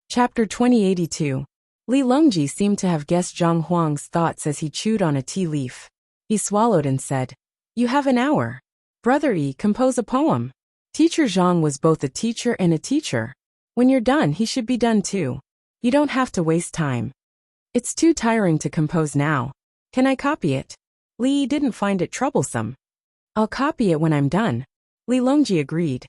Chapter 2082. Li Longji seemed to have guessed Zhang Huang's thoughts as he chewed on a tea leaf. He swallowed and said, "You have an hour. Brother Yi, compose a poem." Teacher Zhang was both a teacher and a teacher. When you're done, he should be done too. You don't have to waste time. It's too tiring to compose now. Can I copy it? Li Yi didn't find it troublesome. I'll copy it when I'm done. Li Longji agreed.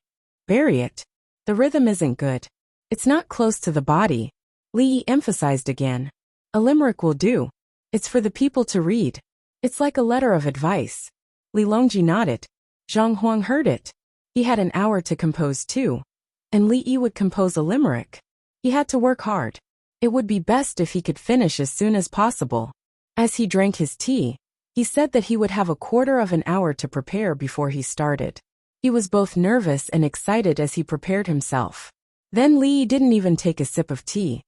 Bury it. The rhythm isn't good. It's not close to the body. Li Yi emphasized again. A limerick will do. It's for the people to read. It's like a letter of advice. Li Longji nodded. Zhang Huang heard it. He had an hour to compose too. And Li Yi would compose a limerick. He had to work hard. It would be best if he could finish as soon as possible. As he drank his tea, he said that he would have a quarter of an hour to prepare before he started. He was both nervous and excited as he prepared himself. Then Li Yi didn't even take a sip of tea.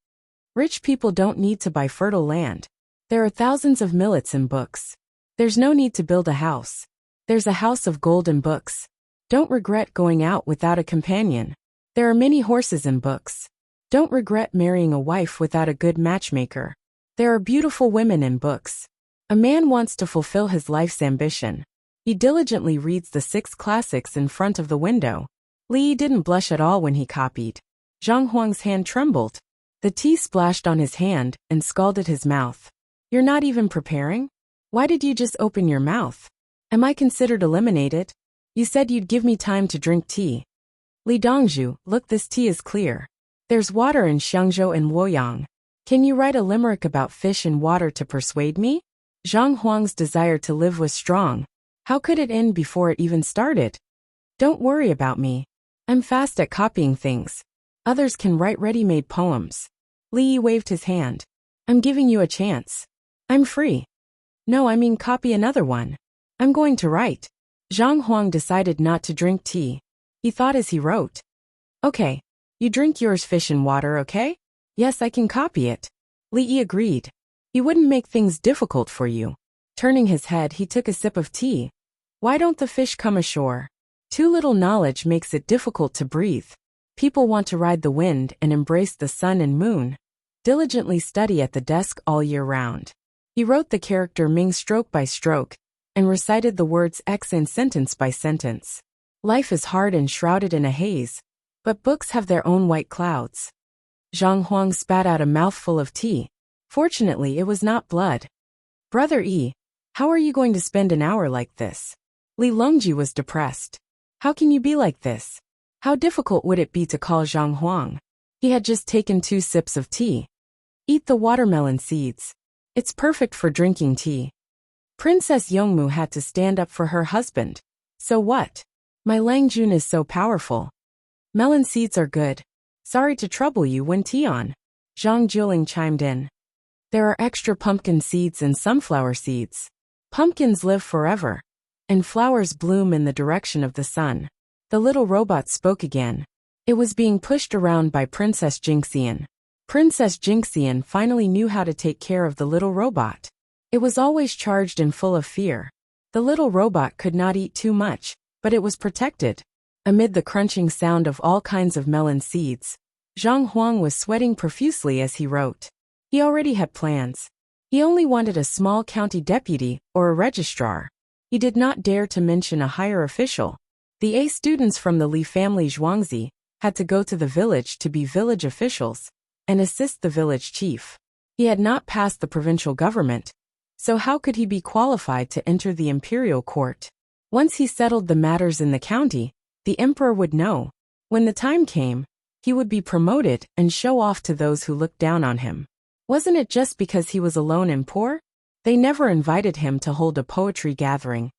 Rich people don't need to buy fertile land. There are thousands of millets in books. There's no need to build a house. There's a house of gold in books. Don't regret going out without a companion. There are many horses in books. Don't regret marrying a wife without a good matchmaker. There are beautiful women in books. A man wants to fulfill his life's ambition. He diligently reads the 6 classics in front of the window. Li Yi didn't blush at all when he copied. Zhang Huang's hand trembled. The tea splashed on his hand and scalded his mouth. You're not even preparing? Why did you just open your mouth? Am I considered eliminated? You said you'd give me time to drink tea. Li Dongzhu, look, this tea is clear. There's water in Xiangzhou and Luoyang. Can you write a limerick about fish and water to persuade me? Zhang Huang's desire to live was strong. How could it end before it even started? Don't worry about me. I'm fast at copying things. Others can write ready-made poems. Li Yi waved his hand. I'm giving you a chance. I'm free. No, I mean copy another one. I'm going to write. Zhang Huang decided not to drink tea. He thought as he wrote. Okay. You drink yours, fish and water, okay? Yes, I can copy it. Li Yi agreed. He wouldn't make things difficult for you. Turning his head, he took a sip of tea. Why don't the fish come ashore? Too little knowledge makes it difficult to breathe. People want to ride the wind and embrace the sun and moon. Diligently study at the desk all year round. He wrote the character Ming stroke by stroke, and recited the words X in sentence by sentence. Life is hard and shrouded in a haze, but books have their own white clouds. Zhang Huang spat out a mouthful of tea. Fortunately, it was not blood. Brother Yi, how are you going to spend an hour like this? Li Longji was depressed. How can you be like this? How difficult would it be to call Zhang Huang? He had just taken 2 sips of tea. Eat the watermelon seeds. It's perfect for drinking tea. Princess Yongmu had to stand up for her husband. So what? My Langjun is so powerful. Melon seeds are good. Sorry to trouble you when tea on. Zhang Juling chimed in. There are extra pumpkin seeds and sunflower seeds. Pumpkins live forever, and flowers bloom in the direction of the sun. The little robot spoke again. It was being pushed around by Princess Jinxian. Princess Jinxian finally knew how to take care of the little robot. It was always charged and full of fear. The little robot could not eat too much, but it was protected. Amid the crunching sound of all kinds of melon seeds, Zhang Huang was sweating profusely as he wrote. He already had plans. He only wanted a small county deputy or a registrar. He did not dare to mention a higher official. The A students from the Li family Zhuangzi had to go to the village to be village officials and assist the village chief. He had not passed the provincial government, so how could he be qualified to enter the imperial court? Once he settled the matters in the county, the emperor would know. When the time came, he would be promoted and show off to those who looked down on him. Wasn't it just because he was alone and poor? They never invited him to hold a poetry gathering,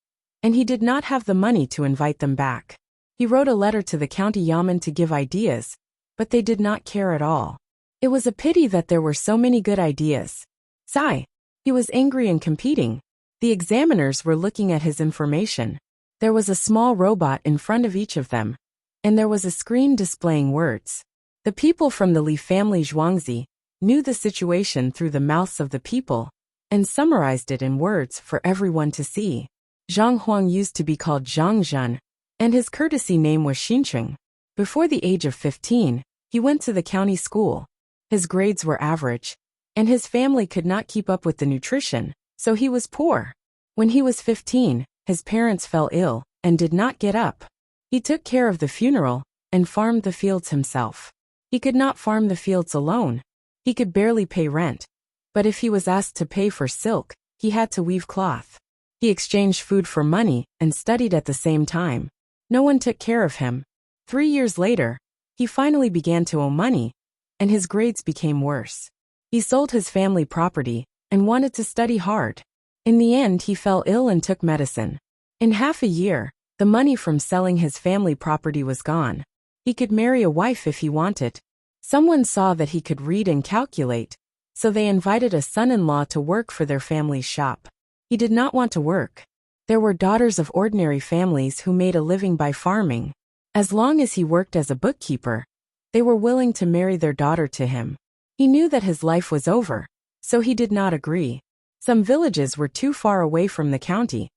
and he did not have the money to invite them back. He wrote a letter to the county yamen to give ideas, but they did not care at all. It was a pity that there were so many good ideas. Sigh. He was angry and competing. The examiners were looking at his information. There was a small robot in front of each of them, and there was a screen displaying words. The people from the Li family Zhuangzi knew the situation through the mouths of the people, and summarized it in words for everyone to see. Zhang Huang used to be called Zhang Zhen, and his courtesy name was Xincheng. Before the age of 15, he went to the county school. His grades were average, and his family could not keep up with the nutrition, so he was poor. When he was 15, his parents fell ill and did not get up. He took care of the funeral and farmed the fields himself. He could not farm the fields alone. He could barely pay rent. But if he was asked to pay for silk, he had to weave cloth. He exchanged food for money and studied at the same time. No one took care of him. 3 years later, he finally began to owe money, and his grades became worse. He sold his family property and wanted to study hard. In the end, he fell ill and took medicine. In half a year, the money from selling his family property was gone. He could marry a wife if he wanted. Someone saw that he could read and calculate, so they invited a son-in-law to work for their family's shop. He did not want to work. There were daughters of ordinary families who made a living by farming. As long as he worked as a bookkeeper, they were willing to marry their daughter to him. He knew that his life was over, so he did not agree. Some villages were too far away from the county.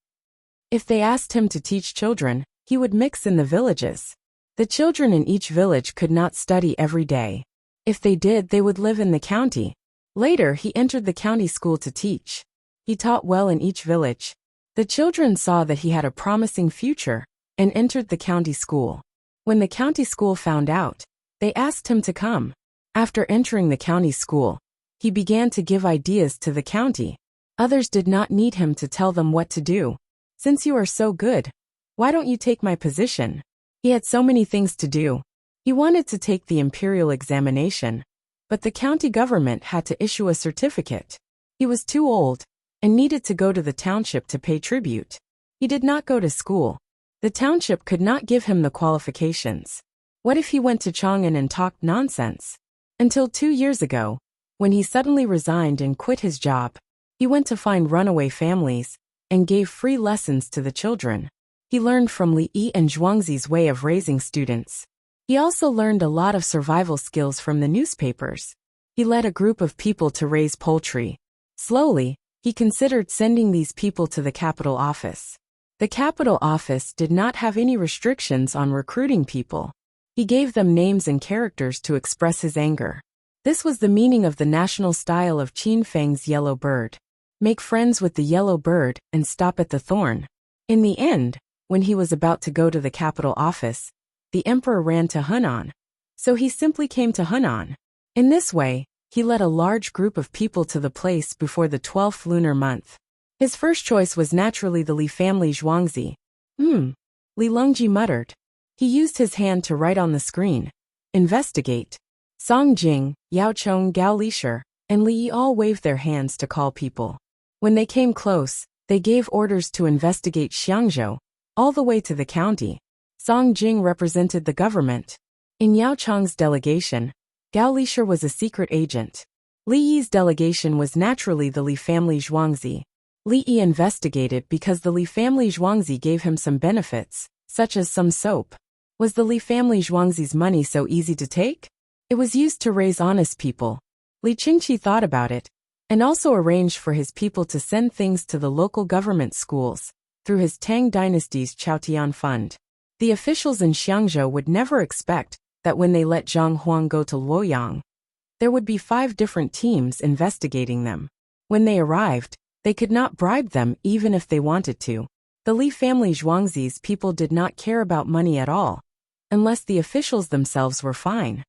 If they asked him to teach children, he would mix in the villages. The children in each village could not study every day. If they did, they would live in the county. Later, he entered the county school to teach. He taught well in each village. The children saw that he had a promising future and entered the county school. When the county school found out, they asked him to come. After entering the county school, he began to give ideas to the county. Others did not need him to tell them what to do. Since you are so good, why don't you take my position? He had so many things to do. He wanted to take the imperial examination, but the county government had to issue a certificate. He was too old and needed to go to the township to pay tribute. He did not go to school. The township could not give him the qualifications. What if he went to Chang'an and talked nonsense? Until 2 years ago, when he suddenly resigned and quit his job, he went to find runaway families and gave free lessons to the children. He learned from Li Yi and Zhuangzi's way of raising students. He also learned a lot of survival skills from the newspapers. He led a group of people to raise poultry. Slowly, he considered sending these people to the capital office. The capital office did not have any restrictions on recruiting people. He gave them names and characters to express his anger. This was the meaning of the national style of Qin Feng's yellow bird. Make friends with the yellow bird and stop at the thorn. In the end, when he was about to go to the capital office, the emperor ran to Hunan. So he simply came to Hunan. In this way, he led a large group of people to the place before the 12th lunar month. His first choice was naturally the Li family Zhuangzi. Li Longji muttered. He used his hand to write on the screen. Investigate. Song Jing, Yao Chong, Gao Lisher, and Li Yi all waved their hands to call people. When they came close, they gave orders to investigate Xiangzhou, all the way to the county. Song Jing represented the government. In Yao Chong's delegation, Gao Lisher was a secret agent. Li Yi's delegation was naturally the Li family Zhuangzi. Li Yi investigated because the Li family Zhuangzi gave him some benefits, such as some soap. Was the Li family Zhuangzi's money so easy to take? It was used to raise honest people. Li Qingqi thought about it, and also arranged for his people to send things to the local government schools, through his Tang dynasty's Chaotian fund. The officials in Xiangzhou would never expect that when they let Zhang Huang go to Luoyang, there would be 5 different teams investigating them. When they arrived, they could not bribe them even if they wanted to. The Li family Zhuangzi's people did not care about money at all, unless the officials themselves were fine.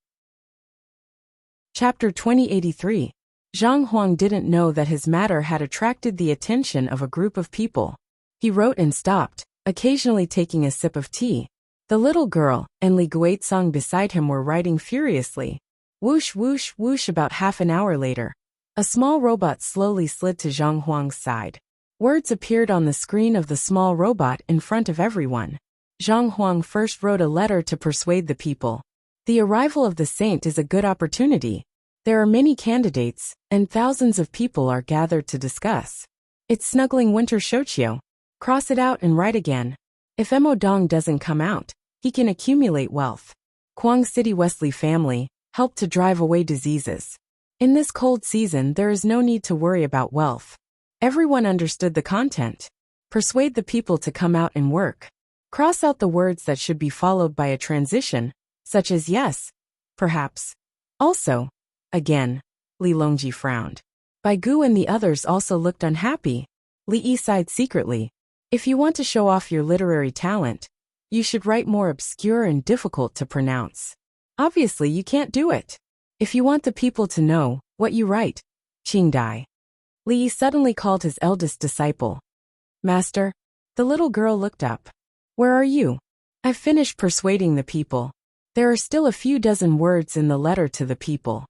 Chapter 2083. Zhang Huang didn't know that his matter had attracted the attention of a group of people. He wrote and stopped, occasionally taking a sip of tea. The little girl and Li Guizong beside him were writing furiously. Whoosh whoosh whoosh. About half an hour later, a small robot slowly slid to Zhang Huang's side. Words appeared on the screen of the small robot in front of everyone. Zhang Huang first wrote a letter to persuade the people. The arrival of the saint is a good opportunity. There are many candidates, and thousands of people are gathered to discuss. It's snuggling winter Shochio. Cross it out and write again. If Mo Dong doesn't come out, he can accumulate wealth. Kwang City Wesley family helped to drive away diseases. In this cold season, there is no need to worry about wealth. Everyone understood the content. Persuade the people to come out and work. Cross out the words that should be followed by a transition, such as yes, perhaps. Also, Again, Li Longji frowned. Bai Gu and the others also looked unhappy. Li Yi sighed secretly. If you want to show off your literary talent, you should write more obscure and difficult to pronounce. Obviously, you can't do it. If you want the people to know what you write, Qingdai. Li Yi suddenly called his eldest disciple. Master, the little girl looked up. Where are you? I've finished persuading the people. There are still a few dozen words in the letter to the people.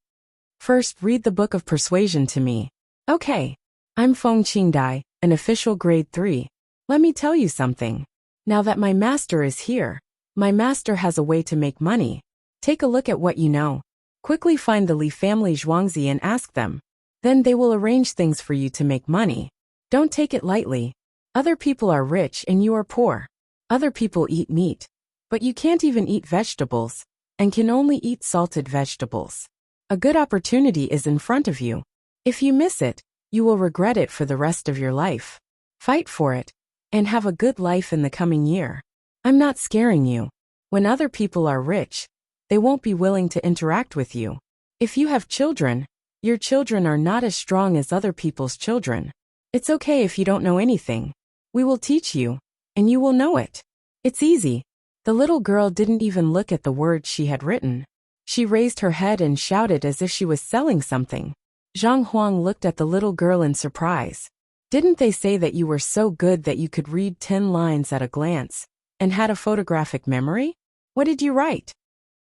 First, read the book of persuasion to me. Okay. I'm Feng Qingdai, an official grade 3. Let me tell you something. Now that my master is here, my master has a way to make money. Take a look at what you know. Quickly find the Li family Zhuangzi and ask them. Then they will arrange things for you to make money. Don't take it lightly. Other people are rich and you are poor. Other people eat meat. But you can't even eat vegetables, and can only eat salted vegetables. A good opportunity is in front of you. If you miss it, you will regret it for the rest of your life. Fight for it, and have a good life in the coming year. I'm not scaring you. When other people are rich, they won't be willing to interact with you. If you have children, your children are not as strong as other people's children. It's okay if you don't know anything. We will teach you, and you will know it. It's easy. The little girl didn't even look at the words she had written. She raised her head and shouted as if she was selling something. Zhang Huang looked at the little girl in surprise. Didn't they say that you were so good that you could read 10 lines at a glance, and had a photographic memory? What did you write?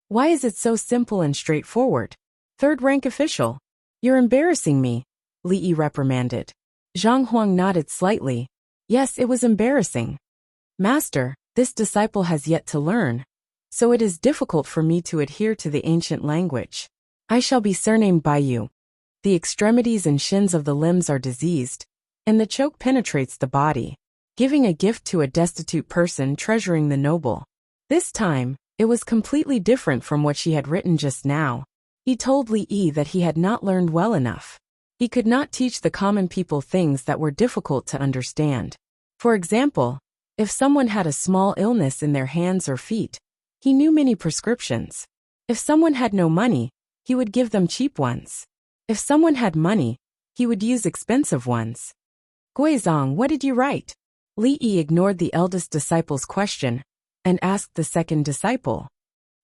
Why is it so simple and straightforward? Third-rank official. You're embarrassing me, Li Yi reprimanded. Zhang Huang nodded slightly. Yes, it was embarrassing. Master, this disciple has yet to learn, so it is difficult for me to adhere to the ancient language. I shall be surnamed by you. The extremities and shins of the limbs are diseased, and the choke penetrates the body, giving a gift to a destitute person treasuring the noble. This time, it was completely different from what she had written just now. He told Li Yi that he had not learned well enough. He could not teach the common people things that were difficult to understand. For example, if someone had a small illness in their hands or feet, he knew many prescriptions. If someone had no money, he would give them cheap ones. If someone had money, he would use expensive ones. Guizong, what did you write? Li Yi ignored the eldest disciple's question and asked the second disciple.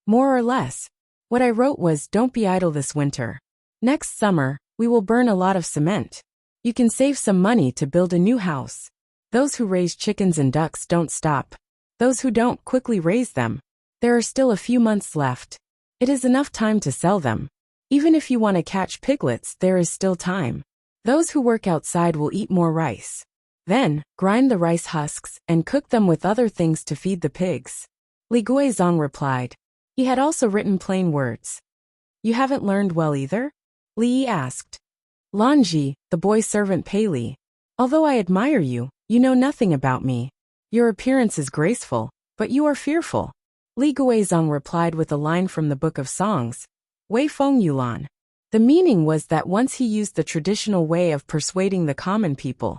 More or less. What I wrote was, don't be idle this winter. Next summer, we will burn a lot of cement. You can save some money to build a new house. Those who raise chickens and ducks don't stop. Those who don't quickly raise them. There are still a few months left. It is enough time to sell them. Even if you want to catch piglets, there is still time. Those who work outside will eat more rice. Then, grind the rice husks and cook them with other things to feed the pigs. Li Guizong replied. He had also written plain words. You haven't learned well either? Li Yi asked. Lanji, the boy servant Pei. Although I admire you, you know nothing about me. Your appearance is graceful, but you are fearful. Li Guizong replied with a line from the Book of Songs. Wei Feng Yulan. The meaning was that once he used the traditional way of persuading the common people,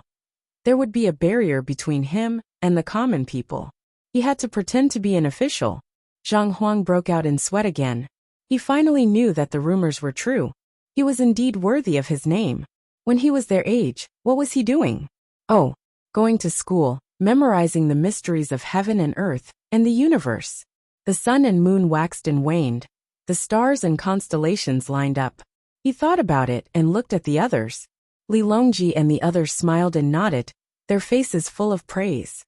there would be a barrier between him and the common people. He had to pretend to be an official. Zhang Huang broke out in sweat again. He finally knew that the rumors were true. He was indeed worthy of his name. When he was their age, what was he doing? Oh, going to school, memorizing the mysteries of heaven and earth, and the universe. The sun and moon waxed and waned. The stars and constellations lined up. He thought about it and looked at the others. Li Longji and the others smiled and nodded, their faces full of praise.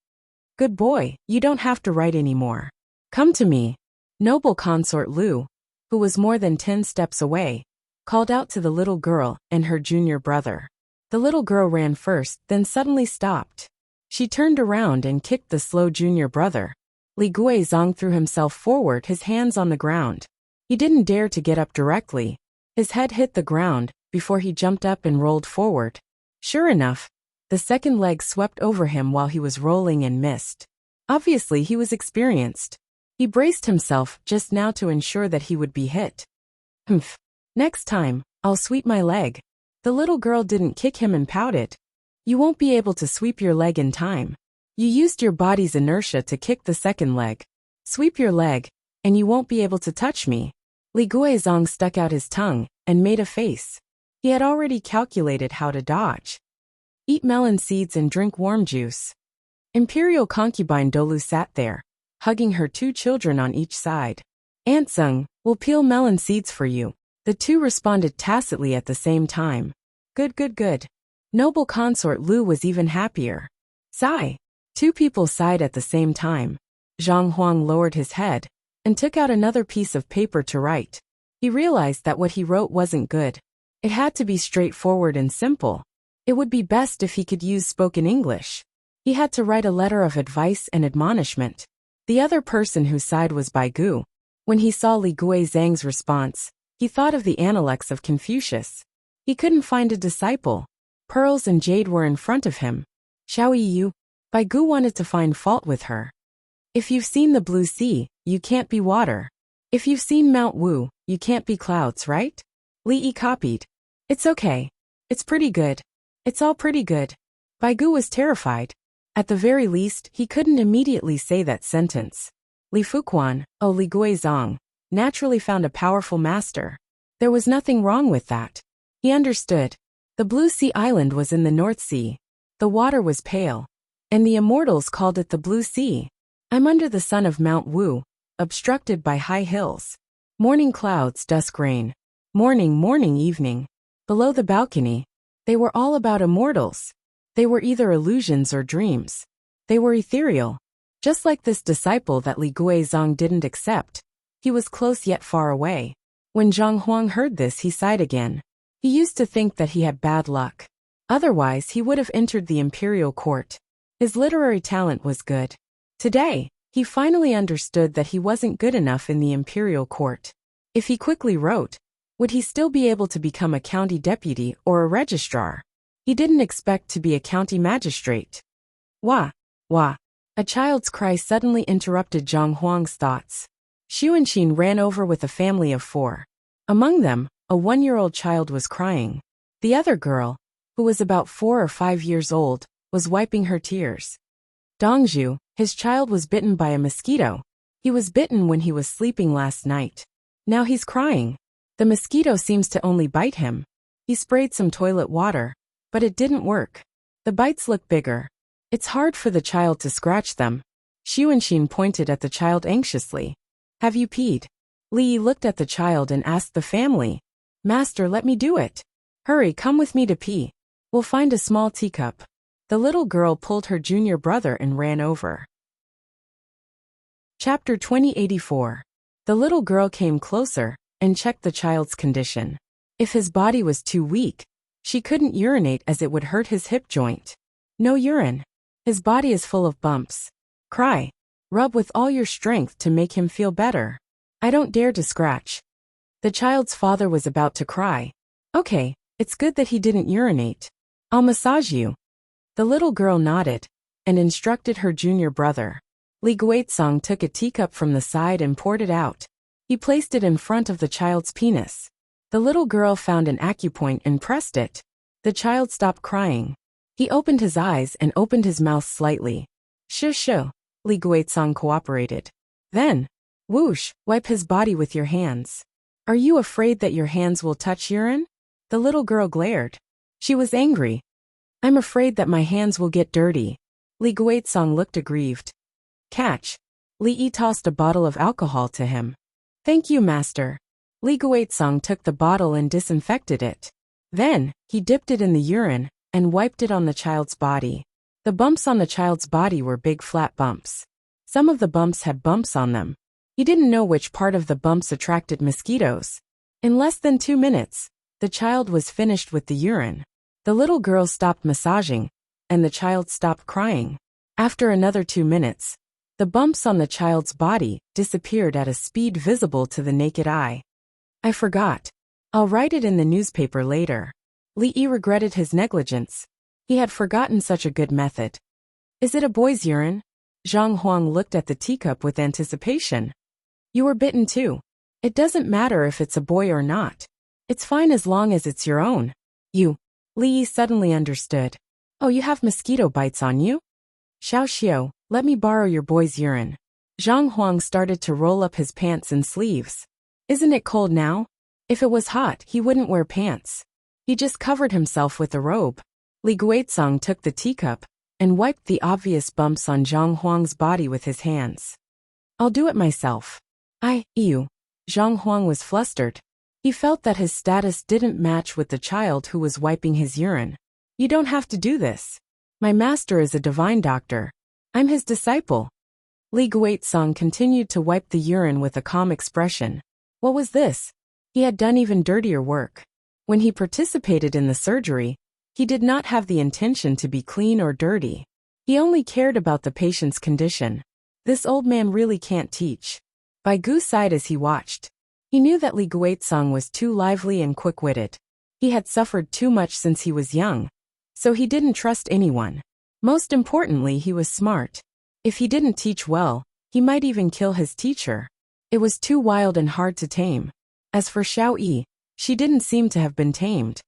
Good boy, you don't have to write anymore. Come to me. Noble consort Lu, who was more than 10 steps away, called out to the little girl and her junior brother. The little girl ran first, then suddenly stopped. She turned around and kicked the slow junior brother. Li Guizong threw himself forward, his hands on the ground. He didn't dare to get up directly. His head hit the ground before he jumped up and rolled forward. Sure enough, the second leg swept over him while he was rolling and missed. Obviously, he was experienced. He braced himself just now to ensure that he would be hit. Humph. Next time, I'll sweep my leg. The little girl didn't kick him and pouted. You won't be able to sweep your leg in time. You used your body's inertia to kick the second leg. Sweep your leg, and you won't be able to touch me. Li Guizhong stuck out his tongue and made a face. He had already calculated how to dodge. Eat melon seeds and drink warm juice. Imperial concubine Dolu sat there, hugging her 2 children on each side. Aunt Zeng, we'll peel melon seeds for you. The 2 responded tacitly at the same time. Good, good, good. Noble consort Lu was even happier. Sigh. 2 people sighed at the same time. Zhang Huang lowered his head and took out another piece of paper to write. He realized that what he wrote wasn't good. It had to be straightforward and simple. It would be best if he could use spoken English. He had to write a letter of advice and admonishment. The other person who sighed was Bai Gu. When he saw Li Guizhang's response, he thought of the Analects of Confucius. He couldn't find a disciple. Pearls and jade were in front of him. Xiao Yu. Bai Gu wanted to find fault with her. If you've seen the blue sea, you can't be water. If you've seen Mount Wu, you can't be clouds, right? Li Yi copied. It's okay. It's pretty good. It's all pretty good. Bai Gu was terrified. At the very least, he couldn't immediately say that sentence. Li Fuquan, Li Guizhong, naturally found a powerful master. There was nothing wrong with that. He understood. The Blue Sea Island was in the North Sea. The water was pale. And the immortals called it the Blue Sea. I'm under the sun of Mount Wu, obstructed by high hills. Morning clouds, dusk rain. Morning, morning, evening. Below the balcony. They were all about immortals. They were either illusions or dreams. They were ethereal. Just like this disciple that Li Guizhong didn't accept. He was close yet far away. When Zhang Huang heard this, he sighed again. He used to think that he had bad luck. Otherwise, he would have entered the imperial court. His literary talent was good. Today, he finally understood that he wasn't good enough in the imperial court. If he quickly wrote, would he still be able to become a county deputy or a registrar? He didn't expect to be a county magistrate. Wah! Wah! A child's cry suddenly interrupted Zhang Huang's thoughts. Xuanqin ran over with a family of 4. Among them, a 1-year-old child was crying. The other girl, who was about 4 or 5 years old, was wiping her tears. Dongzhu, his child was bitten by a mosquito. He was bitten when he was sleeping last night. Now he's crying. The mosquito seems to only bite him. He sprayed some toilet water, but it didn't work. The bites look bigger. It's hard for the child to scratch them. Xuanqin pointed at the child anxiously. Have you peed? Li Yi looked at the child and asked the family. Master, let me do it. Hurry, come with me to pee. We'll find a small teacup. The little girl pulled her junior brother and ran over. Chapter 2084. The little girl came closer and checked the child's condition. If his body was too weak, she couldn't urinate as it would hurt his hip joint. No urine. His body is full of bumps. Cry. Rub with all your strength to make him feel better. I don't dare to scratch. The child's father was about to cry. Okay, it's good that he didn't urinate. I'll massage you. The little girl nodded and instructed her junior brother. Li Guizhong took a teacup from the side and poured it out. He placed it in front of the child's penis. The little girl found an acupoint and pressed it. The child stopped crying. He opened his eyes and opened his mouth slightly. Shoo. Li Guizhong cooperated. Then, whoosh, wipe his body with your hands. Are you afraid that your hands will touch urine? The little girl glared. She was angry. I'm afraid that my hands will get dirty. Li Guizhong looked aggrieved. Catch. Li Yi tossed a bottle of alcohol to him. Thank you, master. Li Guizhong took the bottle and disinfected it. Then, he dipped it in the urine and wiped it on the child's body. The bumps on the child's body were big flat bumps. Some of the bumps had bumps on them. He didn't know which part of the bumps attracted mosquitoes. In less than 2 minutes, the child was finished with the urine. The little girl stopped massaging, and the child stopped crying. After another 2 minutes, the bumps on the child's body disappeared at a speed visible to the naked eye. I forgot. I'll write it in the newspaper later. Li Yi regretted his negligence. He had forgotten such a good method. Is it a boy's urine? Zhang Huang looked at the teacup with anticipation. You were bitten too. It doesn't matter if it's a boy or not. It's fine as long as it's your own. You. Li Yi suddenly understood. Oh, you have mosquito bites on you? Xiao, let me borrow your boy's urine. Zhang Huang started to roll up his pants and sleeves. Isn't it cold now? If it was hot, he wouldn't wear pants. He just covered himself with a robe. Li Guizhong took the teacup and wiped the obvious bumps on Zhang Huang's body with his hands. I'll do it myself. Ew. Zhang Huang was flustered. He felt that his status didn't match with the child who was wiping his urine. You don't have to do this. My master is a divine doctor. I'm his disciple. Li Guizhong continued to wipe the urine with a calm expression. What was this? He had done even dirtier work. When he participated in the surgery, he did not have the intention to be clean or dirty. He only cared about the patient's condition. This old man really can't teach. Bai Gu sighed as he watched. He knew that Li Guizhong was too lively and quick-witted. He had suffered too much since he was young, so he didn't trust anyone. Most importantly, he was smart. If he didn't teach well, he might even kill his teacher. It was too wild and hard to tame. As for Xiao Yi, she didn't seem to have been tamed.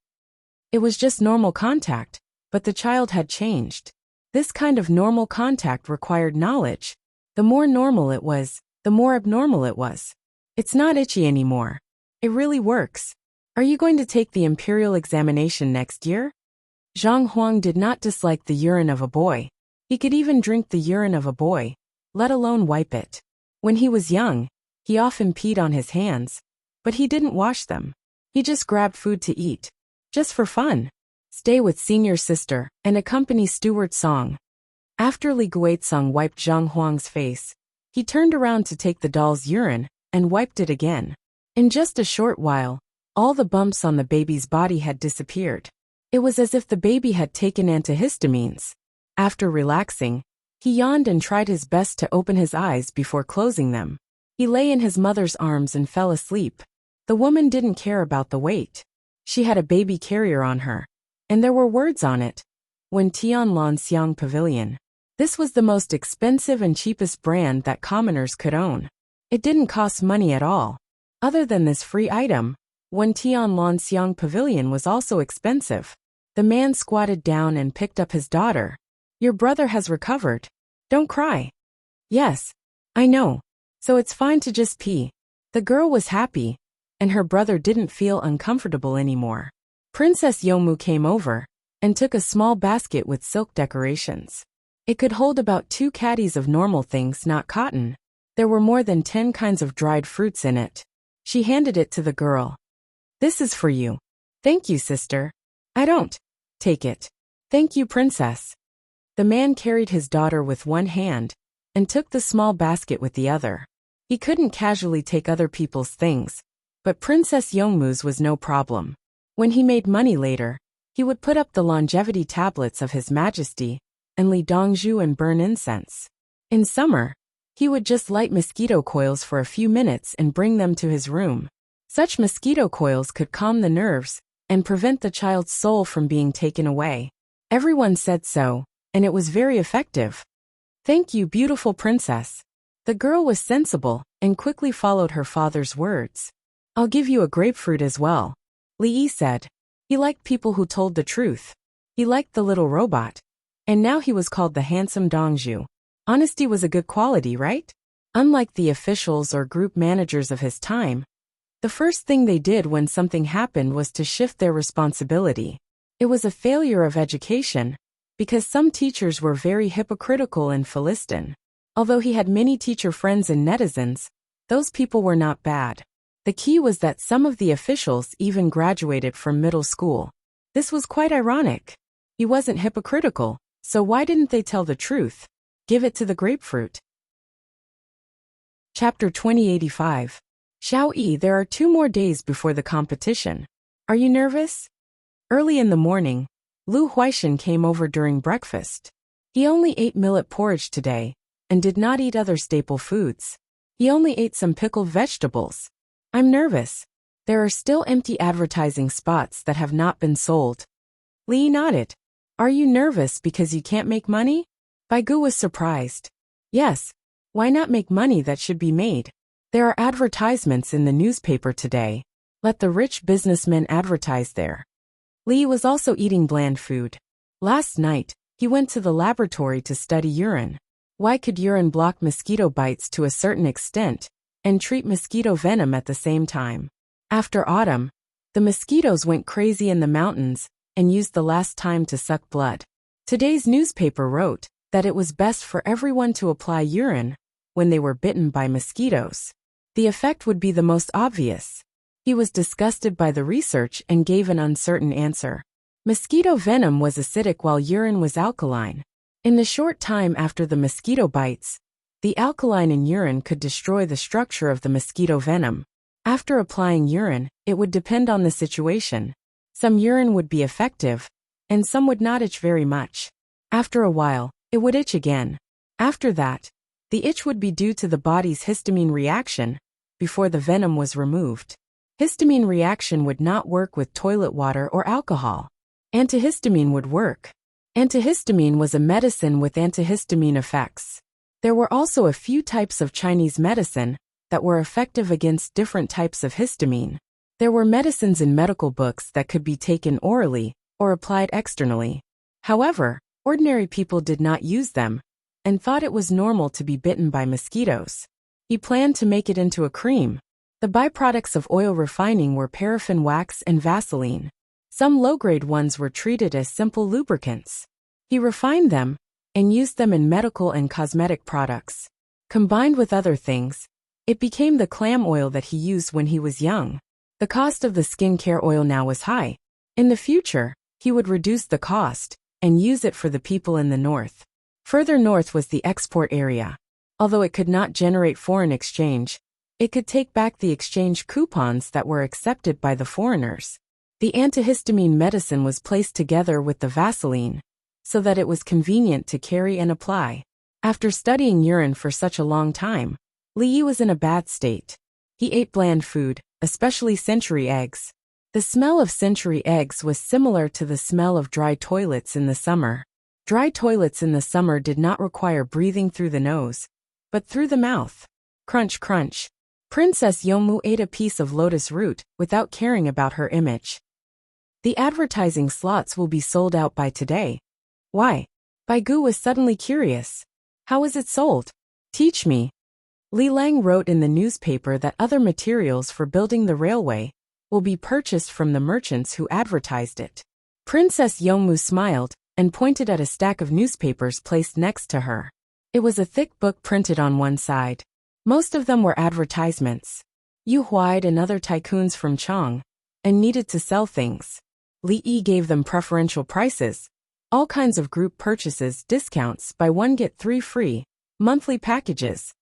It was just normal contact, but the child had changed. This kind of normal contact required knowledge. The more normal it was, the more abnormal it was. It's not itchy anymore. It really works. Are you going to take the imperial examination next year? Zhang Huang did not dislike the urine of a boy. He could even drink the urine of a boy, let alone wipe it. When he was young, he often peed on his hands, but he didn't wash them. He just grabbed food to eat. Just for fun. Stay with senior sister and accompany Stewart Song. After Li Guizhong wiped Zhang Huang's face, he turned around to take the doll's urine and wiped it again. In just a short while, all the bumps on the baby's body had disappeared. It was as if the baby had taken antihistamines. After relaxing, he yawned and tried his best to open his eyes before closing them. He lay in his mother's arms and fell asleep. The woman didn't care about the weight. She had a baby carrier on her, and there were words on it. When Tianlan Xiang Pavilion. This was the most expensive and cheapest brand that commoners could own. It didn't cost money at all. Other than this free item, When Tianlan Xiang Pavilion was also expensive. The man squatted down and picked up his daughter. Your brother has recovered. Don't cry. Yes, I know. So it's fine to just pee. The girl was happy, and her brother didn't feel uncomfortable anymore. Princess Yomu came over and took a small basket with silk decorations. It could hold about 2 caddies of normal things, not cotton. There were more than 10 kinds of dried fruits in it. She handed it to the girl. This is for you. Thank you, sister. I don't. Take it. Thank you, princess. The man carried his daughter with one hand and took the small basket with the other. He couldn't casually take other people's things, but Princess Yongmu's was no problem. When he made money later, he would put up the longevity tablets of His Majesty and Li Dongzhu and burn incense. In summer, he would just light mosquito coils for a few minutes and bring them to his room. Such mosquito coils could calm the nerves and prevent the child's soul from being taken away. Everyone said so, and it was very effective. Thank you, beautiful princess. The girl was sensible and quickly followed her father's words. I'll give you a grapefruit as well. Li Yi said. He liked people who told the truth. He liked the little robot. And now he was called the handsome Dongzhu. Honesty was a good quality, right? Unlike the officials or group managers of his time, the first thing they did when something happened was to shift their responsibility. It was a failure of education, because some teachers were very hypocritical and Philistine. Although he had many teacher friends and netizens, those people were not bad. The key was that some of the officials even graduated from middle school. This was quite ironic. He wasn't hypocritical, so why didn't they tell the truth? Give it to the grapefruit. Chapter 2085. Xiao Yi, there are 2 more days before the competition. Are you nervous? Early in the morning, Lu Huaishan came over during breakfast. He only ate millet porridge today, and did not eat other staple foods. He only ate some pickled vegetables. I'm nervous. There are still empty advertising spots that have not been sold. Li nodded. Are you nervous because you can't make money? Bai Gu was surprised. Yes. Why not make money that should be made? There are advertisements in the newspaper today. Let the rich businessmen advertise there. Li was also eating bland food. Last night, he went to the laboratory to study urine. Why could urine block mosquito bites to a certain extent, and treat mosquito venom at the same time. After autumn, the mosquitoes went crazy in the mountains and used the last time to suck blood. Today's newspaper wrote that it was best for everyone to apply urine when they were bitten by mosquitoes. The effect would be the most obvious. He was disgusted by the research and gave an uncertain answer. Mosquito venom was acidic while urine was alkaline. In the short time after the mosquito bites, the alkaline in urine could destroy the structure of the mosquito venom. After applying urine, it would depend on the situation. Some urine would be effective, and some would not itch very much. After a while, it would itch again. After that, the itch would be due to the body's histamine reaction before the venom was removed. Histamine reaction would not work with toilet water or alcohol. Antihistamine would work. Antihistamine was a medicine with antihistamine effects. There were also a few types of Chinese medicine that were effective against different types of histamine. There were medicines in medical books that could be taken orally or applied externally. However, ordinary people did not use them and thought it was normal to be bitten by mosquitoes. He planned to make it into a cream. The byproducts of oil refining were paraffin wax and Vaseline. Some low-grade ones were treated as simple lubricants. He refined them and used them in medical and cosmetic products. Combined with other things, it became the clam oil that he used when he was young. The cost of the skincare oil now was high. In the future, he would reduce the cost and use it for the people in the north. Further north was the export area. Although it could not generate foreign exchange, it could take back the exchange coupons that were accepted by the foreigners. The antihistamine medicine was placed together with the Vaseline, so that it was convenient to carry and apply. After studying urine for such a long time, Li Yi was in a bad state. He ate bland food, especially century eggs. The smell of century eggs was similar to the smell of dry toilets in the summer. Dry toilets in the summer did not require breathing through the nose, but through the mouth. Crunch, crunch. Princess Yomu ate a piece of lotus root without caring about her image. The advertising slots will be sold out by today. Why? Baigu was suddenly curious. How is it sold? Teach me. Li Lang wrote in the newspaper that other materials for building the railway will be purchased from the merchants who advertised it. Princess Yomu smiled and pointed at a stack of newspapers placed next to her. It was a thick book printed on one side. Most of them were advertisements. Yu Huaid and other tycoons from Chang and needed to sell things. Li Yi gave them preferential prices, all kinds of group purchases, discounts, buy one get three free, monthly packages.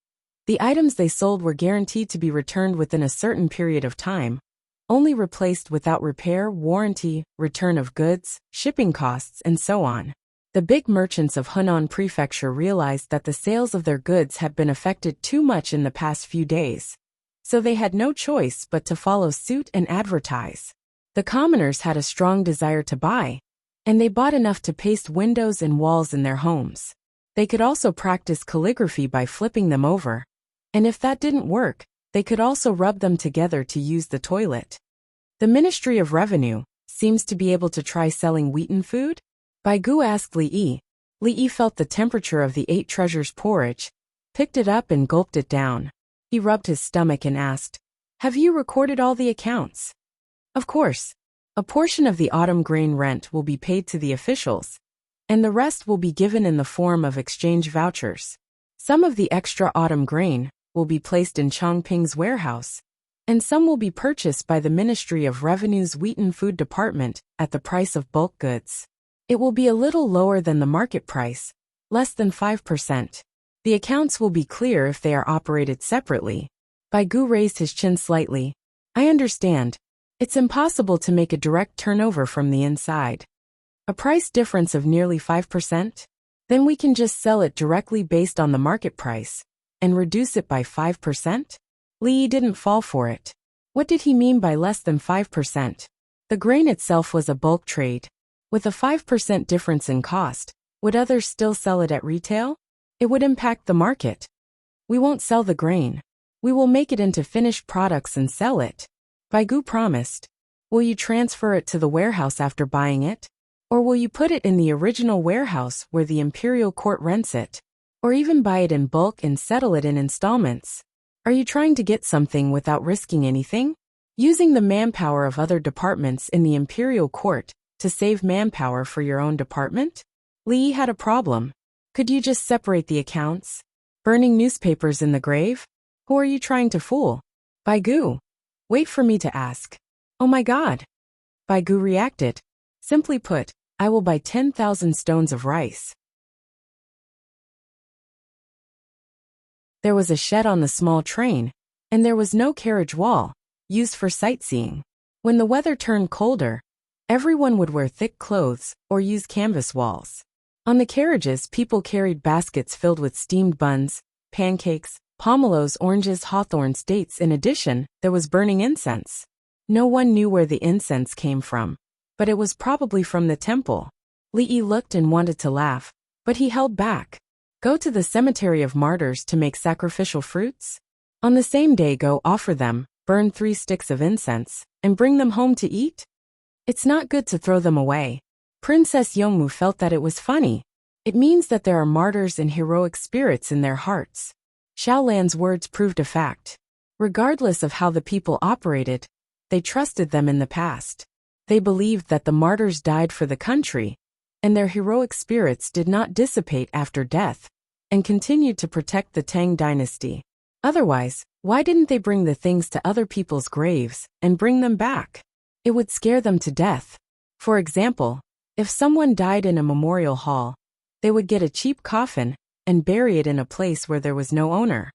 The items they sold were guaranteed to be returned within a certain period of time, only replaced without repair, warranty, return of goods, shipping costs, and so on. The big merchants of Hunan Prefecture realized that the sales of their goods had been affected too much in the past few days, so they had no choice but to follow suit and advertise. The commoners had a strong desire to buy, and they bought enough to paste windows and walls in their homes. They could also practice calligraphy by flipping them over, and if that didn't work, they could also rub them together to use the toilet. The Ministry of Revenue seems to be able to try selling wheaten food? Baigu asked Li Yi. Li Yi felt the temperature of the 8 treasures porridge, picked it up and gulped it down. He rubbed his stomach and asked, "Have you recorded all the accounts?" Of course. A portion of the autumn grain rent will be paid to the officials, and the rest will be given in the form of exchange vouchers. Some of the extra autumn grain will be placed in Chongping's warehouse, and some will be purchased by the Ministry of Revenue's Wheaten Food Department at the price of bulk goods. It will be a little lower than the market price, less than 5%. The accounts will be clear if they are operated separately. Baigu raised his chin slightly. I understand. It's impossible to make a direct turnover from the inside. A price difference of nearly 5%? Then we can just sell it directly based on the market price and reduce it by 5%? Li Yi didn't fall for it. What did he mean by less than 5%? The grain itself was a bulk trade. With a 5% difference in cost, would others still sell it at retail? It would impact the market. We won't sell the grain. We will make it into finished products and sell it. Baigu promised. Will you transfer it to the warehouse after buying it? Or will you put it in the original warehouse where the imperial court rents it? Or even buy it in bulk and settle it in installments? Are you trying to get something without risking anything? Using the manpower of other departments in the imperial court to save manpower for your own department? Li Yi had a problem. Could you just separate the accounts? Burning newspapers in the grave? Who are you trying to fool? Baigu. Wait for me to ask. Oh my God. Baigu reacted. Simply put, I will buy 10,000 stones of rice. There was a shed on the small train, and there was no carriage wall, used for sightseeing. When the weather turned colder, everyone would wear thick clothes or use canvas walls. On the carriages, people carried baskets filled with steamed buns, pancakes, pomelos, oranges, hawthorns, dates. In addition, there was burning incense. No one knew where the incense came from, but it was probably from the temple. Li Yi looked and wanted to laugh, but he held back. Go to the cemetery of martyrs to make sacrificial fruits? On the same day go offer them, burn 3 sticks of incense, and bring them home to eat? It's not good to throw them away. Princess Yongmu felt that it was funny. It means that there are martyrs and heroic spirits in their hearts. Xiaolan's words proved a fact. Regardless of how the people operated, they trusted them in the past. They believed that the martyrs died for the country, and their heroic spirits did not dissipate after death, and continued to protect the Tang dynasty. Otherwise, why didn't they bring the things to other people's graves and bring them back? It would scare them to death. For example, if someone died in a memorial hall, they would get a cheap coffin and bury it in a place where there was no owner.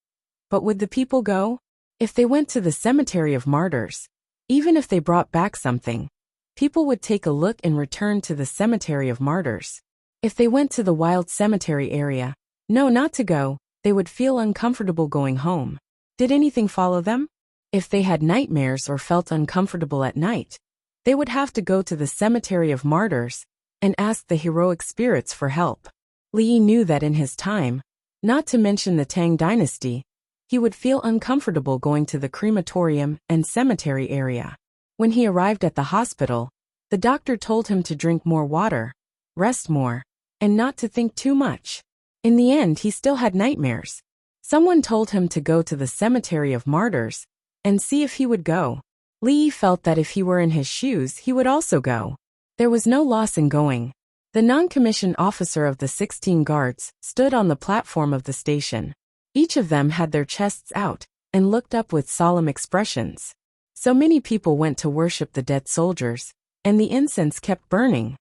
But would the people go? If they went to the cemetery of martyrs, even if they brought back something, people would take a look and return to the cemetery of martyrs. If they went to the wild cemetery area, no, not to go, they would feel uncomfortable going home. Did anything follow them? If they had nightmares or felt uncomfortable at night, they would have to go to the cemetery of martyrs and ask the heroic spirits for help. Li Yi knew that in his time, not to mention the Tang dynasty, he would feel uncomfortable going to the crematorium and cemetery area. When he arrived at the hospital, the doctor told him to drink more water, rest more, and not to think too much. In the end, he still had nightmares. Someone told him to go to the cemetery of martyrs and see if he would go. Li Yi felt that if he were in his shoes, he would also go. There was no loss in going. The non-commissioned officer of the 16 guards stood on the platform of the station. Each of them had their chests out and looked up with solemn expressions. So many people went to worship the dead soldiers, and the incense kept burning.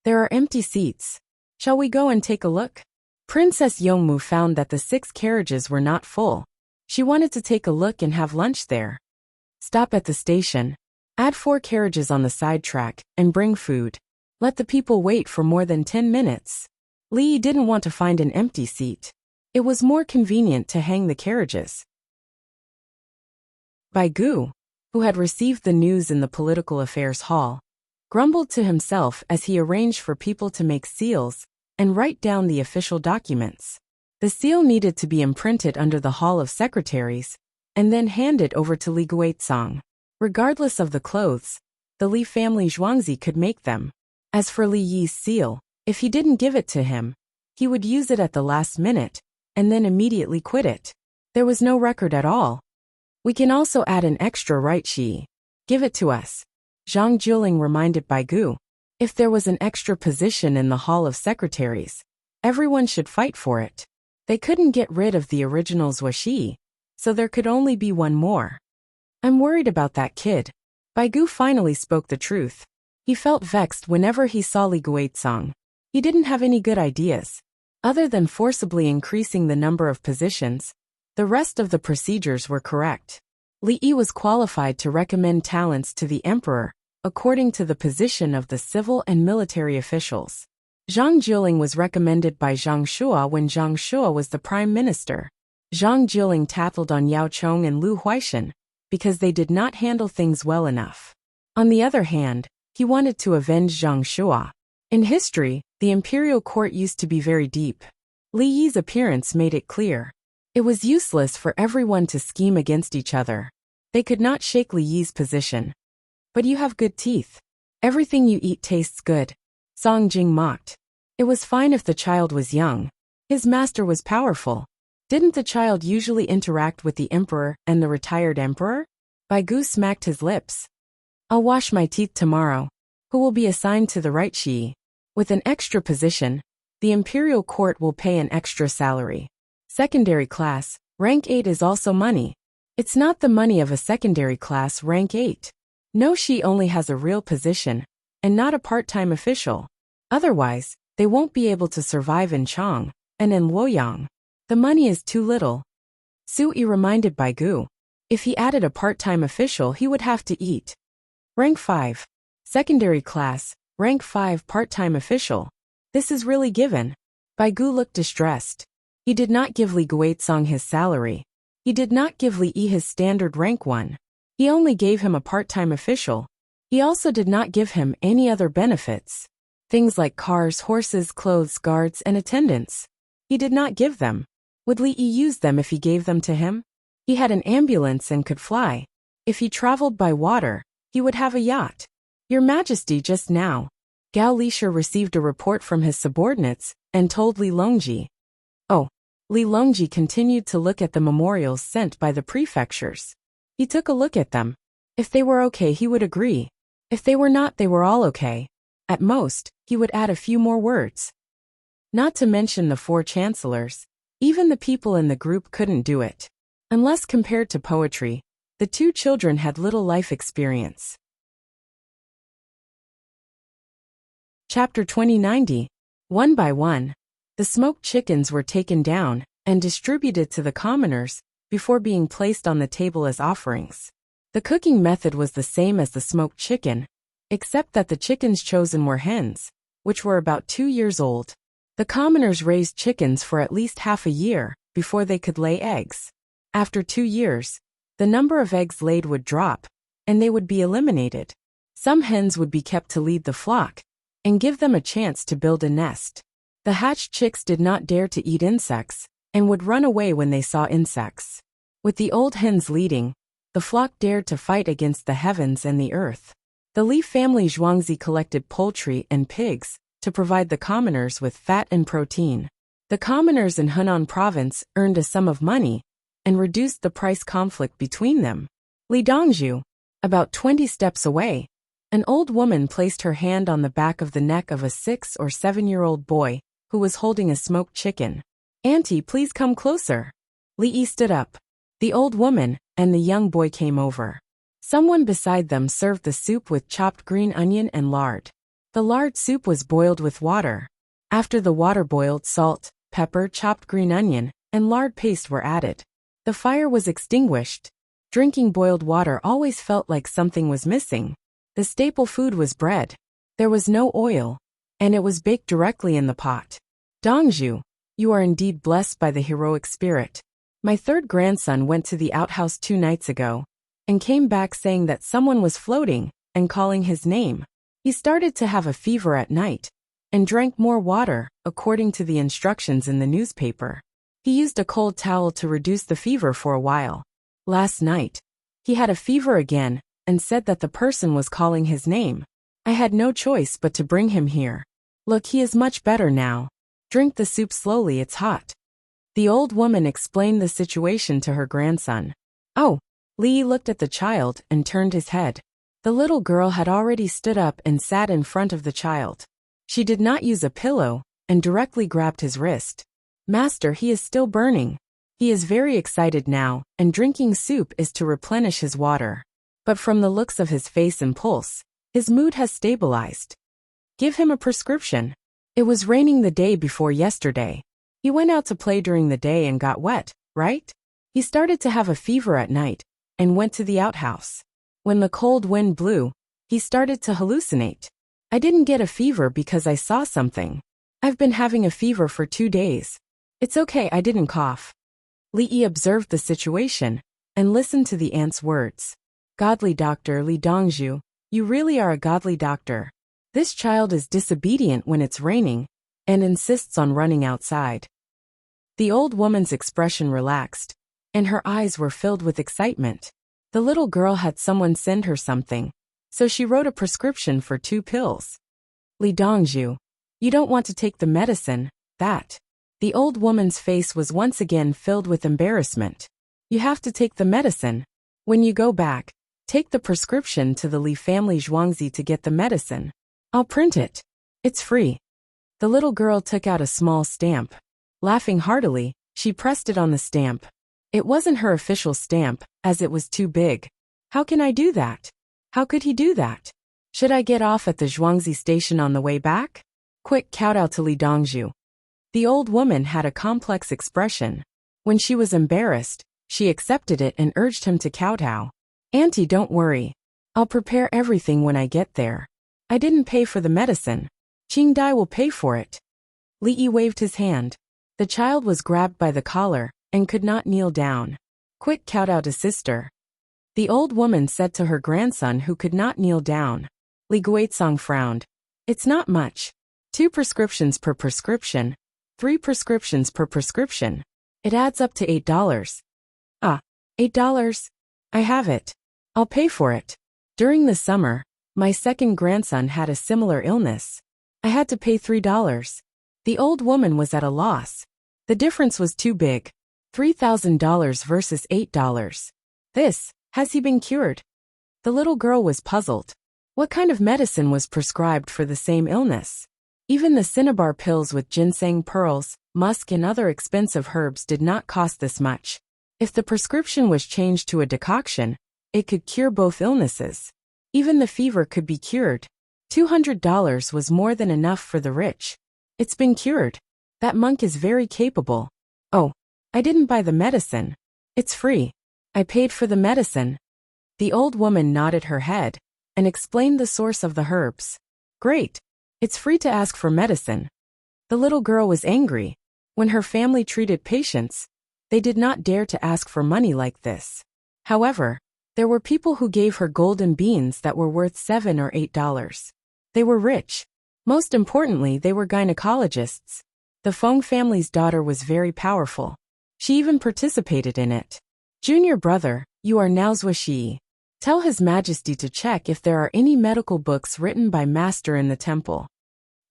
There are empty seats. Shall we go and take a look? Princess Yongmu found that the 6 carriages were not full. She wanted to take a look and have lunch there. Stop at the station. Add 4 carriages on the sidetrack and bring food. Let the people wait for more than 10 minutes. Li Yi didn't want to find an empty seat. It was more convenient to hang the carriages. Baigu, who had received the news in the political affairs hall, grumbled to himself as he arranged for people to make seals and write down the official documents. The seal needed to be imprinted under the Hall of Secretaries and then handed over to Li Guizong. Regardless of the clothes, the Li family Zhuangzi could make them. As for Li Yi's seal, if he didn't give it to him, he would use it at the last minute and then immediately quit it. There was no record at all. We can also add an extra, right, Shi? Give it to us. Zhang Juling reminded Baigu. If there was an extra position in the Hall of Secretaries, everyone should fight for it. They couldn't get rid of the original Zuoshi, so there could only be one more. I'm worried about that kid. Baigu finally spoke the truth. He felt vexed whenever he saw Li Guizong. He didn't have any good ideas. Other than forcibly increasing the number of positions, the rest of the procedures were correct. Li Yi was qualified to recommend talents to the emperor, according to the position of the civil and military officials. Zhang Juling was recommended by Zhang Shua when Zhang Shua was the prime minister. Zhang Juling tattled on Yao Chong and Lu Huaishan because they did not handle things well enough. On the other hand, he wanted to avenge Zhang Shua. In history, the imperial court used to be very deep. Li Yi's appearance made it clear. It was useless for everyone to scheme against each other. They could not shake Li Yi's position. But you have good teeth. Everything you eat tastes good. Song Jing mocked. It was fine if the child was young. His master was powerful. Didn't the child usually interact with the emperor and the retired emperor? Baigu smacked his lips. I'll wash my teeth tomorrow. Who will be assigned to the right shi? With an extra position, the imperial court will pay an extra salary. Secondary class, rank 8 is also money. It's not the money of a secondary class rank 8. No, she only has a real position, and not a part-time official. Otherwise, they won't be able to survive in Chang, and in Luoyang. The money is too little. Sui reminded Baigu. If he added a part-time official, he would have to eat. Rank 5. Secondary class, rank 5 part-time official. This is really given. Baigu looked distressed. He did not give Li Guizong his salary. He did not give Li Yi his standard rank 1. He only gave him a part-time official. He also did not give him any other benefits. Things like cars, horses, clothes, guards, and attendants. He did not give them. Would Li Yi use them if he gave them to him? He had an ambulance and could fly. If he traveled by water, he would have a yacht. Your Majesty, just now, Gao Lisha received a report from his subordinates and told Li Longji. Oh, Li Longji continued to look at the memorials sent by the prefectures. He took a look at them. If they were okay, he would agree. If they were not, they were all okay. At most, he would add a few more words. Not to mention the 4 chancellors. Even the people in the group couldn't do it. Unless compared to poetry, the 2 children had little life experience. Chapter 2090. One by one, the smoked chickens were taken down and distributed to the commoners before being placed on the table as offerings. The cooking method was the same as the smoked chicken, except that the chickens chosen were hens, which were about 2 years old. The commoners raised chickens for at least half a year before they could lay eggs. After 2 years, the number of eggs laid would drop, and they would be eliminated. Some hens would be kept to lead the flock and give them a chance to build a nest. The hatched chicks did not dare to eat insects and would run away when they saw insects. With the old hens leading, the flock dared to fight against the heavens and the earth. The Li family Zhuangzi collected poultry and pigs to provide the commoners with fat and protein. The commoners in Henan province earned a sum of money and reduced the price conflict between them. Li Dongzhu, about 20 steps away, an old woman placed her hand on the back of the neck of a 6 or 7-year-old boy who was holding a smoked chicken. Auntie, please come closer. Li Yi stood up. The old woman and the young boy came over. Someone beside them served the soup with chopped green onion and lard. The lard soup was boiled with water. After the water boiled, salt, pepper, chopped green onion, and lard paste were added. The fire was extinguished. Drinking boiled water always felt like something was missing. The staple food was bread. There was no oil, and it was baked directly in the pot. Dongzhu, you are indeed blessed by the heroic spirit. My 3rd grandson went to the outhouse 2 nights ago and came back saying that someone was floating and calling his name. He started to have a fever at night and drank more water, according to the instructions in the newspaper. He used a cold towel to reduce the fever for a while. Last night, he had a fever again and said that the person was calling his name. I had no choice but to bring him here. Look, he is much better now. Drink the soup slowly, it's hot. The old woman explained the situation to her grandson. Oh, Li looked at the child and turned his head. The little girl had already stood up and sat in front of the child. She did not use a pillow and directly grabbed his wrist. Master, he is still burning. He is very excited now, and drinking soup is to replenish his water. But from the looks of his face and pulse, his mood has stabilized. Give him a prescription. It was raining the day before yesterday. He went out to play during the day and got wet, right? He started to have a fever at night and went to the outhouse. When the cold wind blew, he started to hallucinate. I didn't get a fever because I saw something. I've been having a fever for 2 days. It's okay, I didn't cough. Li Yi observed the situation and listened to the aunt's words. Godly doctor Li Dongzhu, you really are a godly doctor. This child is disobedient when it's raining and insists on running outside. The old woman's expression relaxed, and her eyes were filled with excitement. The little girl had someone send her something, so she wrote a prescription for 2 pills. Li Dongzhu, you don't want to take the medicine, that. The old woman's face was once again filled with embarrassment. You have to take the medicine. When you go back, take the prescription to the Li family Zhuangzi to get the medicine. I'll print it. It's free. The little girl took out a small stamp. Laughing heartily, she pressed it on the stamp. It wasn't her official stamp, as it was too big. How can I do that? How could he do that? Should I get off at the Zhuangzi station on the way back? Quick kowtow to Li Dongzhu. The old woman had a complex expression. When she was embarrassed, she accepted it and urged him to kowtow. Auntie, don't worry. I'll prepare everything when I get there. I didn't pay for the medicine. Qing Dai will pay for it. Li Yi waved his hand. The child was grabbed by the collar and could not kneel down. Quick kowtow to sister. The old woman said to her grandson who could not kneel down. Li Guizong frowned. It's not much. 2 prescriptions per prescription. 3 prescriptions per prescription. It adds up to $8. Ah, $8? I have it. I'll pay for it. During the summer, my second grandson had a similar illness. I had to pay $3. The old woman was at a loss. The difference was too big. $3,000 versus $8. Has he been cured? The little girl was puzzled. What kind of medicine was prescribed for the same illness? Even the cinnabar pills with ginseng pearls, musk and other expensive herbs did not cost this much. If the prescription was changed to a decoction, it could cure both illnesses. Even the fever could be cured. $200 was more than enough for the rich. It's been cured. That monk is very capable. Oh, I didn't buy the medicine. It's free. I paid for the medicine. The old woman nodded her head and explained the source of the herbs. Great. It's free to ask for medicine. The little girl was angry. When her family treated patients, they did not dare to ask for money like this. However, there were people who gave her golden beans that were worth $7 or $8. They were rich. Most importantly, they were gynecologists. The Feng family's daughter was very powerful. She even participated in it. Junior brother, you are now Wuxia. Tell His Majesty to check if there are any medical books written by Master in the temple.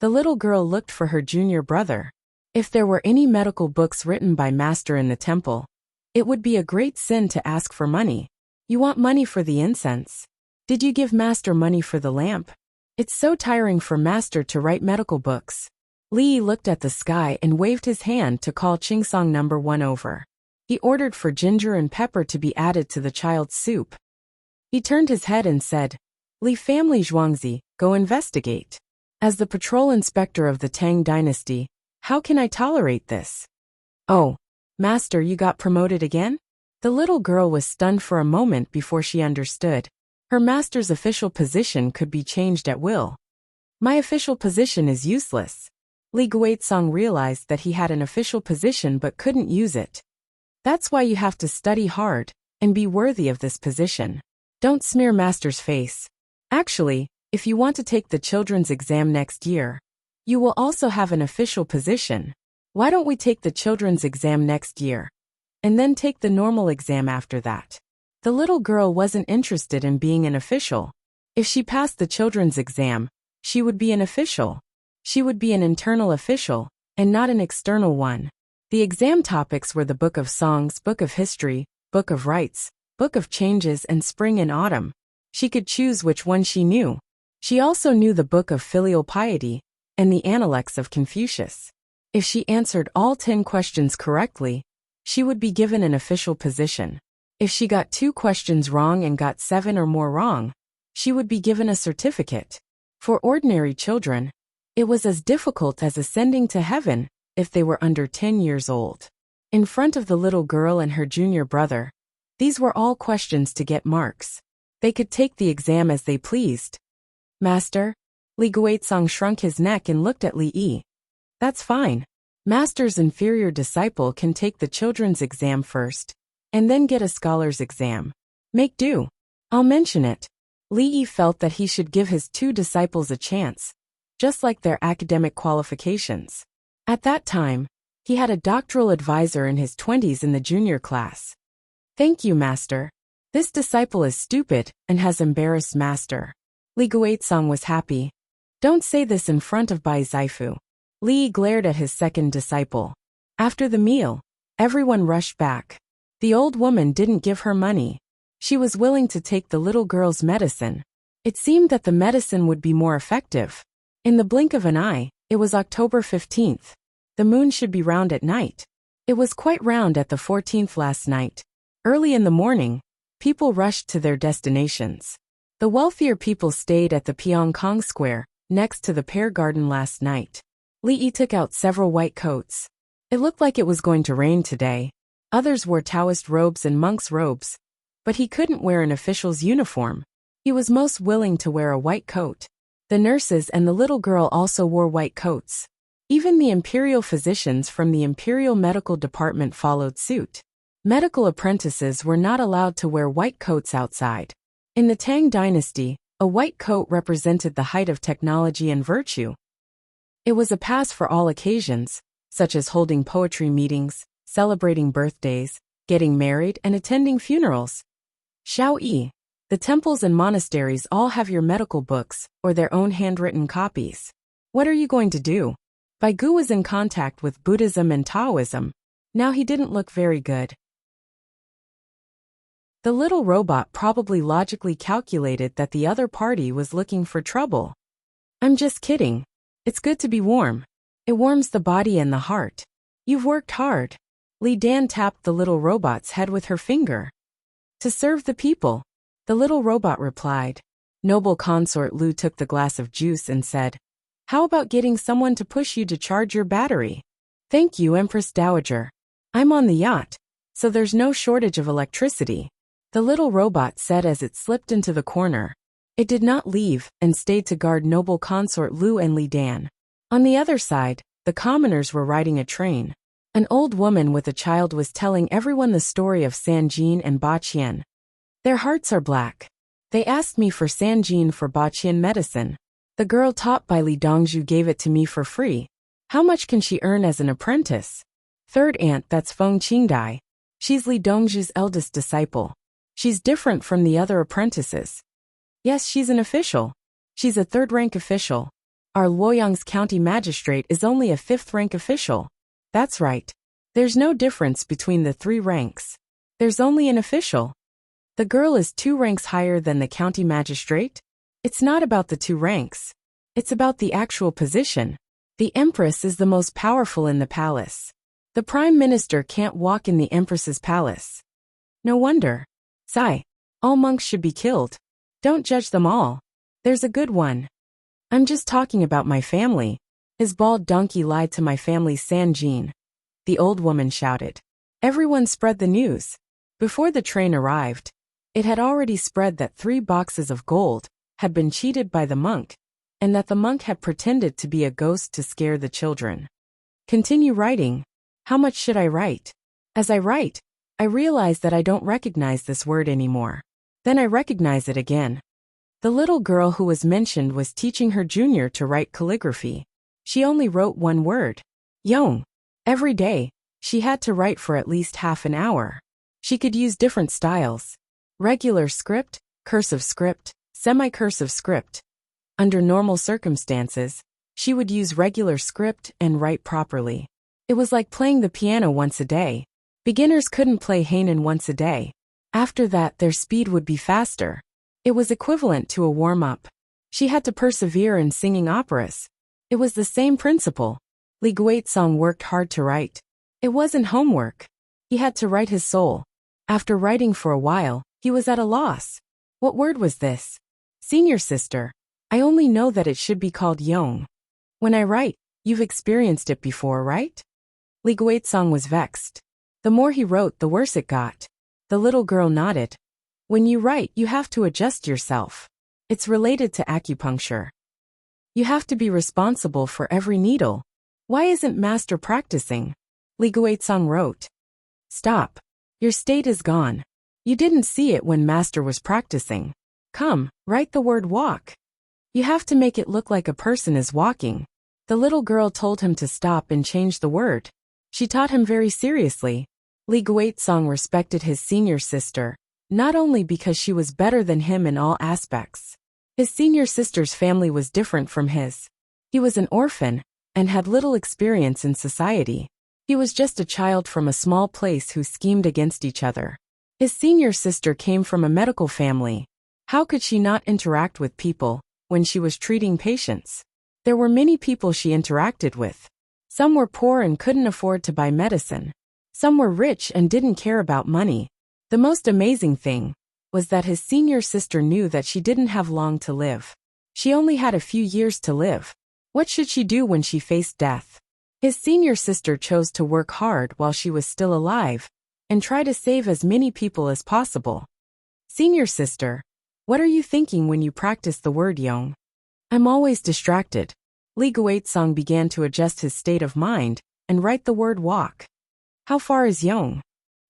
The little girl looked for her junior brother. If there were any medical books written by Master in the temple, it would be a great sin to ask for money. You want money for the incense? Did you give Master money for the lamp? It's so tiring for Master to write medical books. Li looked at the sky and waved his hand to call Qingsong number 1 over. He ordered for ginger and pepper to be added to the child's soup. He turned his head and said, Li family Zhuangzi, go investigate. As the patrol inspector of the Tang dynasty, how can I tolerate this? Oh, Master, you got promoted again? The little girl was stunned for a moment before she understood. Her master's official position could be changed at will. My official position is useless. Li Guizong realized that he had an official position but couldn't use it. That's why you have to study hard and be worthy of this position. Don't smear Master's face. Actually, if you want to take the children's exam next year, you will also have an official position. Why don't we take the children's exam next year, and then take the normal exam after that? The little girl wasn't interested in being an official. If she passed the children's exam, she would be an official. She would be an internal official, and not an external one. The exam topics were the Book of Songs, Book of History, Book of Rites, Book of Changes, and Spring and Autumn. She could choose which one she knew. She also knew the Book of Filial Piety and the Analects of Confucius. If she answered all 10 questions correctly, she would be given an official position. If she got 2 questions wrong and got 7 or more wrong, she would be given a certificate. For ordinary children, it was as difficult as ascending to heaven if they were under 10 years old. In front of the little girl and her junior brother, these were all questions to get marks. They could take the exam as they pleased. Master? Li Guizong shrunk his neck and looked at Li Yi. That's fine. Master's inferior disciple can take the children's exam first, and then get a scholar's exam. Make do. I'll mention it. Li Yi felt that he should give his 2 disciples a chance, just like their academic qualifications. At that time, he had a doctoral advisor in his 20s in the junior class. Thank you, Master. This disciple is stupid and has embarrassed Master. Li Guizong was happy. Don't say this in front of Bai Zaifu. Li glared at his second disciple. After the meal, everyone rushed back. The old woman didn't give her money. She was willing to take the little girl's medicine. It seemed that the medicine would be more effective. In the blink of an eye, it was October 15th. The moon should be round at night. It was quite round at the 14th last night. Early in the morning, people rushed to their destinations. The wealthier people stayed at the Pyongkong Square, next to the Pear Garden last night. Li Yi took out several white coats. It looked like it was going to rain today. Others wore Taoist robes and monks' robes. But he couldn't wear an official's uniform. He was most willing to wear a white coat. The nurses and the little girl also wore white coats. Even the imperial physicians from the Imperial Medical Department followed suit. Medical apprentices were not allowed to wear white coats outside. In the Tang dynasty, a white coat represented the height of technology and virtue. It was a pass for all occasions, such as holding poetry meetings, celebrating birthdays, getting married, and attending funerals. Xiao Yi. The temples and monasteries all have your medical books, or their own handwritten copies. What are you going to do? Bai Gu was in contact with Buddhism and Taoism. Now he didn't look very good. The little robot probably logically calculated that the other party was looking for trouble. I'm just kidding. It's good to be warm. It warms the body and the heart. You've worked hard. Li Dan tapped the little robot's head with her finger. To serve the people. The little robot replied. Noble consort Lu took the glass of juice and said, how about getting someone to push you to charge your battery? Thank you, Empress Dowager. I'm on the yacht, so there's no shortage of electricity. The little robot said as it slipped into the corner. It did not leave and stayed to guard noble consort Lu and Li Dan. On the other side, the commoners were riding a train. An old woman with a child was telling everyone the story of Sanjin and Ba Qian. Their hearts are black. They asked me for Sanjin for Ba Qian medicine. The girl taught by Li Dongzhu gave it to me for free. How much can she earn as an apprentice? Third aunt, that's Feng Qingdai. She's Li Dongzhu's eldest disciple. She's different from the other apprentices. Yes, she's an official. She's a third-rank official. Our Luoyang's county magistrate is only a fifth-rank official. That's right. There's no difference between the three ranks. There's only an official. The girl is 2 ranks higher than the county magistrate? It's not about the 2 ranks. It's about the actual position. The empress is the most powerful in the palace. The prime minister can't walk in the empress's palace. No wonder. Sigh. All monks should be killed. Don't judge them all. There's a good one. I'm just talking about my family. His bald donkey lied to my family's Sanjin. The old woman shouted. Everyone spread the news. Before the train arrived, it had already spread that 3 boxes of gold had been cheated by the monk, and that the monk had pretended to be a ghost to scare the children. Continue writing. How much should I write? As I write, I realize that I don't recognize this word anymore. Then I recognize it again. The little girl who was mentioned was teaching her junior to write calligraphy. She only wrote 1 word. Yong. Every day, she had to write for at least half an hour. She could use different styles. Regular script, cursive script, semi-cursive script. Under normal circumstances, she would use regular script and write properly. It was like playing the piano once a day. Beginners couldn't play Hainan once a day. After that, their speed would be faster. It was equivalent to a warm-up. She had to persevere in singing operas. It was the same principle. Li Guizong worked hard to write. It wasn't homework. He had to write his soul. After writing for a while, he was at a loss. What word was this? Senior sister. I only know that it should be called Yong. When I write, you've experienced it before, right? Li Guizong was vexed. The more he wrote, the worse it got. The little girl nodded. When you write, you have to adjust yourself. It's related to acupuncture. You have to be responsible for every needle. Why isn't Master practicing? Li Guizong wrote. Stop. Your state is gone. You didn't see it when Master was practicing. Come, write the word walk. You have to make it look like a person is walking. The little girl told him to stop and change the word. She taught him very seriously. Li Guizong respected his senior sister, not only because she was better than him in all aspects. His senior sister's family was different from his. He was an orphan, and had little experience in society. He was just a child from a small place who schemed against each other. His senior sister came from a medical family. How could she not interact with people when she was treating patients? There were many people she interacted with. Some were poor and couldn't afford to buy medicine. Some were rich and didn't care about money. The most amazing thing was that his senior sister knew that she didn't have long to live. She only had a few years to live. What should she do when she faced death? His senior sister chose to work hard while she was still alive and try to save as many people as possible. Senior sister, what are you thinking when you practice the word Yong? I'm always distracted. Li Guizong began to adjust his state of mind and write the word walk. How far is Yong?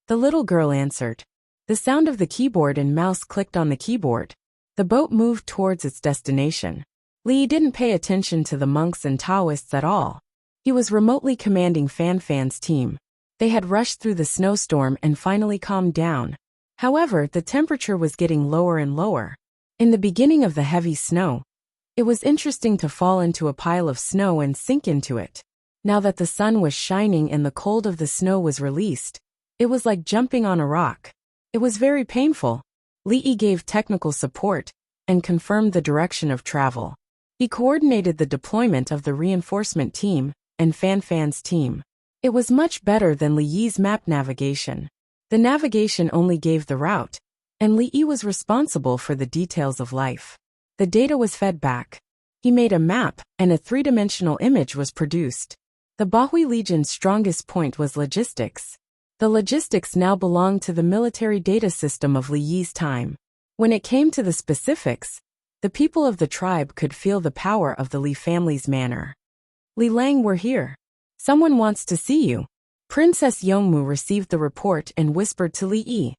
The little girl answered. The sound of the keyboard and mouse clicked on the keyboard. The boat moved towards its destination. Li didn't pay attention to the monks and Taoists at all. He was remotely commanding Fan Fan's team. They had rushed through the snowstorm and finally calmed down. However, the temperature was getting lower and lower. In the beginning of the heavy snow, it was interesting to fall into a pile of snow and sink into it. Now that the sun was shining and the cold of the snow was released, it was like jumping on a rock. It was very painful. Li gave technical support and confirmed the direction of travel. He coordinated the deployment of the reinforcement team and Fan Fan's team. It was much better than Li Yi's map navigation. The navigation only gave the route, and Li Yi was responsible for the details of life. The data was fed back. He made a map, and a three-dimensional image was produced. The Bahui Legion's strongest point was logistics. The logistics now belonged to the military data system of Li Yi's time. When it came to the specifics, the people of the tribe could feel the power of the Li family's manner. Li Lang, we're here. Someone wants to see you. Princess Yongmu received the report and whispered to Li Yi.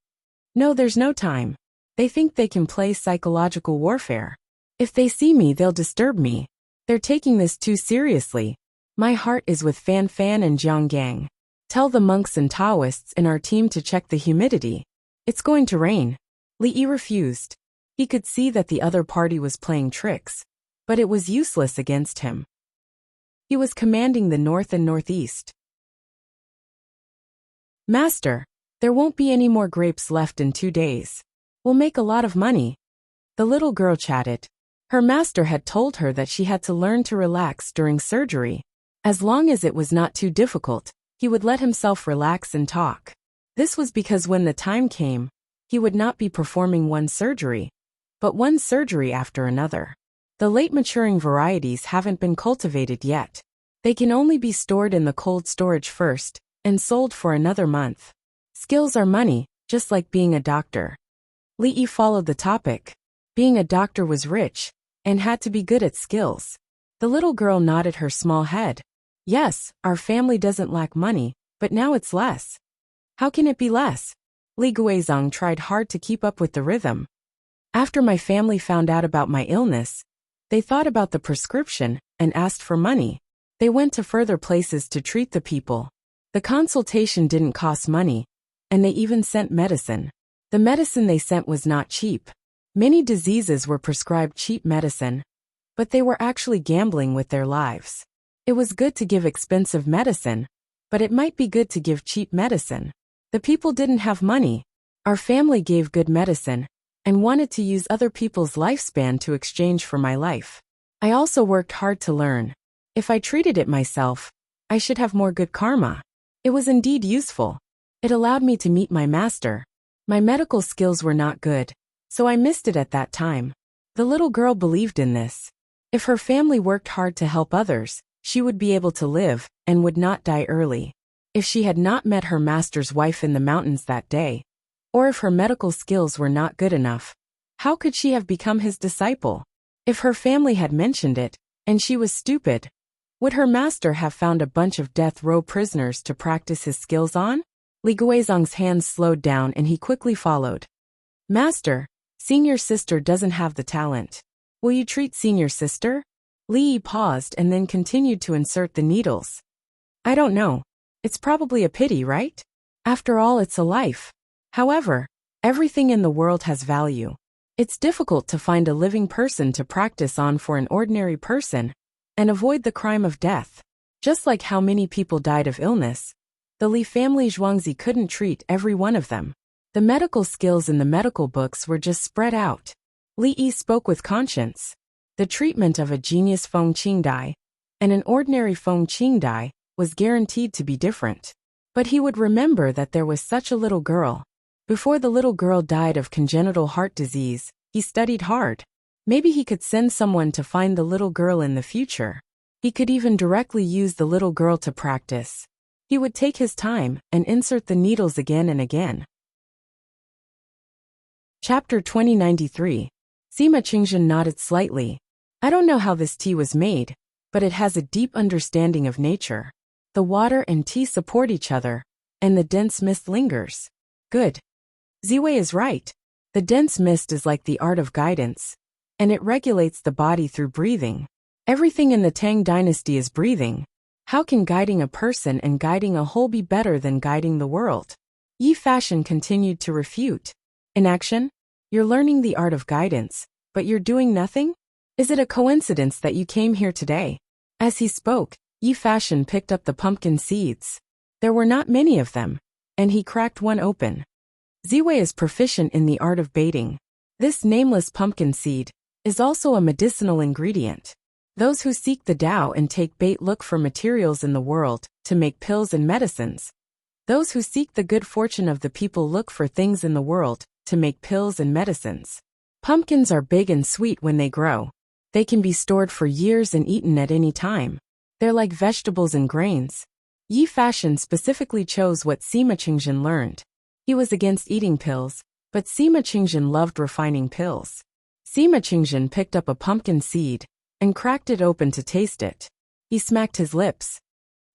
No, there's no time. They think they can play psychological warfare. If they see me, they'll disturb me. They're taking this too seriously. My heart is with Fan Fan and Jiang Gang. Tell the monks and Taoists in our team to check the humidity. It's going to rain. Li Yi refused. He could see that the other party was playing tricks, but it was useless against him. He was commanding the north and northeast. Master, there won't be any more grapes left in 2 days. We'll make a lot of money. The little girl chatted. Her master had told her that she had to learn to relax during surgery. As long as it was not too difficult, he would let himself relax and talk. This was because when the time came, he would not be performing one surgery, but one surgery after another. The late maturing varieties haven't been cultivated yet. They can only be stored in the cold storage first and sold for another month. Skills are money, just like being a doctor. Li Yi followed the topic. Being a doctor was rich and had to be good at skills. The little girl nodded her small head. Yes, our family doesn't lack money, but now it's less. How can it be less? Li Guizong tried hard to keep up with the rhythm. After my family found out about my illness, they thought about the prescription and asked for money. They went to further places to treat the people. The consultation didn't cost money, and they even sent medicine. The medicine they sent was not cheap. Many diseases were prescribed cheap medicine, but they were actually gambling with their lives. It was good to give expensive medicine, but it might be good to give cheap medicine. The people didn't have money. Our family gave good medicine and wanted to use other people's lifespan to exchange for my life. I also worked hard to learn. If I treated it myself, I should have more good karma. It was indeed useful. It allowed me to meet my master. My medical skills were not good, so I missed it at that time. The little girl believed in this. If her family worked hard to help others, she would be able to live and would not die early. If she had not met her master's wife in the mountains that day, or if her medical skills were not good enough, how could she have become his disciple? If her family had mentioned it, and she was stupid, would her master have found a bunch of death row prisoners to practice his skills on? Li Guizong's hands slowed down and he quickly followed. Master, senior sister doesn't have the talent. Will you treat senior sister? Li Yi paused and then continued to insert the needles. I don't know. It's probably a pity, right? After all, it's a life. However, everything in the world has value. It's difficult to find a living person to practice on for an ordinary person and avoid the crime of death. Just like how many people died of illness, The Li family Zhuangzi couldn't treat every one of them. The medical skills in the medical books were just spread out. Li Yi spoke with conscience. The treatment of a genius Feng Qingdai and an ordinary Feng Qingdai was guaranteed to be different. But he would remember that there was such a little girl. Before the little girl died of congenital heart disease, he studied hard. Maybe he could send someone to find the little girl in the future. He could even directly use the little girl to practice. He would take his time and insert the needles again and again. Chapter 2093. Sima Qingzhen nodded slightly. I don't know how this tea was made, but it has a deep understanding of nature. The water and tea support each other, and the dense mist lingers. Good. Ziwei is right. The dense mist is like the art of guidance, and it regulates the body through breathing. Everything in the Tang dynasty is breathing. How can guiding a person and guiding a whole be better than guiding the world? Yi Fashion continued to refute. In action? You're learning the art of guidance, but you're doing nothing? Is it a coincidence that you came here today? As he spoke, Yi Fashion picked up the pumpkin seeds. There were not many of them, and he cracked one open. Ziwei is proficient in the art of baiting. This nameless pumpkin seed is also a medicinal ingredient. Those who seek the Tao and take bait look for materials in the world to make pills and medicines. Those who seek the good fortune of the people look for things in the world to make pills and medicines. Pumpkins are big and sweet when they grow. They can be stored for years and eaten at any time. They're like vegetables and grains. Yi Fashion specifically chose what Sima Qingzhen learned. He was against eating pills, but Sima Qingzhen loved refining pills. Sima Qingzhen picked up a pumpkin seed and cracked it open to taste it. He smacked his lips.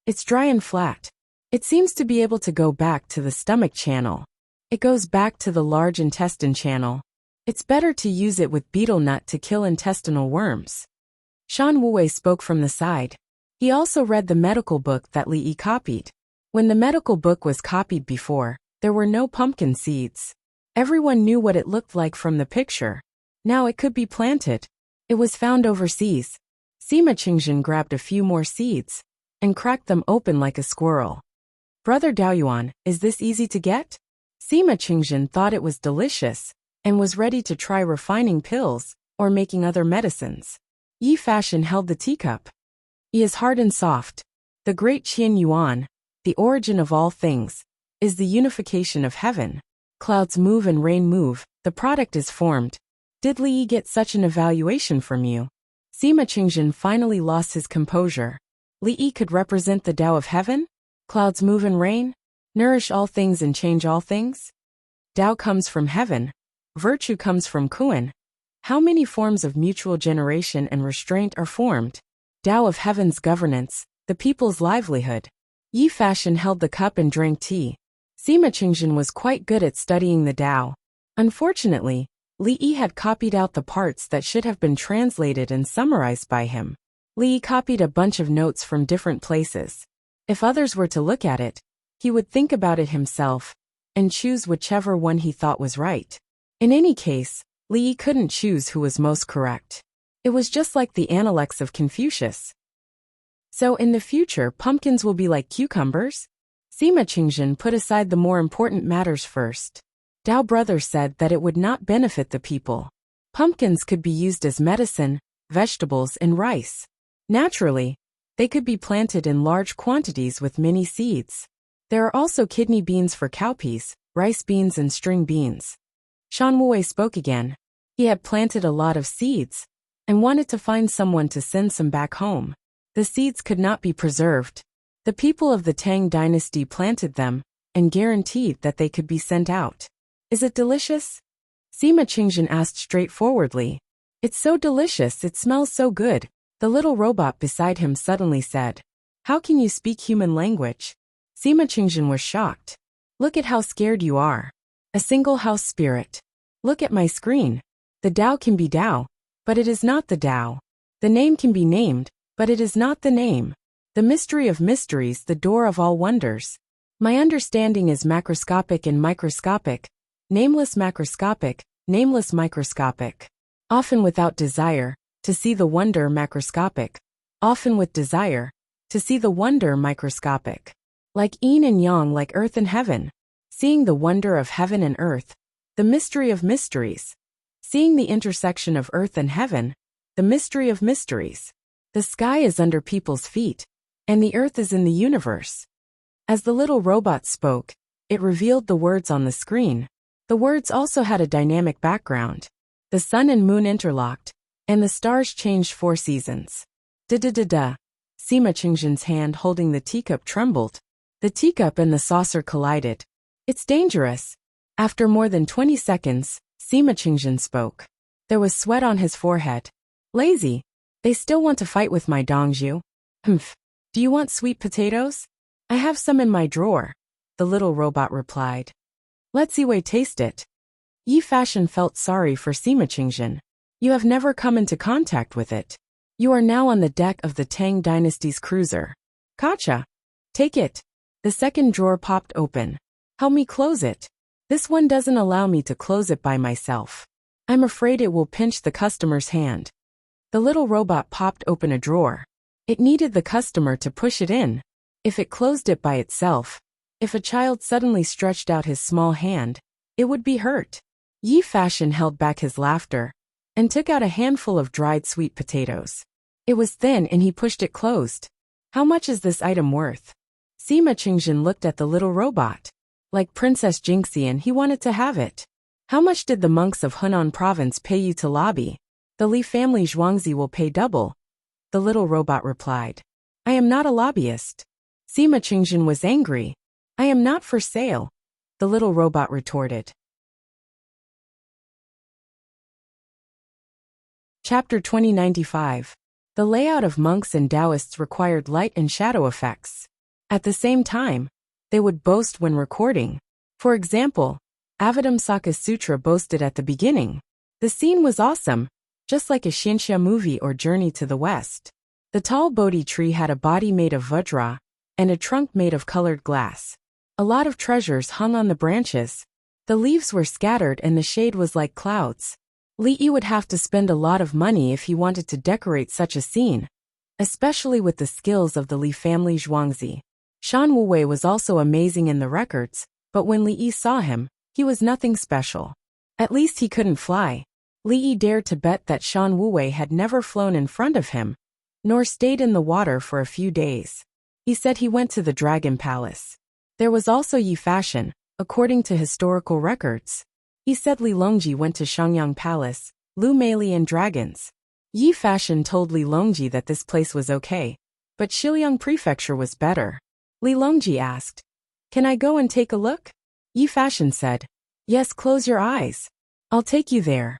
It's dry and flat. It seems to be able to go back to the stomach channel. It goes back to the large intestine channel. It's better to use it with betel nut to kill intestinal worms. Shan Wuwei spoke from the side. He also read the medical book that Li Yi copied. When the medical book was copied before, there were no pumpkin seeds. Everyone knew what it looked like from the picture. Now it could be planted. It was found overseas. Sima Qingzhen grabbed a few more seeds and cracked them open like a squirrel. Brother Daoyuan, is this easy to get? Sima Qingzhen thought it was delicious and was ready to try refining pills or making other medicines. Yi Fashion held the teacup. He is hard and soft. The great Qian Yuan, the origin of all things, is the unification of heaven. Clouds move and rain move, the product is formed. Did Li Yi get such an evaluation from you? Sima Qingzhen finally lost his composure. Li Yi could represent the Tao of heaven? Clouds move and rain? Nourish all things and change all things? Tao comes from heaven. Virtue comes from Kuan. How many forms of mutual generation and restraint are formed? Tao of heaven's governance, the people's livelihood. Yi Fashion held the cup and drank tea. Sima Qingzhen was quite good at studying the Tao. Unfortunately, Li Yi had copied out the parts that should have been translated and summarized by him. Li Yi copied a bunch of notes from different places. If others were to look at it, he would think about it himself and choose whichever one he thought was right. In any case, Li Yi couldn't choose who was most correct. It was just like the Analects of Confucius. So in the future, pumpkins will be like cucumbers? Sima Qingzhen put aside the more important matters first. Dao brother said that it would not benefit the people. Pumpkins could be used as medicine, vegetables, and rice. Naturally, they could be planted in large quantities with many seeds. There are also kidney beans for cowpeas, rice beans and string beans. Shan Wuwei spoke again. He had planted a lot of seeds and wanted to find someone to send some back home. The seeds could not be preserved. The people of the Tang dynasty planted them and guaranteed that they could be sent out. Is it delicious? Sima Qingzhen asked straightforwardly. It's so delicious, it smells so good. The little robot beside him suddenly said. How can you speak human language? Sima Qingzhen was shocked. Look at how scared you are. A single house spirit. Look at my screen. The Tao can be Tao, but it is not the Tao. The name can be named, but it is not the name. The mystery of mysteries, the door of all wonders. My understanding is macroscopic and microscopic. Nameless macroscopic, nameless microscopic. Often without desire, to see the wonder macroscopic. Often with desire, to see the wonder microscopic. Like yin and yang, like earth and heaven. Seeing the wonder of heaven and earth, the mystery of mysteries. Seeing the intersection of earth and heaven, the mystery of mysteries. The sky is under people's feet, and the earth is in the universe. As the little robot spoke, it revealed the words on the screen. The words also had a dynamic background. The sun and moon interlocked, and the stars changed 4 seasons. Da-da-da-da. Sima Qingzhen's hand holding the teacup trembled. The teacup and the saucer collided. It's dangerous. After more than 20 seconds, Sima Qingzhen spoke. There was sweat on his forehead. Lazy. They still want to fight with my Dongzhu. Humph. Do you want sweet potatoes? I have some in my drawer. The little robot replied. Let's Yiwei taste it. Yi Fashion felt sorry for Sima Qingzhen. You have never come into contact with it. You are now on the deck of the Tang Dynasty's cruiser. Gotcha. Take it. The second drawer popped open. Help me close it. This one doesn't allow me to close it by myself. I'm afraid it will pinch the customer's hand. The little robot popped open a drawer. It needed the customer to push it in. If it closed it by itself, if a child suddenly stretched out his small hand, it would be hurt. Yi Fashion held back his laughter and took out a handful of dried sweet potatoes. It was thin and he pushed it closed. How much is this item worth? Sima Qingzhen looked at the little robot. Like Princess Jinxian, he wanted to have it. How much did the monks of Hunan province pay you to lobby? The Li family Zhuangzi will pay double. The little robot replied. I am not a lobbyist. Sima Qingzhen was angry. I am not for sale. The little robot retorted. Chapter 2095. The layout of monks and Taoists required light and shadow effects. At the same time, they would boast when recording. For example, Avatamsaka Sutra boasted at the beginning. The scene was awesome, just like a Xianxia movie or Journey to the West. The tall Bodhi tree had a body made of vajra and a trunk made of colored glass. A lot of treasures hung on the branches. The leaves were scattered and the shade was like clouds. Li Yi would have to spend a lot of money if he wanted to decorate such a scene, especially with the skills of the Li family Zhuangzi. Shan Wuwei was also amazing in the records, but when Li Yi saw him, he was nothing special. At least he couldn't fly. Li Yi dared to bet that Shan Wuwei had never flown in front of him, nor stayed in the water for a few days. He said he went to the Dragon Palace. There was also Yi Fashion, according to historical records. He said Li Longji went to Shangyang Palace, Lu Meili and dragons. Yi Fashion told Li Longji that this place was okay, but Shiliang Prefecture was better. Li Longji asked, Can I go and take a look? Yi Fashion said, Yes, close your eyes. I'll take you there.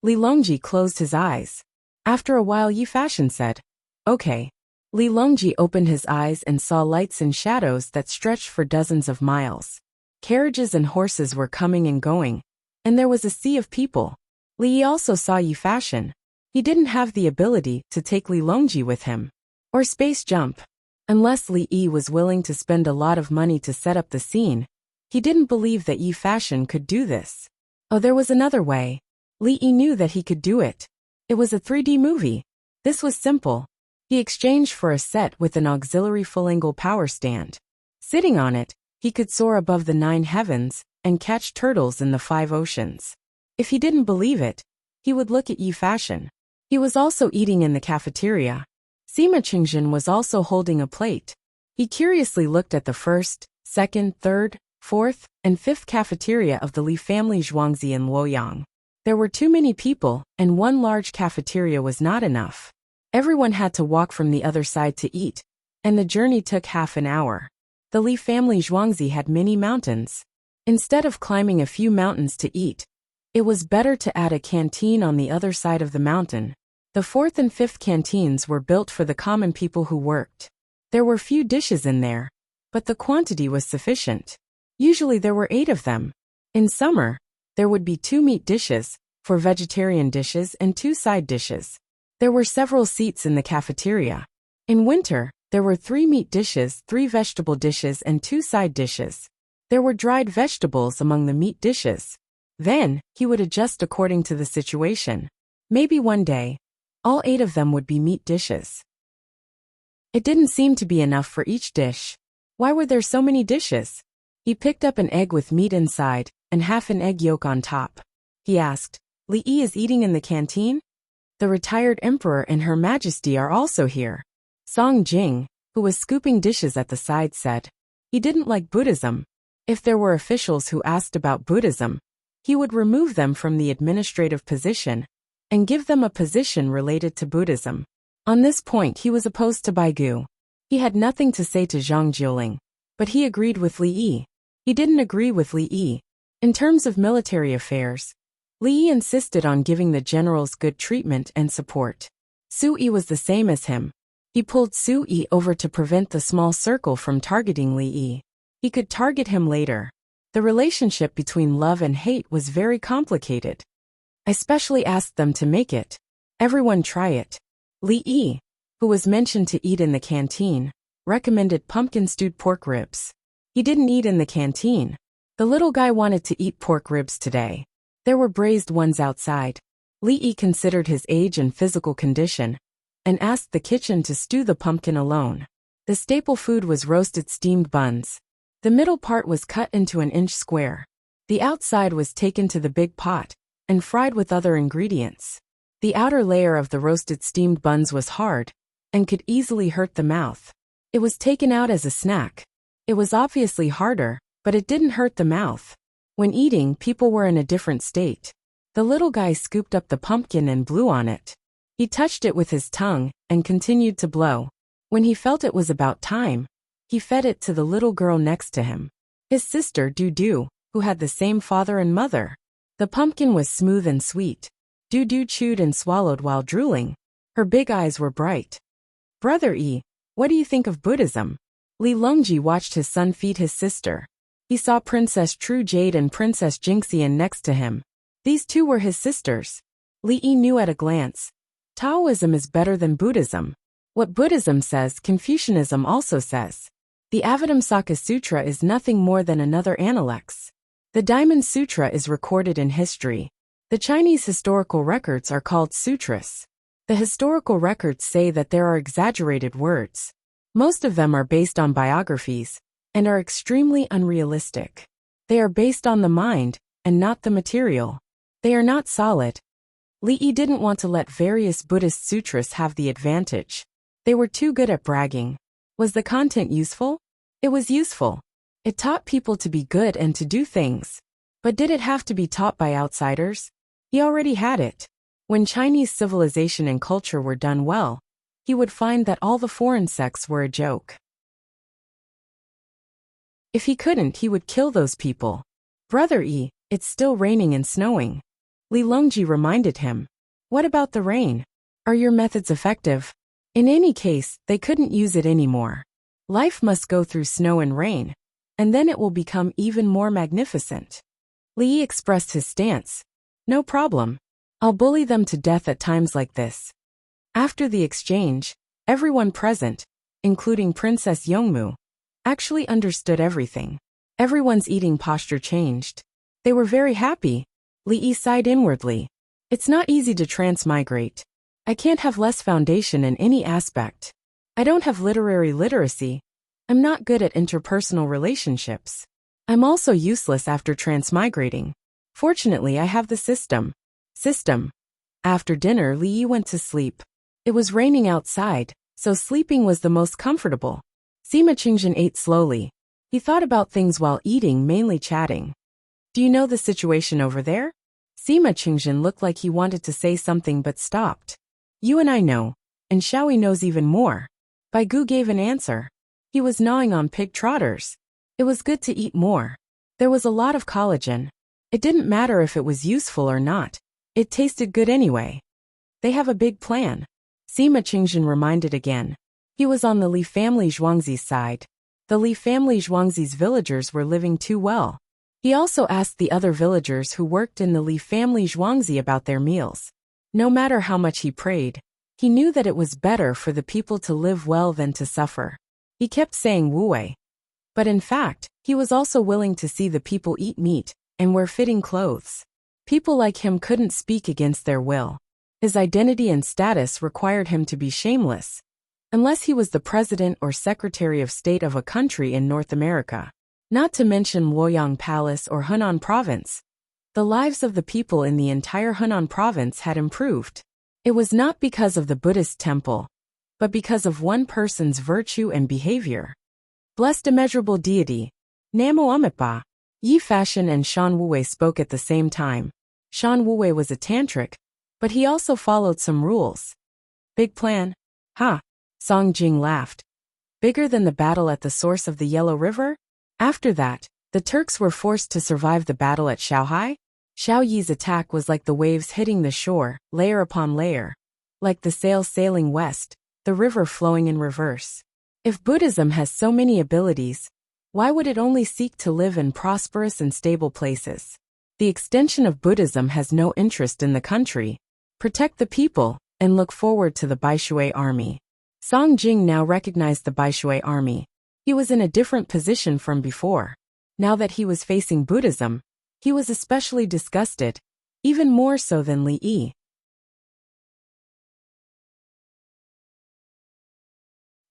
Li Longji closed his eyes. After a while Yi Fashion said, Okay. Li Longji opened his eyes and saw lights and shadows that stretched for dozens of miles. Carriages and horses were coming and going, and there was a sea of people. Li Yi also saw Yi Fashion. He didn't have the ability to take Li Longji with him, or space jump. Unless Li Yi was willing to spend a lot of money to set up the scene, he didn't believe that Yi Fashion could do this. Oh, there was another way. Li Yi knew that he could do it. It was a 3D movie. This was simple. He exchanged for a set with an auxiliary full-angle power stand. Sitting on it, he could soar above the 9 heavens and catch turtles in the 5 oceans. If he didn't believe it, he would look at Yi Fashion. He was also eating in the cafeteria. Sima Qingzhen was also holding a plate. He curiously looked at the first, second, third, fourth, and fifth cafeteria of the Li family Zhuangzi in Luoyang. There were too many people, and one large cafeteria was not enough. Everyone had to walk from the other side to eat, and the journey took half an hour. The Li family Zhuangzi had many mountains. Instead of climbing a few mountains to eat, it was better to add a canteen on the other side of the mountain. The fourth and fifth canteens were built for the common people who worked. There were few dishes in there, but the quantity was sufficient. Usually there were 8 of them. In summer, there would be 2 meat dishes, 4 vegetarian dishes and 2 side dishes. There were several seats in the cafeteria. In winter, there were 3 meat dishes, 3 vegetable dishes and 2 side dishes. There were dried vegetables among the meat dishes. Then, he would adjust according to the situation. Maybe one day, all 8 of them would be meat dishes. It didn't seem to be enough for each dish. Why were there so many dishes? He picked up an egg with meat inside, and half an egg yolk on top. He asked, Li Yi is eating in the canteen? The retired emperor and Her Majesty are also here. Song Jing, who was scooping dishes at the side, said. He didn't like Buddhism. If there were officials who asked about Buddhism, he would remove them from the administrative position and give them a position related to Buddhism. On this point he was opposed to Baigu. He had nothing to say to Zhang Jiuling, but he agreed with Li Yi. He didn't agree with Li Yi. In terms of military affairs, Li Yi insisted on giving the generals good treatment and support. Su Yi was the same as him. He pulled Su Yi over to prevent the small circle from targeting Li Yi. He could target him later. The relationship between love and hate was very complicated. I specially asked them to make it. Everyone try it. Li Yi, who was mentioned to eat in the canteen, recommended pumpkin-stewed pork ribs. He didn't eat in the canteen. The little guy wanted to eat pork ribs today. There were braised ones outside. Li Yi considered his age and physical condition, and asked the kitchen to stew the pumpkin alone. The staple food was roasted steamed buns. The middle part was cut into an inch square. The outside was taken to the big pot and fried with other ingredients. The outer layer of the roasted steamed buns was hard and could easily hurt the mouth. It was taken out as a snack. It was obviously harder, but it didn't hurt the mouth. When eating, people were in a different state. The little guy scooped up the pumpkin and blew on it. He touched it with his tongue and continued to blow. When he felt it was about time, he fed it to the little girl next to him, his sister Du, who had the same father and mother. The pumpkin was smooth and sweet. Du chewed and swallowed while drooling. Her big eyes were bright. Brother Yi, what do you think of Buddhism? Li Longji watched his son feed his sister. He saw Princess True Jade and Princess Jingxian next to him. These two were his sisters. Li Yi knew at a glance. Taoism is better than Buddhism. What Buddhism says, Confucianism also says. The Avatamsaka Sutra is nothing more than another Analects. The Diamond Sutra is recorded in history. The Chinese historical records are called sutras. The historical records say that there are exaggerated words. Most of them are based on biographies and are extremely unrealistic. They are based on the mind and not the material. They are not solid. Li Yi didn't want to let various Buddhist sutras have the advantage. They were too good at bragging. Was the content useful? It was useful. It taught people to be good and to do things. But did it have to be taught by outsiders? He already had it. When Chinese civilization and culture were done well, he would find that all the foreign sects were a joke. If he couldn't, he would kill those people. Brother Yi, it's still raining and snowing. Li Longji reminded him. What about the rain? Are your methods effective? In any case, they couldn't use it anymore. Life must go through snow and rain, and then it will become even more magnificent. Li Yi expressed his stance. No problem. I'll bully them to death at times like this. After the exchange, everyone present, including Princess Yongmu, actually understood everything. Everyone's eating posture changed. They were very happy. Li Yi sighed inwardly. It's not easy to transmigrate. I can't have less foundation in any aspect. I don't have literary literacy. I'm not good at interpersonal relationships. I'm also useless after transmigrating. Fortunately, I have the system. After dinner, Li Yi went to sleep. It was raining outside, so sleeping was the most comfortable. Sima Qingjin ate slowly. He thought about things while eating, mainly chatting. Do you know the situation over there? Sima Qingjin looked like he wanted to say something but stopped. You and I know, and Xiaoyi knows even more. Baigu gave an answer. He was gnawing on pig trotters. It was good to eat more. There was a lot of collagen. It didn't matter if it was useful or not. It tasted good anyway. They have a big plan. Sima Qingjin reminded again. He was on the Li family Zhuangzi's side. The Li family Zhuangzi's villagers were living too well. He also asked the other villagers who worked in the Li family Zhuangzi about their meals. No matter how much he prayed, he knew that it was better for the people to live well than to suffer. He kept saying Wu Wei. But in fact, he was also willing to see the people eat meat and wear fitting clothes. People like him couldn't speak against their will. His identity and status required him to be shameless. unless he was the president or secretary of state of a country in North America. Not to mention Luoyang Palace or Hunan Province. The lives of the people in the entire Hunan Province had improved. It was not because of the Buddhist temple, but because of one person's virtue and behavior. Blessed immeasurable deity, Namo Amitba. Yi Fashion and Shan Wuwei spoke at the same time. Shan Wuwei was a tantric, but he also followed some rules. Big plan? Ha! Song Jing laughed. Bigger than the battle at the source of the Yellow River? After that, the Turks were forced to survive the battle at Shaohai. Xiao Yi's attack was like the waves hitting the shore, layer upon layer. Like the sails sailing west, the river flowing in reverse. If Buddhism has so many abilities, why would it only seek to live in prosperous and stable places? The extension of Buddhism has no interest in the country. Protect the people, and look forward to the Baishui army. Song Jing now recognized the Baishui army. He was in a different position from before. Now that he was facing Buddhism, he was especially disgusted, even more so than Li Yi.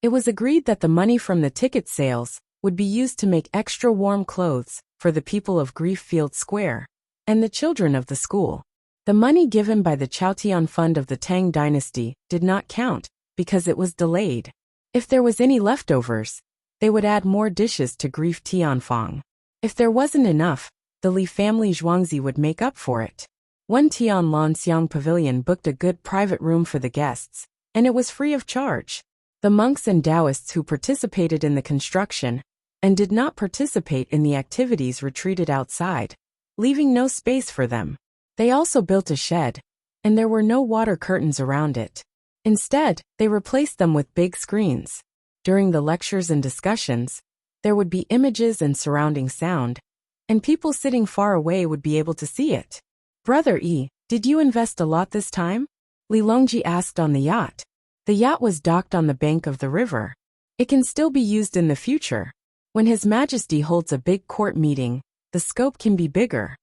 It was agreed that the money from the ticket sales would be used to make extra warm clothes for the people of Grieffield Square and the children of the school. The money given by the Chaotian Fund of the Tang Dynasty did not count because it was delayed. If there was any leftovers, they would add more dishes to Grief Tianfang. If there wasn't enough, the Li family Zhuangzi would make up for it. One Tian Lan Xiang Pavilion booked a good private room for the guests, and it was free of charge. The monks and Taoists who participated in the construction and did not participate in the activities retreated outside, leaving no space for them. They also built a shed, and there were no water curtains around it. Instead, they replaced them with big screens. During the lectures and discussions, there would be images and surrounding sound, and people sitting far away would be able to see it. Brother Yi, did you invest a lot this time? Li Longji asked on the yacht. The yacht was docked on the bank of the river. It can still be used in the future. When His Majesty holds a big court meeting, the scope can be bigger.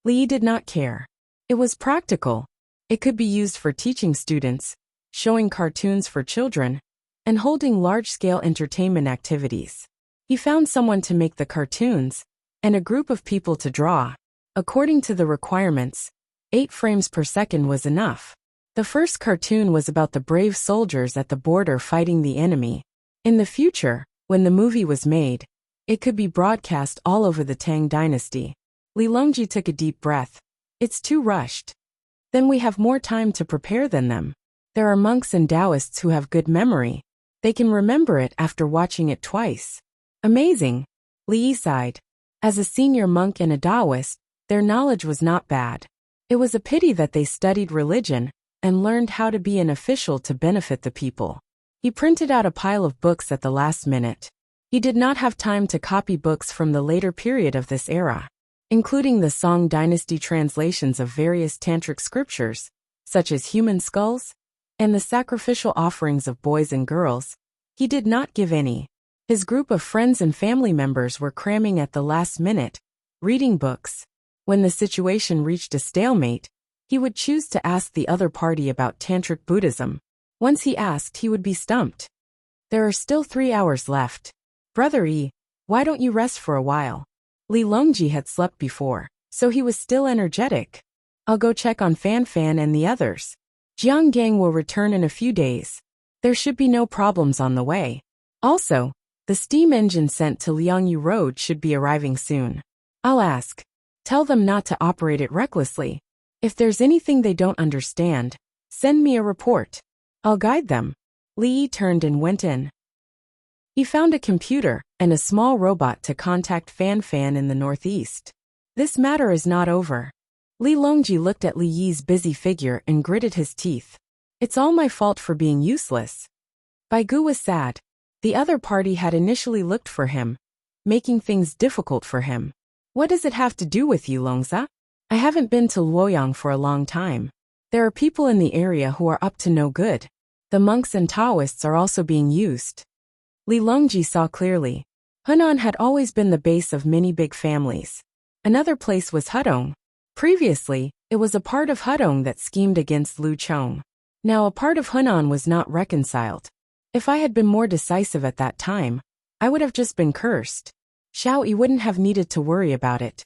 Li Yi did not care. It was practical. It could be used for teaching students, showing cartoons for children, and holding large-scale entertainment activities. He found someone to make the cartoons, and a group of people to draw. According to the requirements, 8 frames per second was enough. The first cartoon was about the brave soldiers at the border fighting the enemy. In the future, when the movie was made, it could be broadcast all over the Tang Dynasty. Li Longji took a deep breath. It's too rushed. Then we have more time to prepare than them. There are monks and Taoists who have good memory. They can remember it after watching it twice. Amazing. Li Yi sighed. As a senior monk and a Taoist, their knowledge was not bad. It was a pity that they studied religion and learned how to be an official to benefit the people. He printed out a pile of books at the last minute. He did not have time to copy books from the later period of this era, including the Song Dynasty translations of various tantric scriptures, such as human skulls, and the sacrificial offerings of boys and girls. He did not give any. His group of friends and family members were cramming at the last minute, reading books. When the situation reached a stalemate, he would choose to ask the other party about tantric Buddhism. Once he asked, he would be stumped. There are still 3 hours left. Brother Yi, why don't you rest for a while? Li Longji had slept before, so he was still energetic. I'll go check on Fan Fan and the others. Jiang Gang will return in a few days. There should be no problems on the way. Also, the steam engine sent to Liangyu Road should be arriving soon. I'll ask. Tell them not to operate it recklessly. If there's anything they don't understand, send me a report. I'll guide them. Li Yi turned and went in. He found a computer and a small robot to contact Fan Fan in the northeast. This matter is not over. Li Longji looked at Li Yi's busy figure and gritted his teeth. It's all my fault for being useless. Baigu was sad. The other party had initially looked for him, making things difficult for him. What does it have to do with you, Longza? I haven't been to Luoyang for a long time. There are people in the area who are up to no good. The monks and Taoists are also being used. Li Longji saw clearly. Hunan had always been the base of many big families. Another place was Hudong. Previously, it was a part of Hudong that schemed against Lu Chong. Now a part of Hunan was not reconciled. If I had been more decisive at that time, I would have just been cursed. Xiao Yi wouldn't have needed to worry about it.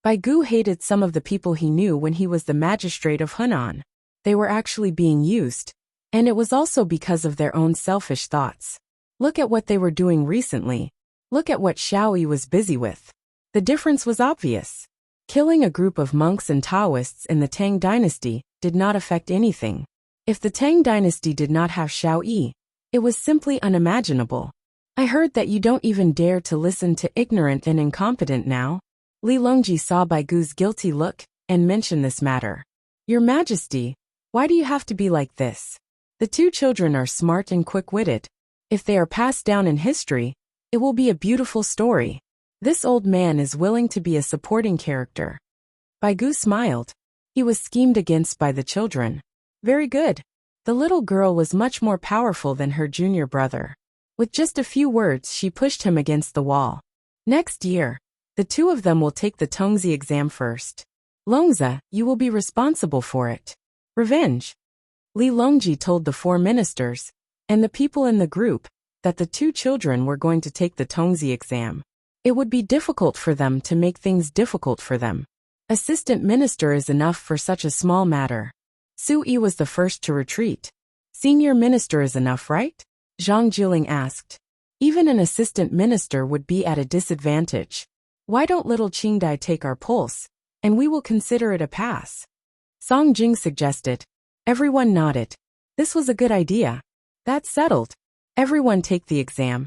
Bai Gu hated some of the people he knew when he was the magistrate of Hunan. They were actually being used, and it was also because of their own selfish thoughts. Look at what they were doing recently. Look at what Xiao Yi was busy with. The difference was obvious. Killing a group of monks and Taoists in the Tang dynasty did not affect anything. If the Tang dynasty did not have Xiao Yi, it was simply unimaginable. I heard that you don't even dare to listen to ignorant and incompetent now. Li Longji saw Bai Gu's guilty look and mentioned this matter. Your Majesty, why do you have to be like this? The two children are smart and quick-witted. If they are passed down in history, it will be a beautiful story. This old man is willing to be a supporting character. Bai Gu smiled. He was schemed against by the children. Very good. The little girl was much more powerful than her junior brother. With just a few words, she pushed him against the wall. Next year, the two of them will take the Tongzi exam first. Longza, you will be responsible for it. Revenge. Li Longji told the 4 ministers, and the people in the group, that the 2 children were going to take the Tongzi exam. It would be difficult for them to make things difficult for them. Assistant minister is enough for such a small matter. Su Yi was the first to retreat. Senior minister is enough, right? Zhang Jiling asked. Even an assistant minister would be at a disadvantage. Why don't little Qingdai take our pulse, and we will consider it a pass? Song Jing suggested. Everyone nodded. This was a good idea. That's settled. Everyone take the exam.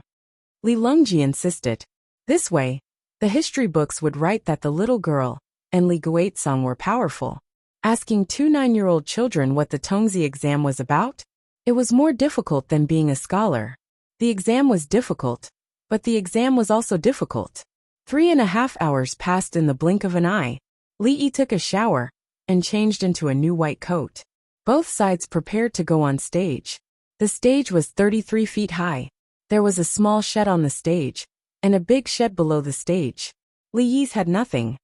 Li Longji insisted. This way, the history books would write that the little girl and Li Guizong were powerful. Asking 2 9-year-old children what the Tongzi exam was about? It was more difficult than being a scholar. The exam was difficult, but the exam was also difficult. 3.5 hours passed in the blink of an eye. Li Yi took a shower and changed into a new white coat. Both sides prepared to go on stage. The stage was 33 feet high. There was a small shed on the stage, and a big shed below the stage. Li Yi's had nothing.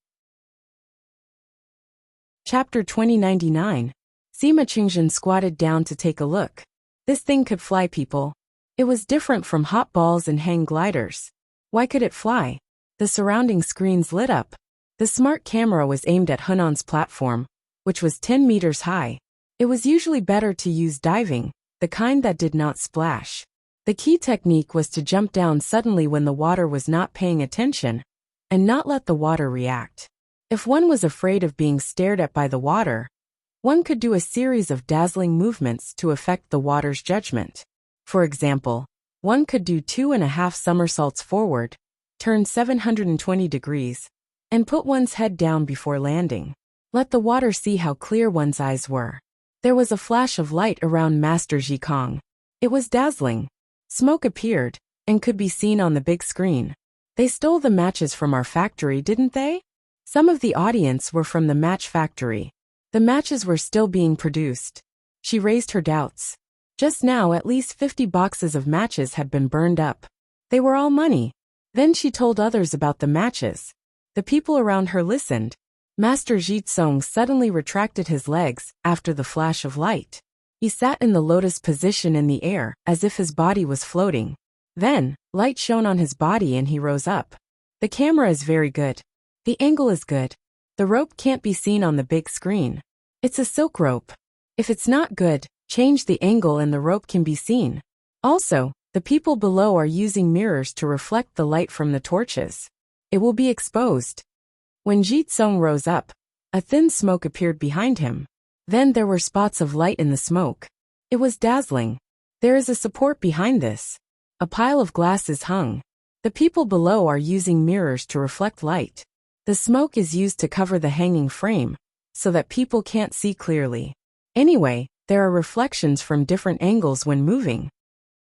Chapter 2099. Sima Qingzhen squatted down to take a look. This thing could fly, people. It was different from hot balls and hang gliders. Why could it fly? The surrounding screens lit up. The smart camera was aimed at Hunan's platform, which was 10 meters high. It was usually better to use diving, the kind that did not splash. The key technique was to jump down suddenly when the water was not paying attention, and not let the water react. If one was afraid of being stared at by the water, one could do a series of dazzling movements to affect the water's judgment. For example, one could do 2.5 somersaults forward, turn 720 degrees, and put one's head down before landing. Let the water see how clear one's eyes were. There was a flash of light around Master Ji Kong. It was dazzling. Smoke appeared, and could be seen on the big screen. They stole the matches from our factory, didn't they? Some of the audience were from the match factory. The matches were still being produced. She raised her doubts. Just now at least 50 boxes of matches had been burned up. They were all money. Then she told others about the matches. The people around her listened. Master Jitsong suddenly retracted his legs after the flash of light. He sat in the lotus position in the air as if his body was floating. Then, light shone on his body and he rose up. The camera is very good. The angle is good. The rope can't be seen on the big screen. It's a silk rope. If it's not good, change the angle and the rope can be seen. Also, the people below are using mirrors to reflect the light from the torches. It will be exposed. When Jitsong rose up, a thin smoke appeared behind him. Then there were spots of light in the smoke. It was dazzling. There is a support behind this. A pile of glass is hung. The people below are using mirrors to reflect light. The smoke is used to cover the hanging frame, so that people can't see clearly. Anyway, there are reflections from different angles when moving.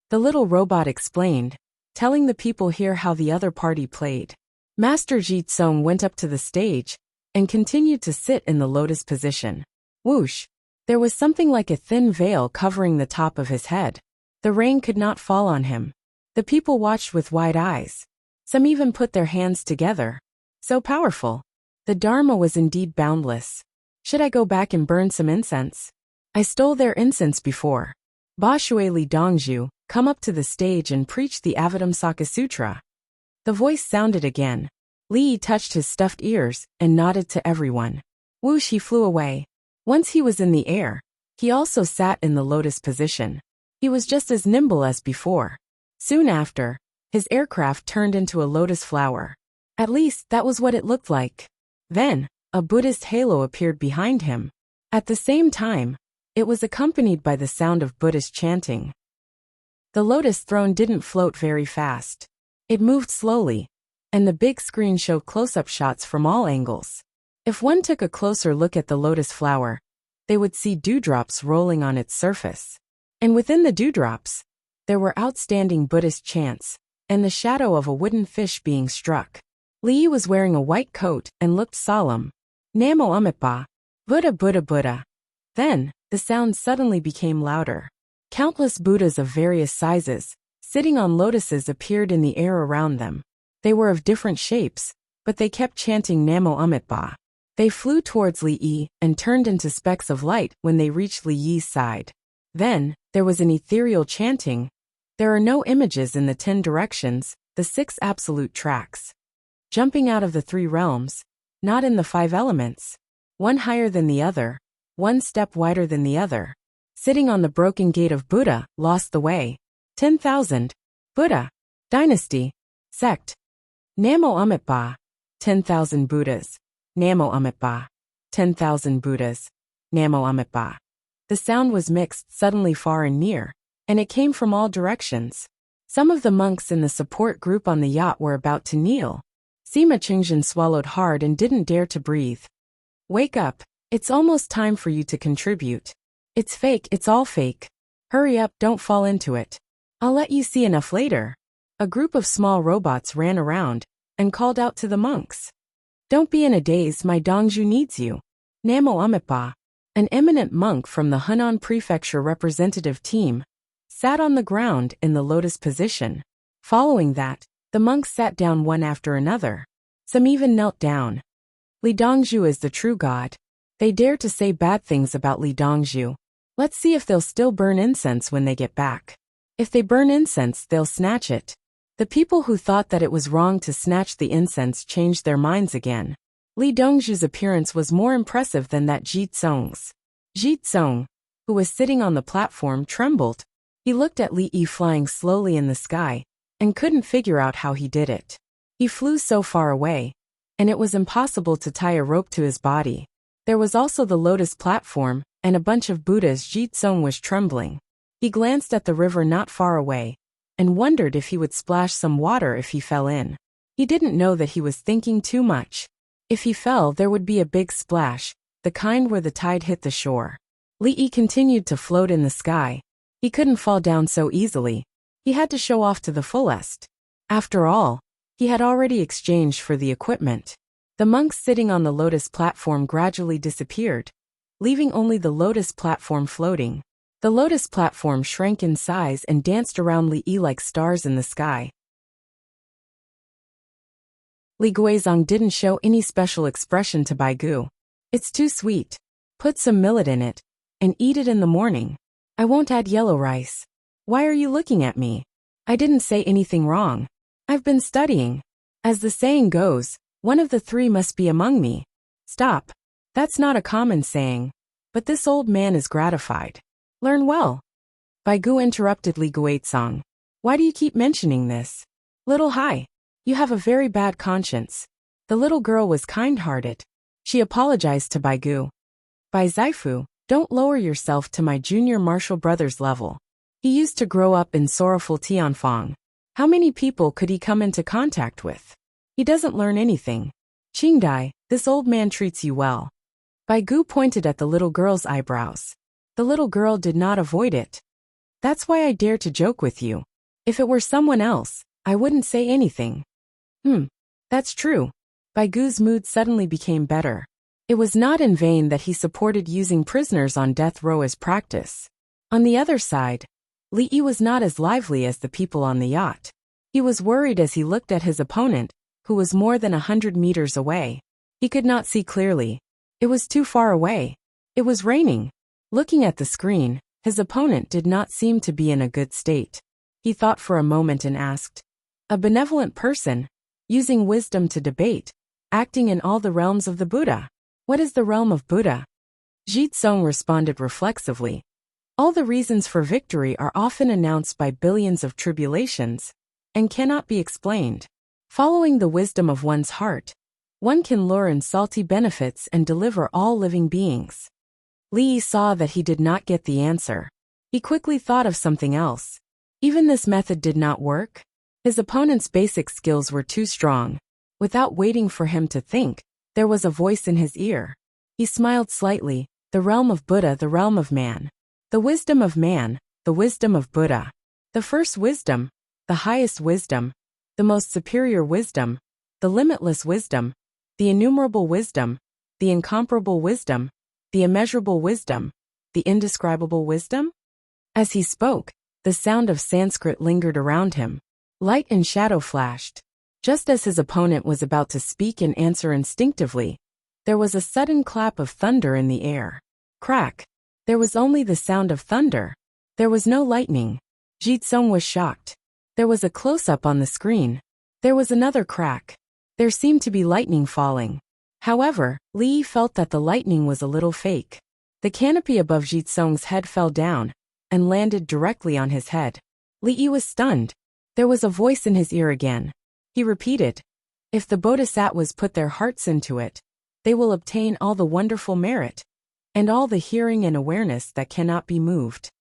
The little robot explained, telling the people here how the other party played. Master Jitsong went up to the stage and continued to sit in the lotus position. Whoosh! There was something like a thin veil covering the top of his head. The rain could not fall on him. The people watched with wide eyes. Some even put their hands together. So powerful. The Dharma was indeed boundless. Should I go back and burn some incense? I stole their incense before. Ba Shui Li Dongzhu, come up to the stage and preach the Avatamsaka Sutra. The voice sounded again. Li Yi touched his stuffed ears and nodded to everyone. Whoosh, he flew away. Once he was in the air, he also sat in the lotus position. He was just as nimble as before. Soon after, his aircraft turned into a lotus flower. At least, that was what it looked like. Then, a Buddhist halo appeared behind him. At the same time, it was accompanied by the sound of Buddhist chanting. The lotus throne didn't float very fast. It moved slowly, and the big screen showed close-up shots from all angles. If one took a closer look at the lotus flower, they would see dewdrops rolling on its surface. And within the dewdrops, there were outstanding Buddhist chants, and the shadow of a wooden fish being struck. Li Yi was wearing a white coat and looked solemn. Namo Amitabha, Buddha Buddha Buddha. Then, the sound suddenly became louder. Countless Buddhas of various sizes, sitting on lotuses, appeared in the air around them. They were of different shapes, but they kept chanting Namo Amitabha. They flew towards Li Yi and turned into specks of light when they reached Li Yi's side. Then, there was an ethereal chanting. There are no images in the 10 directions, the 6 absolute tracks. Jumping out of the 3 realms, not in the 5 elements. One higher than the other, one step wider than the other. Sitting on the broken gate of Buddha, lost the way. 10,000. Buddha. Dynasty. Sect. Namo Amitabha. 10,000 Buddhas. Namo Amitabha. 10,000 Buddhas. Namo Amitabha. The sound was mixed, suddenly far and near, and it came from all directions. Some of the monks in the support group on the yacht were about to kneel. Sima Qingjin swallowed hard and didn't dare to breathe. Wake up. It's almost time for you to contribute. It's fake, it's all fake. Hurry up, don't fall into it. I'll let you see enough later. A group of small robots ran around and called out to the monks. Don't be in a daze, my Dongzhu needs you. Namo Amitabha, an eminent monk from the Hunan Prefecture representative team, sat on the ground in the lotus position. Following that, the monks sat down one after another. Some even knelt down. Li Dongzhu is the true god. They dare to say bad things about Li Dongzhu. Let's see if they'll still burn incense when they get back. If they burn incense, they'll snatch it. The people who thought that it was wrong to snatch the incense changed their minds again. Li Dongzhu's appearance was more impressive than that Ji Tsong's. Ji Tsong, who was sitting on the platform, trembled. He looked at Li Yi flying slowly in the sky, and couldn't figure out how he did it. He flew so far away, and it was impossible to tie a rope to his body. There was also the lotus platform, and a bunch of Buddhas. Ji Tsong was trembling. He glanced at the river not far away, and wondered if he would splash some water if he fell in. He didn't know that he was thinking too much. If he fell, there would be a big splash, the kind where the tide hit the shore. Li Yi continued to float in the sky. He couldn't fall down so easily. He had to show off to the fullest. After all, he had already exchanged for the equipment. The monks sitting on the lotus platform gradually disappeared, leaving only the lotus platform floating. The lotus platform shrank in size and danced around Li Yi like stars in the sky. Li Guizhong didn't show any special expression to Baigu. It's too sweet. Put some millet in it, and eat it in the morning. I won't add yellow rice. Why are you looking at me? I didn't say anything wrong. I've been studying. As the saying goes, one of the 3 must be among me. Stop. That's not a common saying, but this old man is gratified. Learn well. Baigu interrupted Li Guizhong. Why do you keep mentioning this? Little Hai, you have a very bad conscience. The little girl was kind-hearted. She apologized to Baigu. Bai Zaifu, don't lower yourself to my junior martial brother's level. He used to grow up in sorrowful Tianfang. How many people could he come into contact with? He doesn't learn anything. Qingdai, this old man treats you well. Baigu pointed at the little girl's eyebrows. The little girl did not avoid it. That's why I dare to joke with you. If it were someone else, I wouldn't say anything. That's true. Baigu's mood suddenly became better. It was not in vain that he supported using prisoners on death row as practice. On the other side, Li Yi was not as lively as the people on the yacht. He was worried as he looked at his opponent, who was more than 100 meters away. He could not see clearly. It was too far away. It was raining. Looking at the screen, his opponent did not seem to be in a good state. He thought for a moment and asked, "A benevolent person, using wisdom to debate, acting in all the realms of the Buddha. What is the realm of Buddha?" Jitsung responded reflexively, "All the reasons for victory are often announced by billions of tribulations, and cannot be explained. Following the wisdom of one's heart, one can lure in salty benefits and deliver all living beings." Li Yi saw that he did not get the answer. He quickly thought of something else. Even this method did not work. His opponent's basic skills were too strong. Without waiting for him to think, there was a voice in his ear. He smiled slightly. "The realm of Buddha, the realm of man. The wisdom of man, the wisdom of Buddha. The first wisdom, the highest wisdom, the most superior wisdom, the limitless wisdom, the innumerable wisdom, the incomparable wisdom, the immeasurable wisdom, the indescribable wisdom?" As he spoke, the sound of Sanskrit lingered around him. Light and shadow flashed. Just as his opponent was about to speak and answer instinctively, there was a sudden clap of thunder in the air. Crack. There was only the sound of thunder. There was no lightning. Jitsung was shocked. There was a close-up on the screen. There was another crack. There seemed to be lightning falling. However, Li Yi felt that the lightning was a little fake. The canopy above Jitsung's head fell down and landed directly on his head. Li Yi was stunned. There was a voice in his ear again. He repeated, "If the bodhisattvas put their hearts into it, they will obtain all the wonderful merit and all the hearing and awareness that cannot be moved.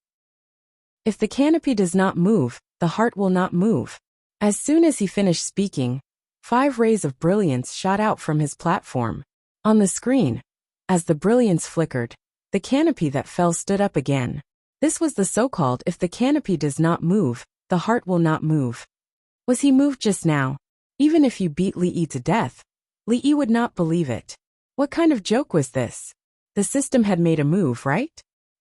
If the canopy does not move, the heart will not move." As soon as he finished speaking, 5 rays of brilliance shot out from his platform. On the screen, as the brilliance flickered, the canopy that fell stood up again. This was the so-called "if the canopy does not move, the heart will not move." Was he moved just now? Even if you beat Li Yi to death, Li Yi would not believe it. What kind of joke was this? The system had made a move, right?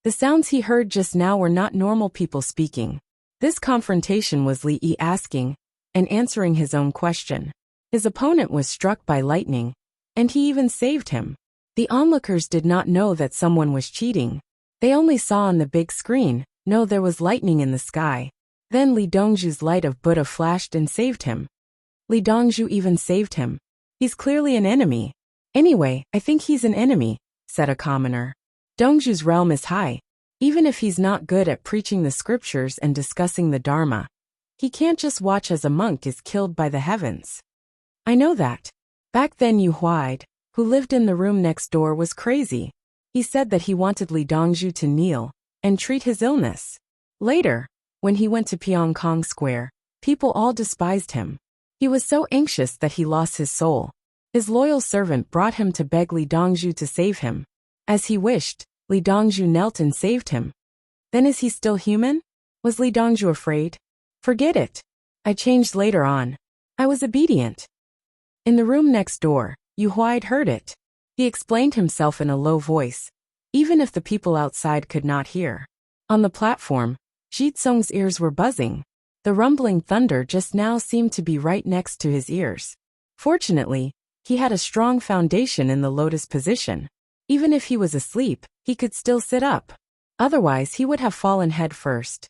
The sounds he heard just now were not normal people speaking. This confrontation was Li Yi asking and answering his own question. His opponent was struck by lightning, and he even saved him. The onlookers did not know that someone was cheating. They only saw on the big screen, no, there was lightning in the sky. Then Li Dongzhu's light of Buddha flashed and saved him. Li Dongzhu even saved him. He's clearly an enemy. Anyway, I think he's an enemy, said a commoner. Dongzhu's realm is high. Even if he's not good at preaching the scriptures and discussing the Dharma, he can't just watch as a monk is killed by the heavens. I know that. Back then Yu Huaid, who lived in the room next door, was crazy. He said that he wanted Li Dongzhu to kneel and treat his illness. Later, when he went to Pyongkong Square, people all despised him. He was so anxious that he lost his soul. His loyal servant brought him to beg Li Dongzhu to save him. As he wished, Li Dongzhu knelt and saved him. Then is he still human? Was Li Dongzhu afraid? Forget it. I changed later on. I was obedient. In the room next door, Yu Huaid heard it. He explained himself in a low voice, even if the people outside could not hear. On the platform, Jitsung's ears were buzzing. The rumbling thunder just now seemed to be right next to his ears. Fortunately, he had a strong foundation in the lotus position. Even if he was asleep, he could still sit up. Otherwise, he would have fallen head first.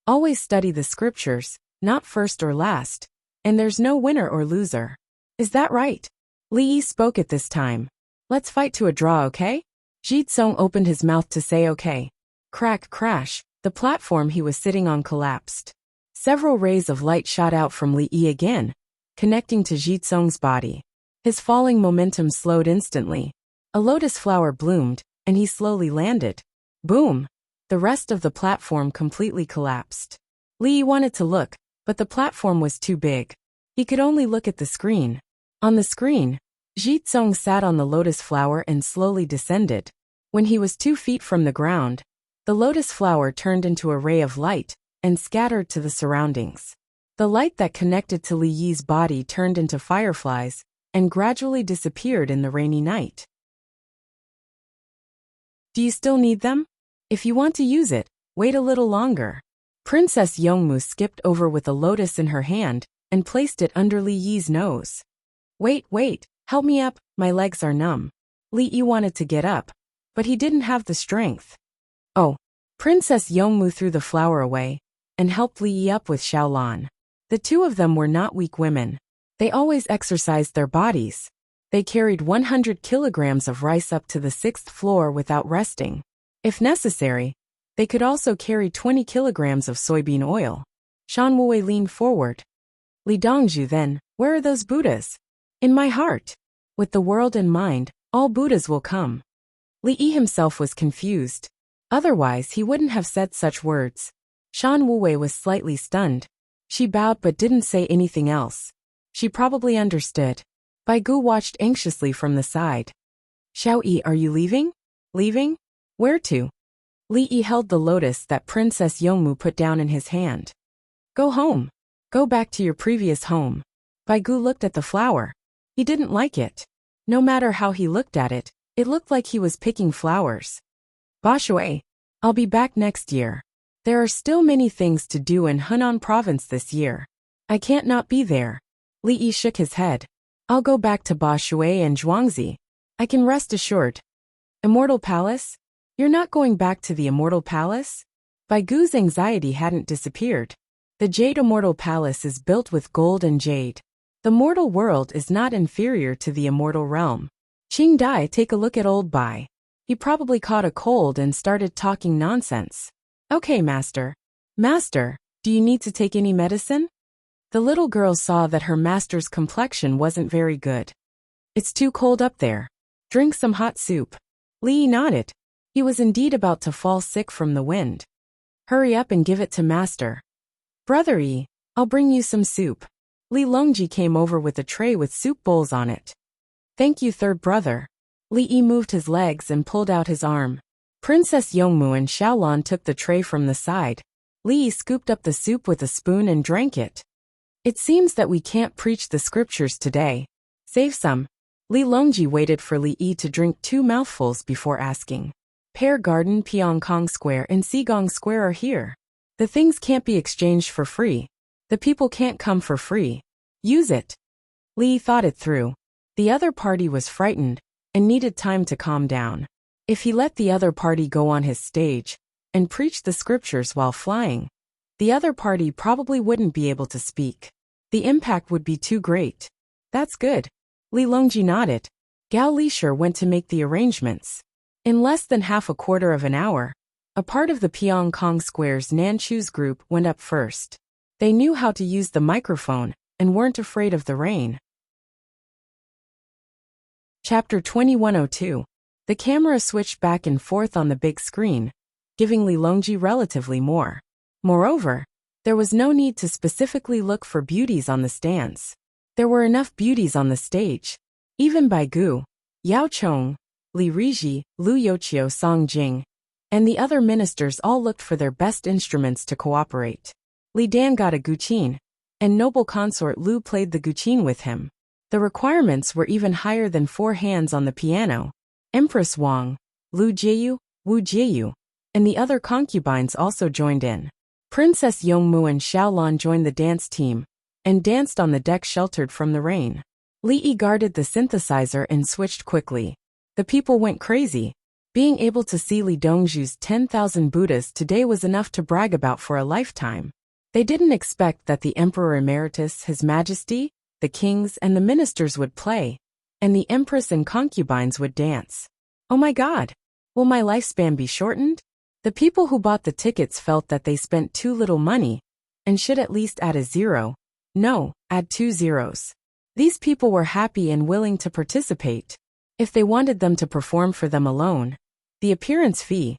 Always study the scriptures, not first or last, and there's no winner or loser. Is that right? Li Yi spoke at this time. Let's fight to a draw, okay? Jitsung opened his mouth to say okay. Crack, crash, the platform he was sitting on collapsed. Several rays of light shot out from Li Yi again, connecting to Jitsung's body. His falling momentum slowed instantly. A lotus flower bloomed, and he slowly landed. Boom! The rest of the platform completely collapsed. Li Yi wanted to look, but the platform was too big. He could only look at the screen. On the screen, Jitsung sat on the lotus flower and slowly descended. When he was 2 feet from the ground, the lotus flower turned into a ray of light and scattered to the surroundings. The light that connected to Li Yi's body turned into fireflies and gradually disappeared in the rainy night. Do you still need them? If you want to use it, wait a little longer. Princess Yongmu skipped over with a lotus in her hand and placed it under Li Yi's nose. Wait, help me up, my legs are numb. Li Yi wanted to get up, but he didn't have the strength. Oh, Princess Yongmu threw the flower away and helped Li Yi up with Xiaolan. The two of them were not weak women. They always exercised their bodies. They carried 100 kilograms of rice up to the 6th floor without resting. If necessary, they could also carry 20 kilograms of soybean oil. Shan Wuwei leaned forward. Li Dongzhu then, where are those Buddhas? In my heart. With the world in mind, all Buddhas will come. Li Yi himself was confused. Otherwise he wouldn't have said such words. Shan Wuwei was slightly stunned. She bowed but didn't say anything else. She probably understood. Bai Gu watched anxiously from the side. Xiao Yi, are you leaving? Leaving? Where to? Li Yi held the lotus that Princess Yongmu put down in his hand. Go home. Go back to your previous home. Bai Gu looked at the flower. He didn't like it. No matter how he looked at it, it looked like he was picking flowers. Ba Shui, I'll be back next year. There are still many things to do in Henan province this year. I can't not be there. Li Yi shook his head. I'll go back to Ba Shui and Zhuangzi. I can rest assured. Immortal Palace? You're not going back to the Immortal Palace? Bai Gu's anxiety hadn't disappeared. The Jade Immortal Palace is built with gold and jade. The mortal world is not inferior to the immortal realm. Qing Dai, take a look at old Bai. He probably caught a cold and started talking nonsense. Okay, master. Master, do you need to take any medicine? The little girl saw that her master's complexion wasn't very good. It's too cold up there. Drink some hot soup. Li Yi nodded. He was indeed about to fall sick from the wind. Hurry up and give it to master. Brother Yi, I'll bring you some soup. Li Longji came over with a tray with soup bowls on it. Thank you, third brother. Li Yi moved his legs and pulled out his arm. Princess Yongmu and Xiaolan took the tray from the side. Li Yi scooped up the soup with a spoon and drank it. It seems that we can't preach the scriptures today. Save some. Li Longji waited for Li Yi to drink 2 mouthfuls before asking. Pear Garden, Pyongkong Square and Sigong Square are here. The things can't be exchanged for free. The people can't come for free. Use it. Li Yi thought it through. The other party was frightened and needed time to calm down. If he let the other party go on his stage and preach the scriptures while flying, the other party probably wouldn't be able to speak. The impact would be too great. That's good. Li Longji nodded. Gao Lishur went to make the arrangements. In less than half a quarter of an hour, a part of the Pyongkong Square's Nanchu's group went up first. They knew how to use the microphone and weren't afraid of the rain. Chapter 2102. The camera switched back and forth on the big screen, giving Li Longji relatively more. Moreover, there was no need to specifically look for beauties on the stands. There were enough beauties on the stage. Even Bai Gu, Yao Chong, Li Riji, Lu Youqiu Song Jing, and the other ministers all looked for their best instruments to cooperate. Li Dan got a guqin, and noble consort Lu played the guqin with him. The requirements were even higher than 4 hands on the piano. Empress Wang, Lu Jieyu, Wu Jieyu, and the other concubines also joined in. Princess Yongmu and Xiaolan joined the dance team and danced on the deck sheltered from the rain. Li Yi guarded the synthesizer and switched quickly. The people went crazy. Being able to see Li Dongzhu's 10,000 Buddhas today was enough to brag about for a lifetime. They didn't expect that the Emperor Emeritus, His Majesty, the kings and the ministers would play, and the empress and concubines would dance. Oh my God! Will my lifespan be shortened? The people who bought the tickets felt that they spent too little money, and should at least add a 0. No, add 2 zeros. These people were happy and willing to participate. If they wanted them to perform for them alone, the appearance fee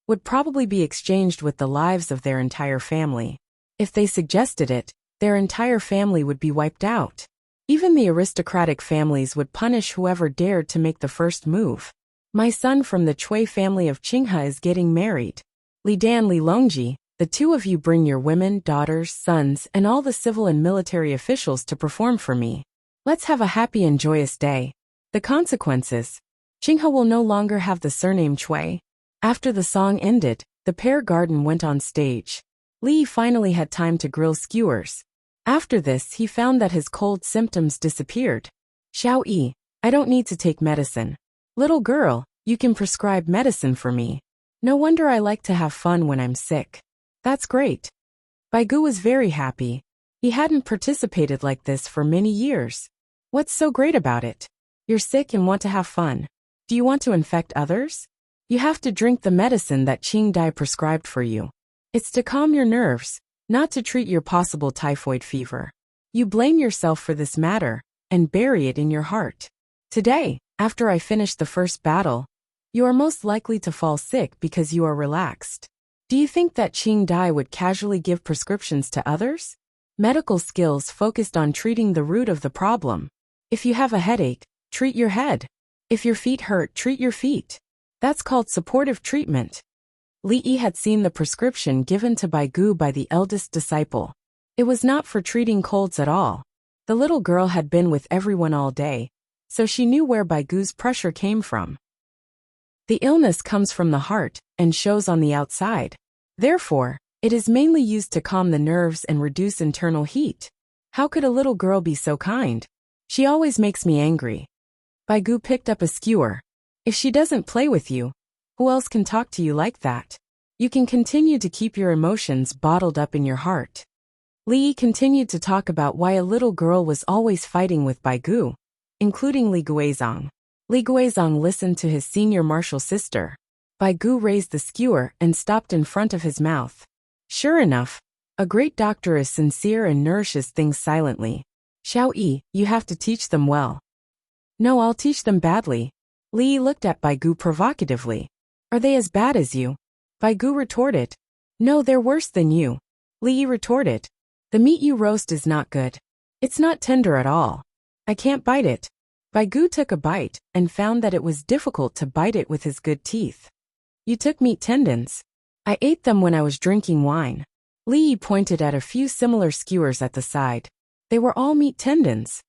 would probably be exchanged with the lives of their entire family. If they suggested it, their entire family would be wiped out. Even the aristocratic families would punish whoever dared to make the first move. My son from the Chui family of Qinghe is getting married. Li Dan, Li Longji, the two of you bring your women, daughters, sons, and all the civil and military officials to perform for me. Let's have a happy and joyous day. The consequences. Qinghe will no longer have the surname Chui. After the song ended, the Pear Garden went on stage. Li finally had time to grill skewers. After this, he found that his cold symptoms disappeared. Xiao Yi, I don't need to take medicine. Little girl, you can prescribe medicine for me. No wonder I like to have fun when I'm sick. That's great. Baigu was very happy. He hadn't participated like this for many years. What's so great about it? You're sick and want to have fun. Do you want to infect others? You have to drink the medicine that Qing Dai prescribed for you. It's to calm your nerves, not to treat your possible typhoid fever. You blame yourself for this matter, and bury it in your heart. Today, after I finish the first battle, you are most likely to fall sick because you are relaxed. Do you think that Qing Dai would casually give prescriptions to others? Medical skills focused on treating the root of the problem. If you have a headache, treat your head. If your feet hurt, treat your feet. That's called supportive treatment. Li Yi had seen the prescription given to Baigu by the eldest disciple. It was not for treating colds at all. The little girl had been with everyone all day, so she knew where Baigu's pressure came from. The illness comes from the heart and shows on the outside. Therefore, it is mainly used to calm the nerves and reduce internal heat. How could a little girl be so kind? She always makes me angry. Baigu picked up a skewer. If she doesn't play with you, who else can talk to you like that? You can continue to keep your emotions bottled up in your heart. Li Yi continued to talk about why a little girl was always fighting with Baigu, including Li Guizong. Li Guizong listened to his senior martial sister. Baigu raised the skewer and stopped in front of his mouth. Sure enough, a great doctor is sincere and nourishes things silently. Xiao Yi, you have to teach them well. No, I'll teach them badly. Li Yi looked at Baigu provocatively. Are they as bad as you? Baigu retorted. No, they're worse than you. Li Yi retorted. The meat you roast is not good. It's not tender at all. I can't bite it. Baigu took a bite and found that it was difficult to bite it with his good teeth. You took meat tendons. I ate them when I was drinking wine. Li Yi pointed at a few similar skewers at the side. They were all meat tendons.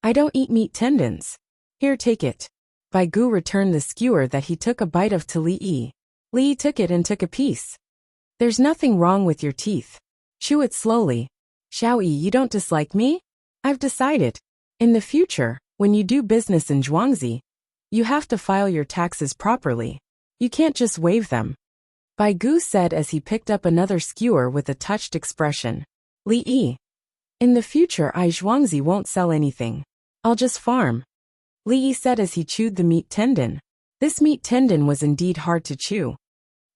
I don't eat meat tendons. Here, take it. Baigu returned the skewer that he took a bite of to Li Yi. Li Yi took it and took a piece. There's nothing wrong with your teeth. Chew it slowly. Xiao Yi, you don't dislike me? I've decided. In the future, when you do business in Zhuangzi, you have to file your taxes properly. You can't just waive them. Baigu said as he picked up another skewer with a touched expression. Li Yi. In the future, Zhuangzi won't sell anything. I'll just farm. Li Yi said as he chewed the meat tendon. This meat tendon was indeed hard to chew.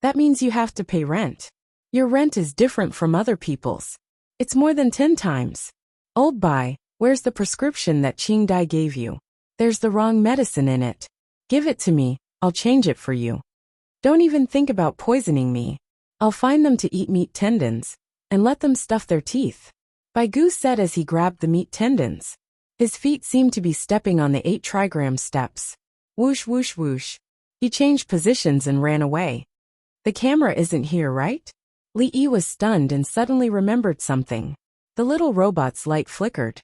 That means you have to pay rent. Your rent is different from other people's. It's more than 10 times. Old Bai, where's the prescription that Qing Dai gave you? There's the wrong medicine in it. Give it to me, I'll change it for you. Don't even think about poisoning me. I'll find them to eat meat tendons, and let them stuff their teeth. Baigu said as he grabbed the meat tendons. His feet seemed to be stepping on the 8 trigram steps. Whoosh whoosh whoosh. He changed positions and ran away. The camera isn't here, right? Li Yi was stunned and suddenly remembered something. The little robot's light flickered.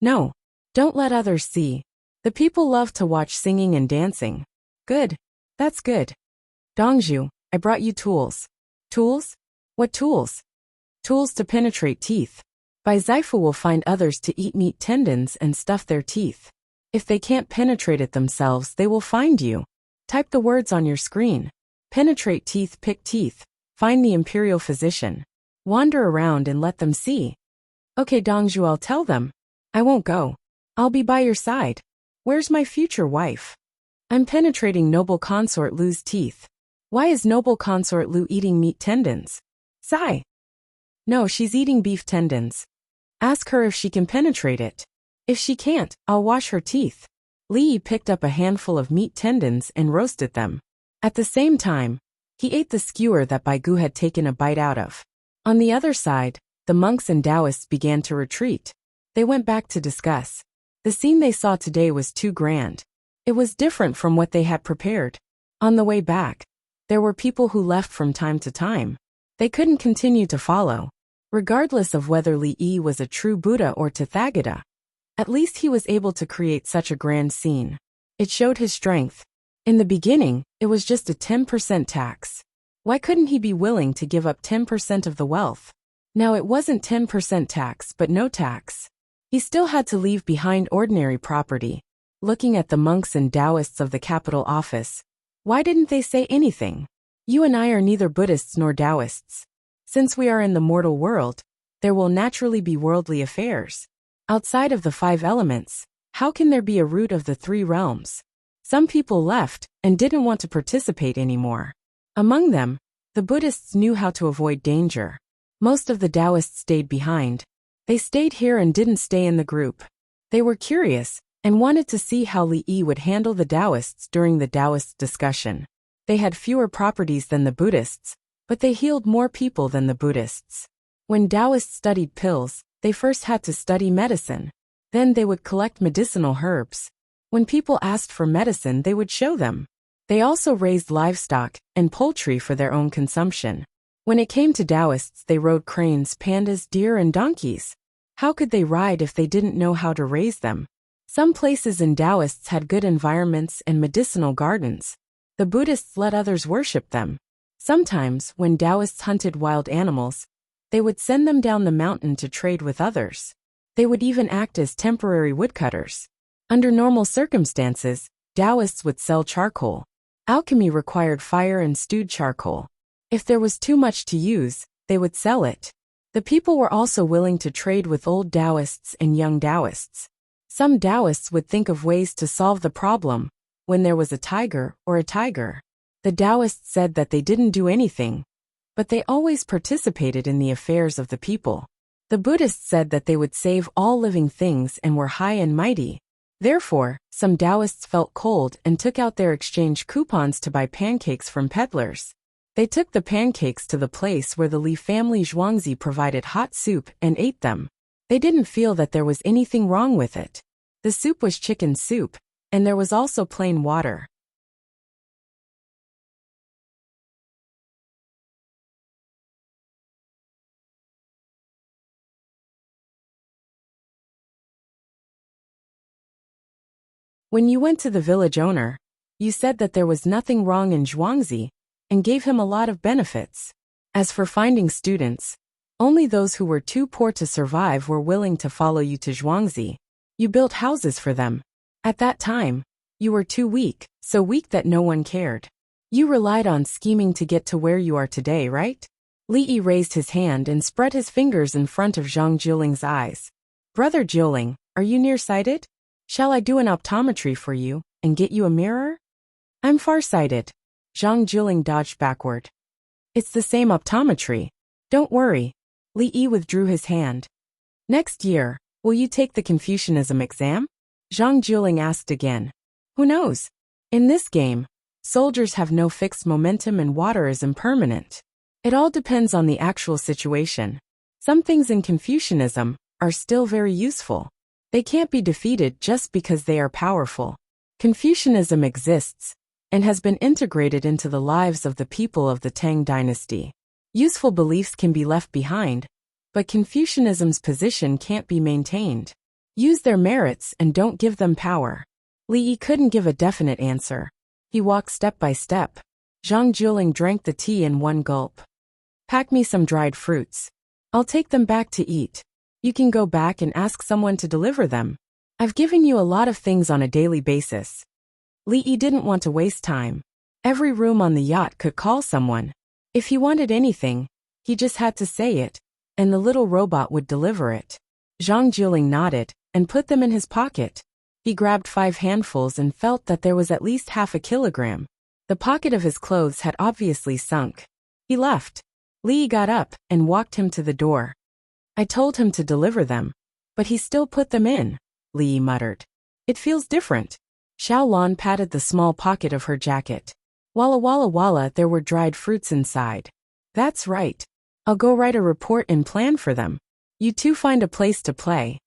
No, don't let others see. The people love to watch singing and dancing. Good. That's good. Dongzhu, I brought you tools. Tools? What tools? Tools to penetrate teeth. Bai Zaifu will find others to eat meat tendons and stuff their teeth. If they can't penetrate it themselves, they will find you. Type the words on your screen. Penetrate teeth, pick teeth. Find the imperial physician. Wander around and let them see. Okay, Dongzhu, I'll tell them. I won't go. I'll be by your side. Where's my future wife? I'm penetrating noble consort Lu's teeth. Why is noble consort Lu eating meat tendons? Sigh. No, she's eating beef tendons. Ask her if she can penetrate it. If she can't, I'll wash her teeth. Li Yi picked up a handful of meat tendons and roasted them. At the same time, he ate the skewer that Baigu had taken a bite out of. On the other side, the monks and Taoists began to retreat. They went back to discuss. The scene they saw today was too grand. It was different from what they had prepared. On the way back, there were people who left from time to time. They couldn't continue to follow. Regardless of whether Li Yi was a true Buddha or Tathagata, at least he was able to create such a grand scene. It showed his strength. In the beginning, it was just a 10% tax. Why couldn't he be willing to give up 10% of the wealth? Now it wasn't 10% tax but no tax. He still had to leave behind ordinary property. Looking at the monks and Taoists of the capital office, why didn't they say anything? You and I are neither Buddhists nor Taoists. Since we are in the mortal world, there will naturally be worldly affairs. Outside of the 5 elements, how can there be a root of the 3 realms? Some people left and didn't want to participate anymore. Among them, the Buddhists knew how to avoid danger. Most of the Taoists stayed behind. They stayed here and didn't stay in the group. They were curious and wanted to see how Li Yi would handle the Taoists during the Taoist discussion. They had fewer properties than the Buddhists, but they healed more people than the Buddhists. When Taoists studied pills, they first had to study medicine. Then they would collect medicinal herbs. When people asked for medicine, they would show them. They also raised livestock and poultry for their own consumption. When it came to Taoists, they rode cranes, pandas, deer, and donkeys. How could they ride if they didn't know how to raise them? Some places in Taoists had good environments and medicinal gardens. The Buddhists let others worship them. Sometimes, when Taoists hunted wild animals, they would send them down the mountain to trade with others. They would even act as temporary woodcutters. Under normal circumstances, Taoists would sell charcoal. Alchemy required fire and stewed charcoal. If there was too much to use, they would sell it. The people were also willing to trade with old Taoists and young Taoists. Some Taoists would think of ways to solve the problem when there was a tiger or a tiger. The Taoists said that they didn't do anything, but they always participated in the affairs of the people. The Buddhists said that they would save all living things and were high and mighty. Therefore, some Taoists felt cold and took out their exchange coupons to buy pancakes from peddlers. They took the pancakes to the place where the Li family Zhuangzi provided hot soup and ate them. They didn't feel that there was anything wrong with it. The soup was chicken soup, and there was also plain water. When you went to the village owner, you said that there was nothing wrong in Zhuangzi, and gave him a lot of benefits. As for finding students, only those who were too poor to survive were willing to follow you to Zhuangzi. You built houses for them. At that time, you were too weak, so weak that no one cared. You relied on scheming to get to where you are today, right? Li Yi raised his hand and spread his fingers in front of Zhang Jiuling's eyes. Brother Jiuling, are you nearsighted? Shall I do an optometry for you and get you a mirror? I'm farsighted. Zhang Jiuling dodged backward. It's the same optometry. Don't worry. Li Yi withdrew his hand. Next year, will you take the Confucianism exam? Zhang Jiuling asked again. Who knows? In this game, soldiers have no fixed momentum and water is impermanent. It all depends on the actual situation. Some things in Confucianism are still very useful. They can't be defeated just because they are powerful. Confucianism exists and has been integrated into the lives of the people of the Tang dynasty. Useful beliefs can be left behind, but Confucianism's position can't be maintained. Use their merits and don't give them power. Li Yi couldn't give a definite answer. He walked step by step. Zhang Jiuling drank the tea in one gulp. Pack me some dried fruits. I'll take them back to eat. You can go back and ask someone to deliver them. I've given you a lot of things on a daily basis. Li Yi didn't want to waste time. Every room on the yacht could call someone. If he wanted anything, he just had to say it, and the little robot would deliver it. Zhang Jiuling nodded and put them in his pocket. He grabbed 5 handfuls and felt that there was at least half a kilogram. The pocket of his clothes had obviously sunk. He left. Li Yi got up and walked him to the door. I told him to deliver them, but he still put them in, Li Yi muttered. It feels different. Xiao Lan patted the small pocket of her jacket. Walla walla walla, there were dried fruits inside. That's right. I'll go write a report and plan for them. You two find a place to play.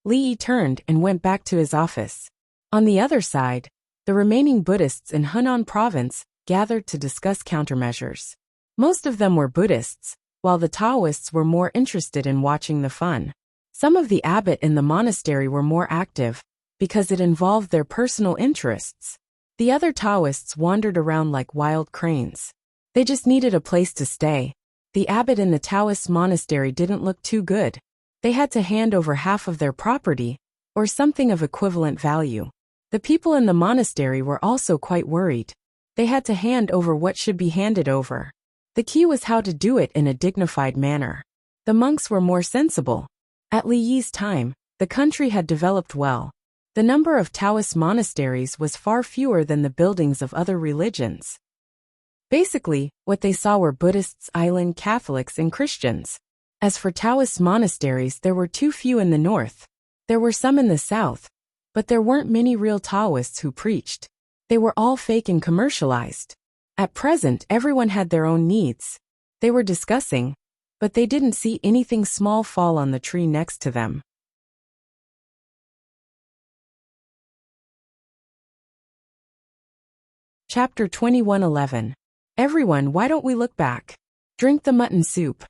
Li Yi turned and went back to his office. On the other side, the remaining Buddhists in Henan province gathered to discuss countermeasures. Most of them were Buddhists, while the Taoists were more interested in watching the fun. Some of the abbot in the monastery were more active, because it involved their personal interests. The other Taoists wandered around like wild cranes. They just needed a place to stay. The abbot in the Taoist monastery didn't look too good. They had to hand over half of their property, or something of equivalent value. The people in the monastery were also quite worried. They had to hand over what should be handed over. The key was how to do it in a dignified manner. The monks were more sensible. At Li Yi's time, the country had developed well. The number of Taoist monasteries was far fewer than the buildings of other religions. Basically, what they saw were Buddhists, island Catholics, and Christians. As for Taoist monasteries, there were too few in the north. There were some in the south, but there weren't many real Taoists who preached. They were all fake and commercialized. At present, everyone had their own needs. They were discussing, but they didn't see anything small fall on the tree next to them. Chapter 21:11. Everyone, why don't we look back? Drink the mutton soup.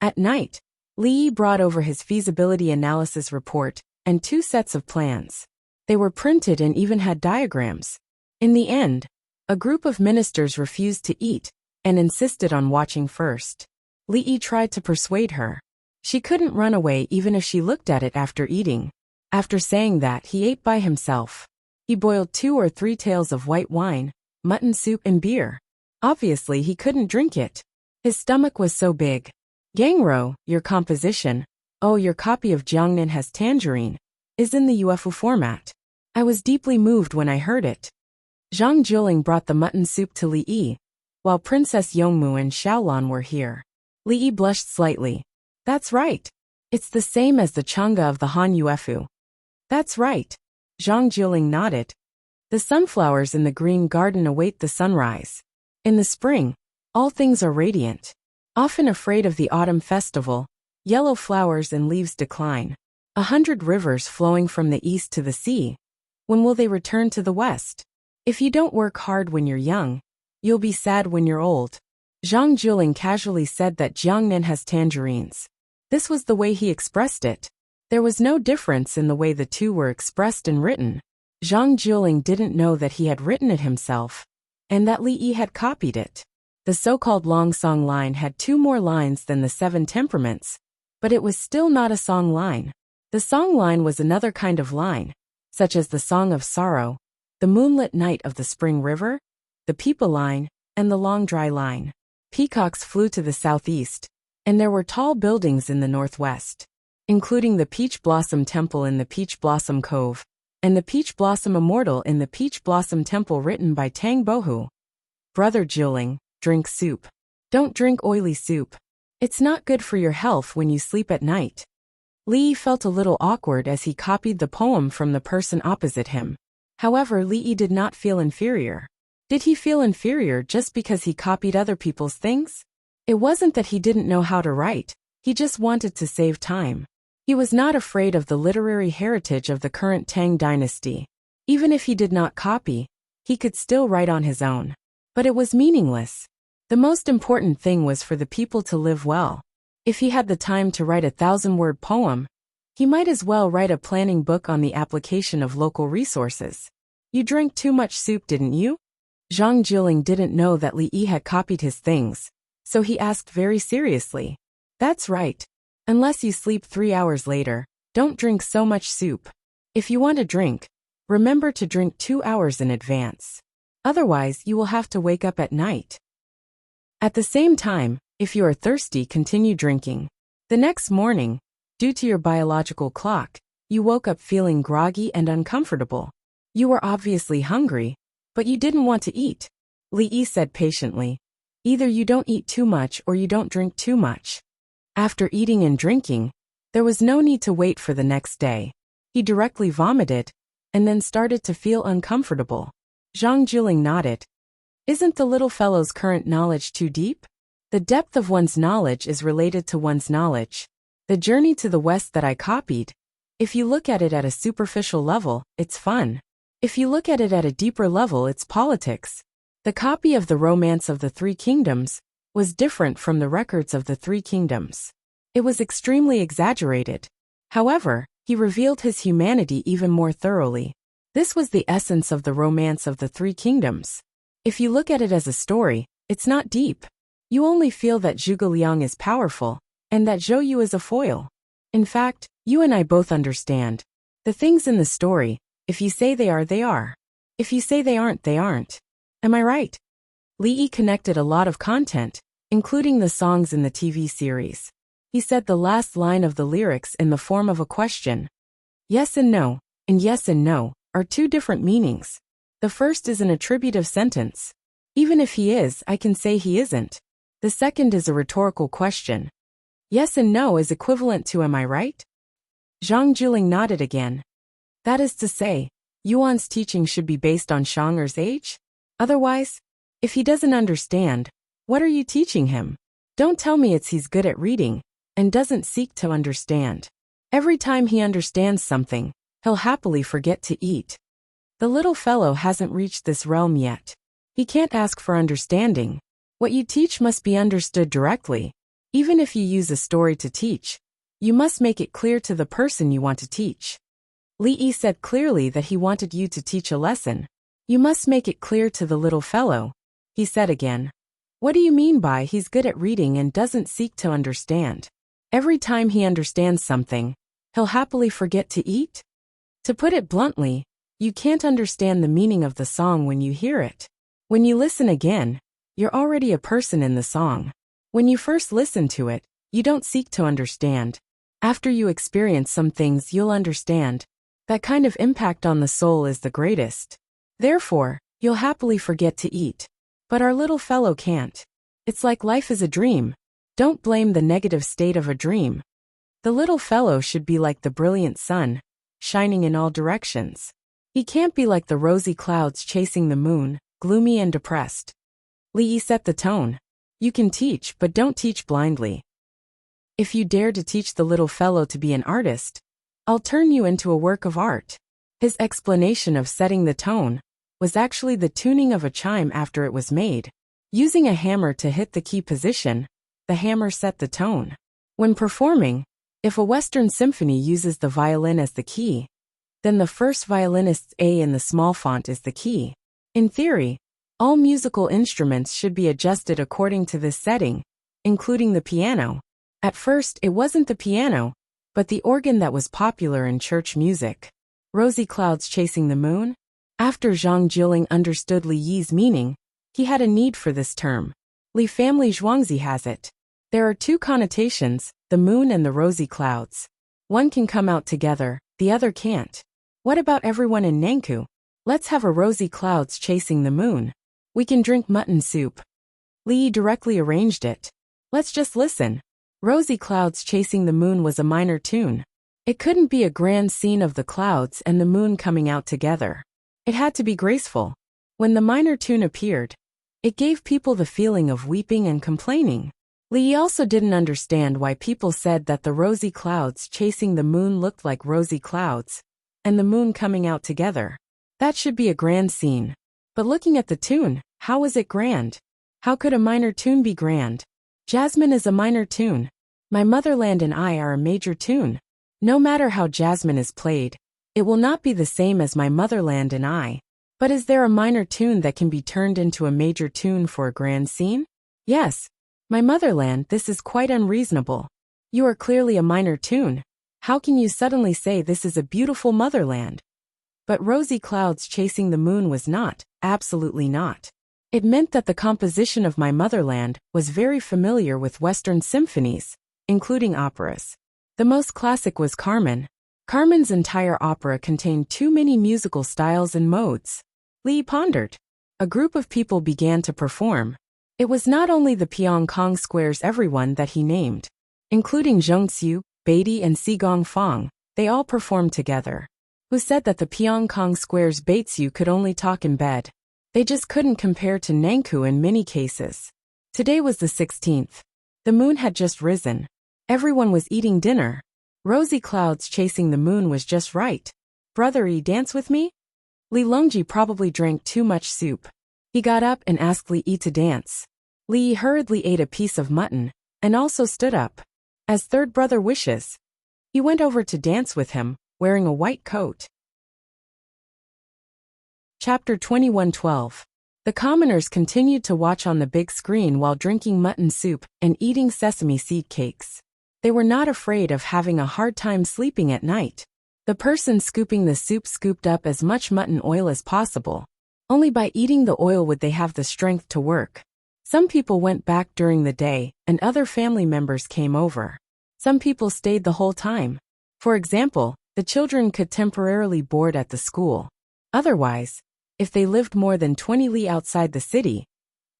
At night, Li Yi brought over his feasibility analysis report and 2 sets of plans. They were printed and even had diagrams. In the end, a group of ministers refused to eat and insisted on watching first. Li Yi tried to persuade her. She couldn't run away even if she looked at it after eating. After saying that, he ate by himself. He boiled 2 or 3 tails of white wine, mutton soup, and beer. Obviously, he couldn't drink it. His stomach was so big. Gangro, your composition, your copy of Jiangnan has tangerine, is in the UFO format. I was deeply moved when I heard it. Zhang Juling brought the mutton soup to Li Yi, while Princess Yongmu and Xiaolan were here. Li Yi blushed slightly. That's right. It's the same as the Chang'e of the Han UFO. That's right. Zhang Juling nodded. The sunflowers in the green garden await the sunrise. In the spring, all things are radiant. Often afraid of the autumn festival, yellow flowers and leaves decline. 100 rivers flowing from the east to the sea. When will they return to the west? If you don't work hard when you're young, you'll be sad when you're old. Zhang Juling casually said that Jiangnan has tangerines. This was the way he expressed it. There was no difference in the way the two were expressed and written. Zhang Juling didn't know that he had written it himself, and that Li Yi had copied it. The so-called long song line had 2 more lines than the 7 temperaments, but it was still not a song line. The song line was another kind of line, such as the Song of Sorrow, the Moonlit Night of the Spring River, the Peepa line, and the Long Dry line. Peacocks flew to the southeast, and there were tall buildings in the northwest, including the Peach Blossom Temple in the Peach Blossom Cove, and the Peach Blossom Immortal in the Peach Blossom Temple, written by Tang Bohu. Brother Juling, drink soup. Don't drink oily soup. It's not good for your health when you sleep at night. Li Yi felt a little awkward as he copied the poem from the person opposite him. However, Li Yi did not feel inferior. Did he feel inferior just because he copied other people's things? It wasn't that he didn't know how to write, he just wanted to save time. He was not afraid of the literary heritage of the current Tang dynasty. Even if he did not copy, he could still write on his own. But it was meaningless. The most important thing was for the people to live well. If he had the time to write a 1,000-word poem, he might as well write a planning book on the application of local resources. You drank too much soup, didn't you? Zhang Juling didn't know that Li Yi had copied his things, so he asked very seriously. That's right. Unless you sleep 3 hours later, don't drink so much soup. If you want a drink, remember to drink 2 hours in advance. Otherwise, you will have to wake up at night. At the same time, if you are thirsty, continue drinking. The next morning, due to your biological clock, you woke up feeling groggy and uncomfortable. You were obviously hungry, but you didn't want to eat. Li Yi said patiently. Either you don't eat too much or you don't drink too much. After eating and drinking, there was no need to wait for the next day. He directly vomited, and then started to feel uncomfortable. Zhang Juling nodded. Isn't the little fellow's current knowledge too deep? The depth of one's knowledge is related to one's knowledge. The journey to the west that I copied, if you look at it at a superficial level, it's fun. If you look at it at a deeper level, it's politics. The copy of the Romance of the Three Kingdoms was different from the records of the Three Kingdoms. It was extremely exaggerated. However, he revealed his humanity even more thoroughly. This was the essence of the Romance of the Three Kingdoms. If you look at it as a story, it's not deep. You only feel that Zhuge Liang is powerful, and that Zhou Yu is a foil. In fact, you and I both understand. The things in the story, if you say they are, they are. If you say they aren't, they aren't. Am I right? Li Yi connected a lot of content including the songs in the TV series. He said the last line of the lyrics in the form of a question. Yes and no, and yes and no, are two different meanings. The first is an attributive sentence. Even if he is, I can say he isn't. The second is a rhetorical question. Yes and no is equivalent to am I right? Zhang Juling nodded again. That is to say, Yuan's teaching should be based on Shang'er's age? Otherwise, if he doesn't understand, what are you teaching him? Don't tell me it's he's good at reading and doesn't seek to understand. Every time he understands something, he'll happily forget to eat. The little fellow hasn't reached this realm yet. He can't ask for understanding. What you teach must be understood directly. Even if you use a story to teach, you must make it clear to the person you want to teach. Li Yi said clearly that he wanted you to teach a lesson. You must make it clear to the little fellow. He said again. What do you mean by he's good at reading and doesn't seek to understand? Every time he understands something, he'll happily forget to eat? To put it bluntly, you can't understand the meaning of the song when you hear it. When you listen again, you're already a person in the song. When you first listen to it, you don't seek to understand. After you experience some things, you'll understand. That kind of impact on the soul is the greatest. Therefore, you'll happily forget to eat. But our little fellow can't. It's like life is a dream. Don't blame the negative state of a dream. The little fellow should be like the brilliant sun, shining in all directions. He can't be like the rosy clouds chasing the moon, gloomy and depressed. Li Yi set the tone. You can teach, but don't teach blindly. If you dare to teach the little fellow to be an artist, I'll turn you into a work of art. His explanation of setting the tone was actually the tuning of a chime after it was made. Using a hammer to hit the key position, the hammer set the tone. When performing, if a Western symphony uses the violin as the key, then the first violinist's A in the small font is the key. In theory, all musical instruments should be adjusted according to this setting, including the piano. At first, it wasn't the piano, but the organ that was popular in church music. Rosy clouds chasing the moon? After Zhang Juling understood Li Yi's meaning, he had a need for this term. Li family Zhuangzi has it. There are two connotations, the moon and the rosy clouds. One can come out together, the other can't. What about everyone in Nankou? Let's have a rosy clouds chasing the moon. We can drink mutton soup. Li Yi directly arranged it. Let's just listen. Rosy clouds chasing the moon was a minor tune. It couldn't be a grand scene of the clouds and the moon coming out together. It had to be graceful. When the minor tune appeared, it gave people the feeling of weeping and complaining. Li Yi also didn't understand why people said that the rosy clouds chasing the moon looked like rosy clouds, and the moon coming out together. That should be a grand scene. But looking at the tune, how was it grand? How could a minor tune be grand? Jasmine is a minor tune. My Motherland and I are a major tune. No matter how Jasmine is played, it will not be the same as My Motherland and I. But is there a minor tune that can be turned into a major tune for a grand scene? Yes. My Motherland, this is quite unreasonable. You are clearly a minor tune. How can you suddenly say this is a beautiful motherland? But rosy clouds chasing the moon was not, absolutely not. It meant that the composition of My Motherland was very familiar with Western symphonies, including operas. The most classic was Carmen. Carmen's entire opera contained too many musical styles and modes. Li pondered. A group of people began to perform. It was not only the Pyongkong squares everyone that he named, including Zhongxiu, Beatty and Sigong Fong, they all performed together. Who said that the Pyongkong squares Baitsu could only talk in bed? They just couldn't compare to Nankou in many cases. Today was the 16th. The moon had just risen. Everyone was eating dinner. Rosy clouds chasing the moon was just right. Brother Yi, dance with me? Li Longji probably drank too much soup. He got up and asked Li Yi to dance. Li Yi hurriedly ate a piece of mutton, and also stood up. As third brother wishes. He went over to dance with him, wearing a white coat. Chapter 21:12. The commoners continued to watch on the big screen while drinking mutton soup and eating sesame seed cakes. They were not afraid of having a hard time sleeping at night. The person scooping the soup scooped up as much mutton oil as possible. Only by eating the oil would they have the strength to work. Some people went back during the day, and other family members came over. Some people stayed the whole time. For example, the children could temporarily board at the school. Otherwise, if they lived more than 20 li outside the city,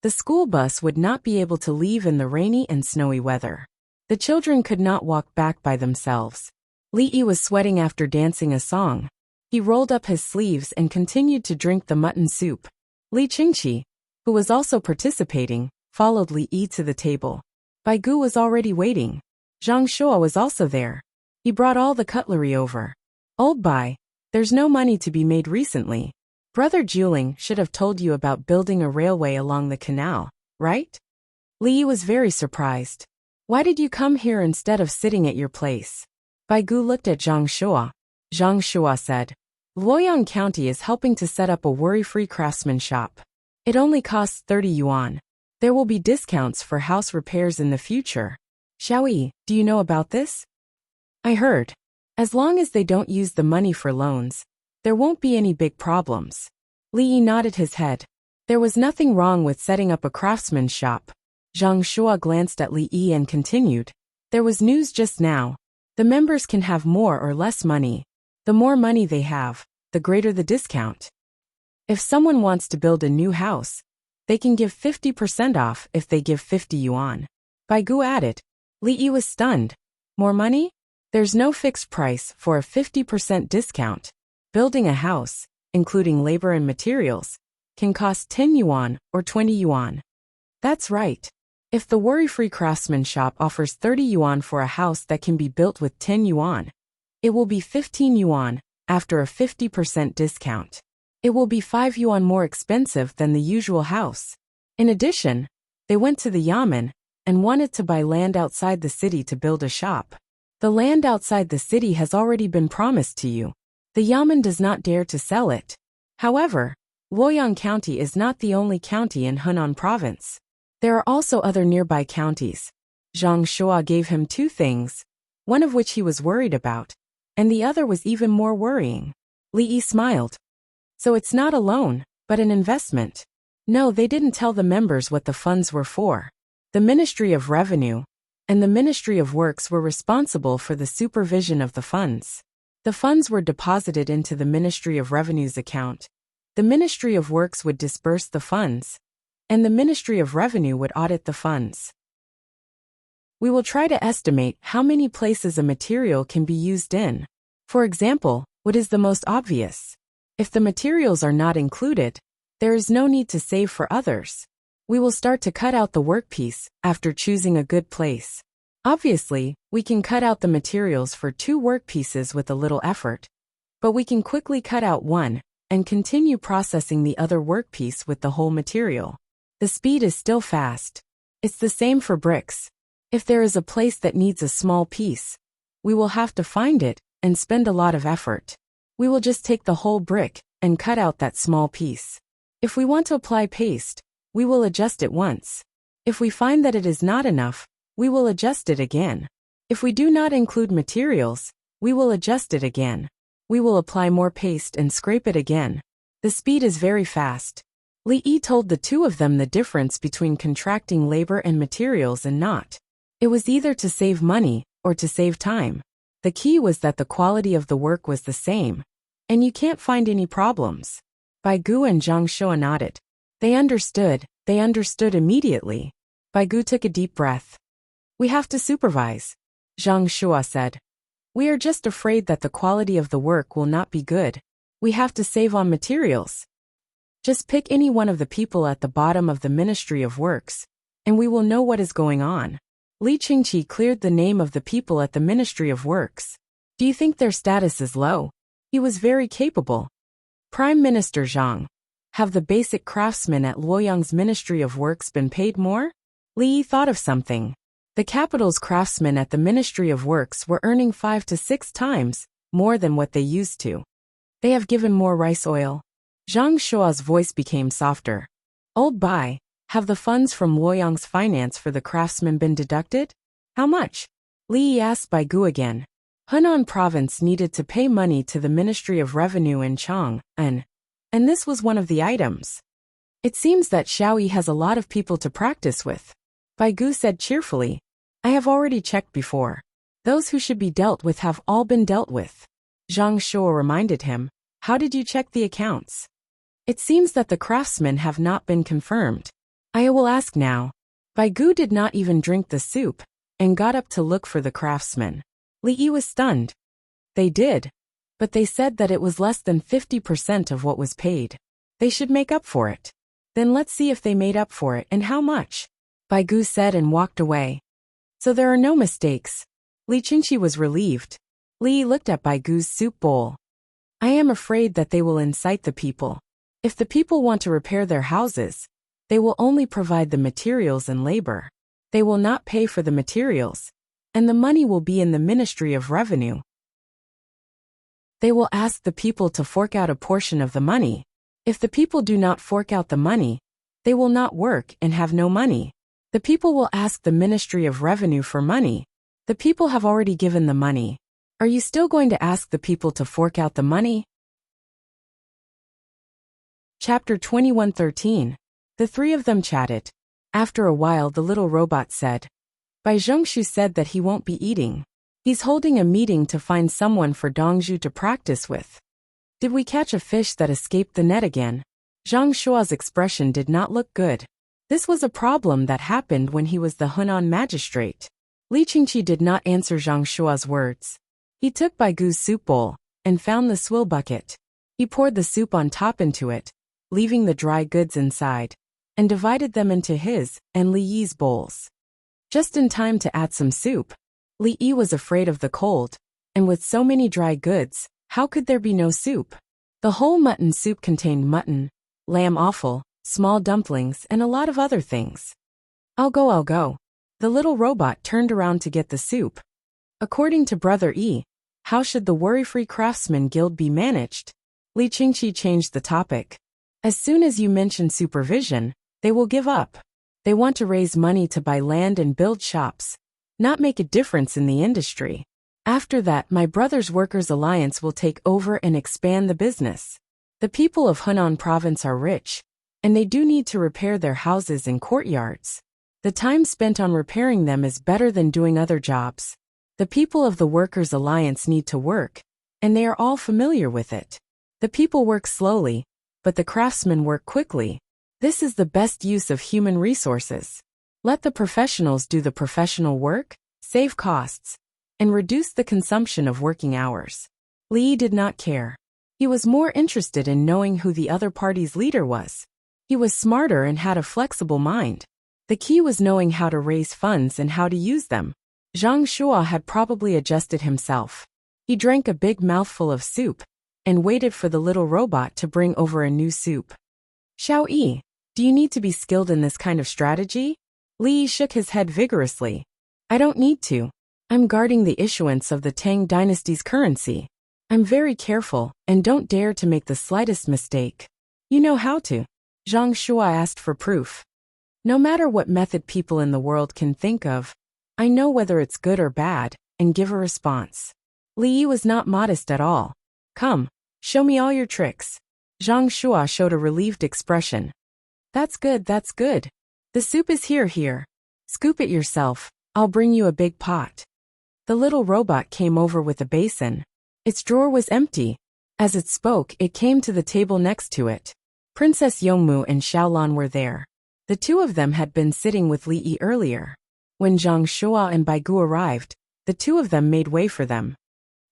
the school bus would not be able to leave in the rainy and snowy weather. The children could not walk back by themselves. Li Yi was sweating after dancing a song. He rolled up his sleeves and continued to drink the mutton soup. Li Qingqi, who was also participating, followed Li Yi to the table. Bai Gu was already waiting. Zhang Shua was also there. He brought all the cutlery over. Old Bai, there's no money to be made recently. Brother Juling should have told you about building a railway along the canal, right? Li Yi was very surprised. Why did you come here instead of sitting at your place? Bai Gu looked at Zhang Shua. Zhang Shua said, Luoyang County is helping to set up a worry-free craftsman shop. It only costs 30 yuan. There will be discounts for house repairs in the future. Xiaoyi, do you know about this? I heard. As long as they don't use the money for loans, there won't be any big problems. Li Yi nodded his head. There was nothing wrong with setting up a craftsman's shop. Zhang Shua glanced at Li Yi and continued. There was news just now. The members can have more or less money. The more money they have, the greater the discount. If someone wants to build a new house, they can give 50% off if they give 50 yuan. Bai Gu added. Li Yi was stunned. More money? There's no fixed price for a 50% discount. Building a house, including labor and materials, can cost 10 yuan or 20 yuan. That's right. If the worry-free craftsman shop offers 30 yuan for a house that can be built with 10 yuan, it will be 15 yuan after a 50% discount. It will be 5 yuan more expensive than the usual house. In addition, they went to the yamen and wanted to buy land outside the city to build a shop. The land outside the city has already been promised to you. The yamen does not dare to sell it. However, Luoyang County is not the only county in Henan Province. There are also other nearby counties. Zhang Shua gave him two things, one of which he was worried about, and the other was even more worrying. Li Yi smiled. So it's not a loan, but an investment. No, they didn't tell the members what the funds were for. The Ministry of Revenue and the Ministry of Works were responsible for the supervision of the funds. The funds were deposited into the Ministry of Revenue's account. The Ministry of Works would disburse the funds, and the Ministry of Revenue would audit the funds. We will try to estimate how many places a material can be used in. For example, what is the most obvious? If the materials are not included, there is no need to save for others. We will start to cut out the workpiece after choosing a good place. Obviously, we can cut out the materials for 2 workpieces with a little effort, but we can quickly cut out one and continue processing the other workpiece with the whole material. The speed is still fast. It's the same for bricks. If there is a place that needs a small piece, we will have to find it and spend a lot of effort. We will just take the whole brick and cut out that small piece. If we want to apply paste, we will adjust it once. If we find that it is not enough, we will adjust it again. If we do not include materials, we will adjust it again. We will apply more paste and scrape it again. The speed is very fast. Li Yi told the two of them the difference between contracting labor and materials and not. It was either to save money or to save time. The key was that the quality of the work was the same, and you can't find any problems. Bai Gu and Zhang Shua nodded. They understood immediately. Bai Gu took a deep breath. We have to supervise, Zhang Shua said. We are just afraid that the quality of the work will not be good. We have to save on materials. Just pick any one of the people at the bottom of the Ministry of Works, and we will know what is going on. Li Qingqi cleared the name of the people at the Ministry of Works. Do you think their status is low? He was very capable. Prime Minister Zhang. Have the basic craftsmen at Luoyang's Ministry of Works been paid more? Li Yi thought of something. The capital's craftsmen at the Ministry of Works were earning 5 to 6 times more than what they used to. They have given more rice oil. Zhang Shua's voice became softer. Old Bai, have the funds from Luoyang's finance for the craftsmen been deducted? How much? Li Yi asked Bai Gu again. Henan Province needed to pay money to the Ministry of Revenue in Chang, and this was one of the items. It seems that Xiaoyi has a lot of people to practice with. Bai Gu said cheerfully. I have already checked before. Those who should be dealt with have all been dealt with. Zhang Shuo reminded him. How did you check the accounts? It seems that the craftsmen have not been confirmed. I will ask now. Bai Gu did not even drink the soup, and got up to look for the craftsmen. Li Yi was stunned. They did. But they said that it was less than 50% of what was paid. They should make up for it. Then let's see if they made up for it and how much. Bai Gu said and walked away. So there are no mistakes. Li Qingqi was relieved. Li Yi looked at Bai Gu's soup bowl. I am afraid that they will incite the people. If the people want to repair their houses, they will only provide the materials and labor. They will not pay for the materials, and the money will be in the Ministry of Revenue. They will ask the people to fork out a portion of the money. If the people do not fork out the money, they will not work and have no money. The people will ask the Ministry of Revenue for money. The people have already given the money. Are you still going to ask the people to fork out the money? Chapter 21:13. The three of them chatted. After a while the little robot said. Bai Zhongshu said that he won't be eating. He's holding a meeting to find someone for Dongzhu to practice with. Did we catch a fish that escaped the net again? Zhang Shua's expression did not look good. This was a problem that happened when he was the Hunan magistrate. Li Qingqi did not answer Zhang Shua's words. He took Bai Gu's soup bowl, and found the swill bucket. He poured the soup on top into it, leaving the dry goods inside, and divided them into his and Li Yi's bowls. Just in time to add some soup. Li Yi was afraid of the cold, and with so many dry goods, how could there be no soup? The whole mutton soup contained mutton, lamb offal, small dumplings, and a lot of other things. I'll go. The little robot turned around to get the soup. According to Brother Yi, how should the Worry-Free Craftsman Guild be managed? Li Qingqi changed the topic. As soon as you mention supervision, they will give up. They want to raise money to buy land and build shops, not make a difference in the industry. After that, my brother's Workers' Alliance will take over and expand the business. The people of Hunan province are rich, and they do need to repair their houses and courtyards. The time spent on repairing them is better than doing other jobs. The people of the Workers' Alliance need to work, and they are all familiar with it. The people work slowly, but the craftsmen work quickly. This is the best use of human resources. Let the professionals do the professional work, save costs, and reduce the consumption of working hours. Li Yi did not care. He was more interested in knowing who the other party's leader was. He was smarter and had a flexible mind. The key was knowing how to raise funds and how to use them. Zhang Shuo had probably adjusted himself. He drank a big mouthful of soup, and waited for the little robot to bring over a new soup. Xiao Yi, do you need to be skilled in this kind of strategy? Li Yi shook his head vigorously. I don't need to. I'm guarding the issuance of the Tang dynasty's currency. I'm very careful, and don't dare to make the slightest mistake. You know how to? Zhang Shuo asked for proof. No matter what method people in the world can think of, I know whether it's good or bad, and give a response. Li Yi was not modest at all. Come, show me all your tricks. Zhang Shuo showed a relieved expression. That's good. The soup is here. Scoop it yourself, I'll bring you a big pot. The little robot came over with a basin. Its drawer was empty. As it spoke, it came to the table next to it. Princess Yongmu and Xiaolan were there. The two of them had been sitting with Li Yi earlier. When Zhang Shuo and Bai Gu arrived, the two of them made way for them.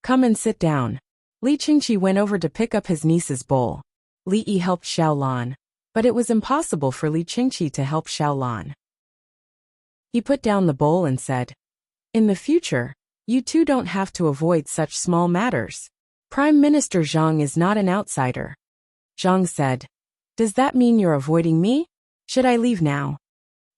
Come and sit down. Li Qingqi went over to pick up his niece's bowl. Li Yi helped Xiaolan, but it was impossible for Li Qingqi to help Xiaolan. He put down the bowl and said, In the future, you two don't have to avoid such small matters. Prime Minister Zhang is not an outsider. Zhang said, Does that mean you're avoiding me? Should I leave now?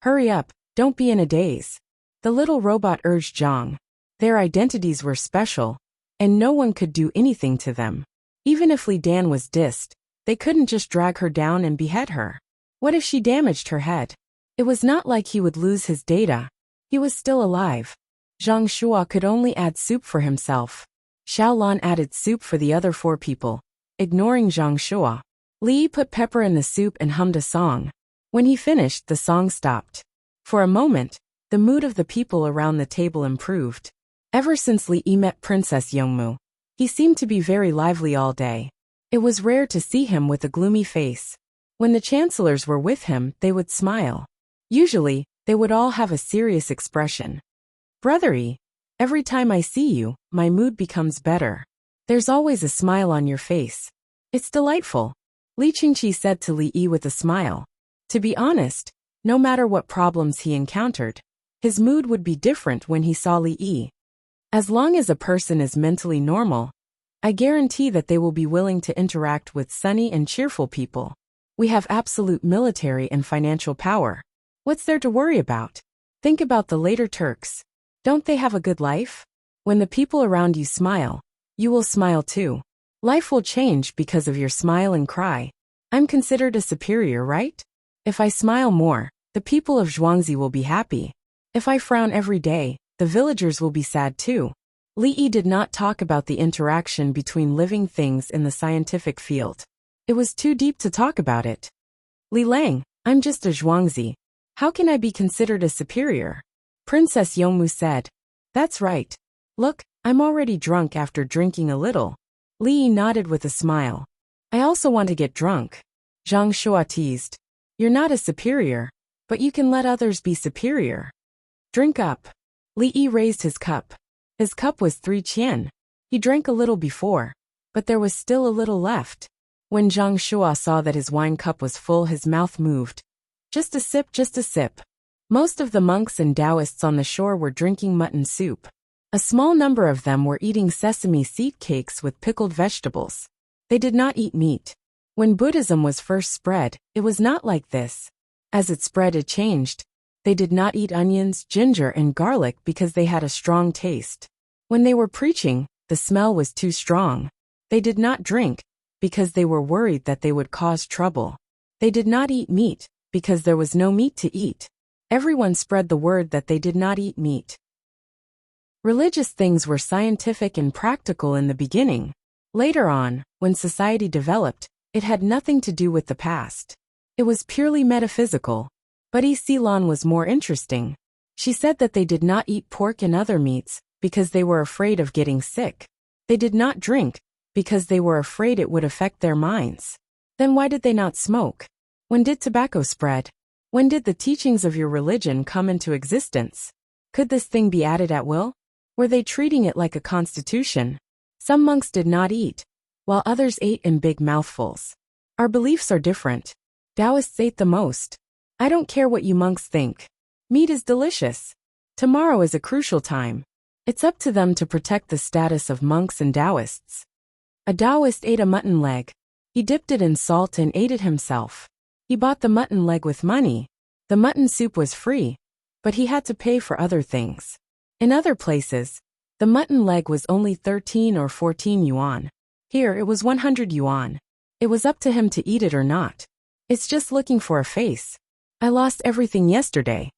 Hurry up, don't be in a daze. The little robot urged Zhang. Their identities were special, and no one could do anything to them. Even if Li Dan was dissed, they couldn't just drag her down and behead her. What if she damaged her head? It was not like he would lose his data. He was still alive. Zhang Shuo could only add soup for himself. Xiaolan added soup for the other 4 people, ignoring Zhang Shuo. Li Yi put pepper in the soup and hummed a song. When he finished, the song stopped. For a moment, the mood of the people around the table improved. Ever since Li Yi met Princess Yongmu, he seemed to be very lively all day. It was rare to see him with a gloomy face. When the chancellors were with him, they would smile. Usually, they would all have a serious expression. Brother Yi, every time I see you, my mood becomes better. There's always a smile on your face. It's delightful, Li Qingqi said to Li Yi with a smile. To be honest, no matter what problems he encountered, his mood would be different when he saw Li Yi. As long as a person is mentally normal, I guarantee that they will be willing to interact with sunny and cheerful people. We have absolute military and financial power. What's there to worry about? Think about the later Turks. Don't they have a good life? When the people around you smile, you will smile too. Life will change because of your smile and cry. I'm considered a superior, right? If I smile more, the people of Zhuangzi will be happy. If I frown every day, the villagers will be sad too. Li Yi did not talk about the interaction between living things in the scientific field. It was too deep to talk about it. Li Lang, I'm just a Zhuangzi. How can I be considered a superior? Princess Yongmu said. That's right. Look, I'm already drunk after drinking a little. Li Yi nodded with a smile. I also want to get drunk. Zhang Shua teased. You're not a superior, but you can let others be superior. Drink up. Li Yi raised his cup. His cup was 3 qian. He drank a little before, but there was still a little left. When Zhang Shua saw that his wine cup was full, his mouth moved. Just a sip, just a sip. Most of the monks and Taoists on the shore were drinking mutton soup. A small number of them were eating sesame seed cakes with pickled vegetables. They did not eat meat. When Buddhism was first spread, it was not like this. As it spread, it changed. They did not eat onions, ginger, and garlic because they had a strong taste. When they were preaching, the smell was too strong. They did not drink because they were worried that they would cause trouble. They did not eat meat because there was no meat to eat. Everyone spread the word that they did not eat meat. Religious things were scientific and practical in the beginning. Later on, when society developed, it had nothing to do with the past. It was purely metaphysical. But Yi Silan was more interesting. She said that they did not eat pork and other meats because they were afraid of getting sick. They did not drink because they were afraid it would affect their minds. Then why did they not smoke? When did tobacco spread? When did the teachings of your religion come into existence? Could this thing be added at will? Were they treating it like a constitution? Some monks did not eat, while others ate in big mouthfuls. Our beliefs are different. Taoists ate the most. I don't care what you monks think. Meat is delicious. Tomorrow is a crucial time. It's up to them to protect the status of monks and Taoists. A Taoist ate a mutton leg. He dipped it in salt and ate it himself. He bought the mutton leg with money. The mutton soup was free, but he had to pay for other things. In other places, the mutton leg was only 13 or 14 yuan. Here it was 100 yuan. It was up to him to eat it or not. It's just looking for a face. I lost everything yesterday.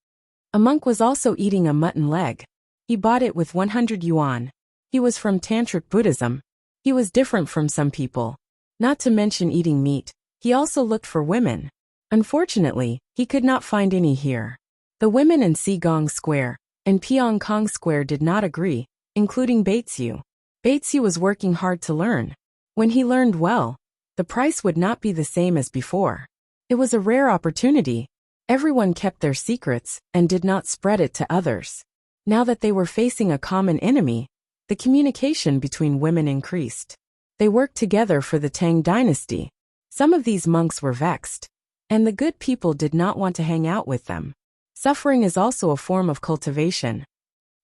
A monk was also eating a mutton leg. He bought it with 100 yuan. He was from Tantric Buddhism. He was different from some people. Not to mention eating meat, he also looked for women. Unfortunately, he could not find any here. The women in Sigong Square and Pyong Kong Square did not agree, including Batesyu. Batesyu was working hard to learn. When he learned well, the price would not be the same as before. It was a rare opportunity. Everyone kept their secrets and did not spread it to others. Now that they were facing a common enemy, the communication between women increased. They worked together for the Tang dynasty. Some of these monks were vexed, and the good people did not want to hang out with them. Suffering is also a form of cultivation.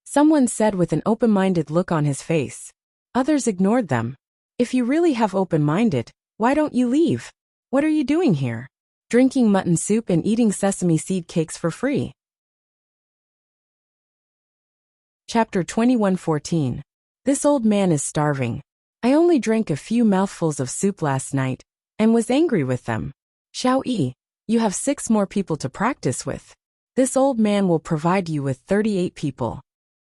Someone said with an open-minded look on his face. Others ignored them. If you really have open-minded, why don't you leave? What are you doing here? Drinking mutton soup and eating sesame seed cakes for free. Chapter 21:14. This old man is starving. I only drank a few mouthfuls of soup last night, and was angry with them. Xiao Yi, you have 6 more people to practice with. This old man will provide you with 38 people.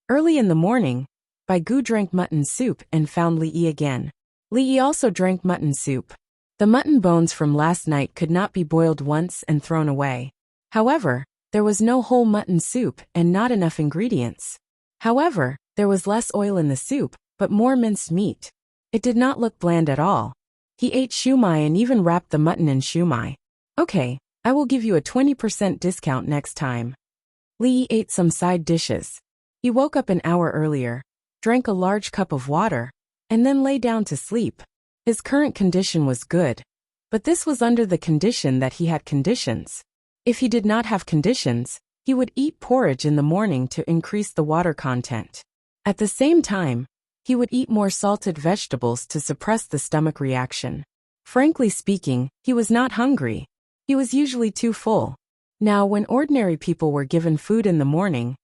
Early in the morning, Bai Gu drank mutton soup and found Li Yi again. Li Yi also drank mutton soup. The mutton bones from last night could not be boiled once and thrown away. However, there was no whole mutton soup and not enough ingredients. However, there was less oil in the soup, but more minced meat. It did not look bland at all. He ate shumai and even wrapped the mutton in shumai. Okay, I will give you a 20% discount next time. Li ate some side dishes. He woke up an hour earlier, drank a large cup of water, and then lay down to sleep. His current condition was good. But this was under the condition that he had conditions. If he did not have conditions, he would eat porridge in the morning to increase the water content. At the same time, he would eat more salted vegetables to suppress the stomach reaction. Frankly speaking, he was not hungry. He was usually too full. Now, when ordinary people were given food in the morning,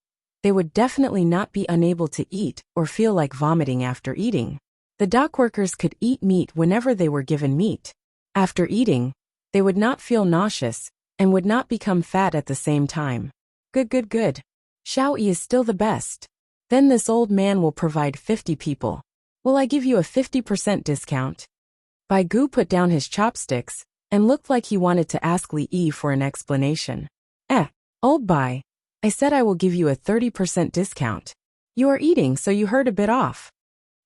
they would definitely not be unable to eat or feel like vomiting after eating. The dock workers could eat meat whenever they were given meat. After eating, they would not feel nauseous and would not become fat at the same time. Good. Xiao Yi is still the best. Then this old man will provide 50 people. Will I give you a 50% discount? Bai Gu put down his chopsticks and looked like he wanted to ask Li Yi for an explanation. Old Bai, I said I will give you a 30% discount. You are eating, so you heard a bit off.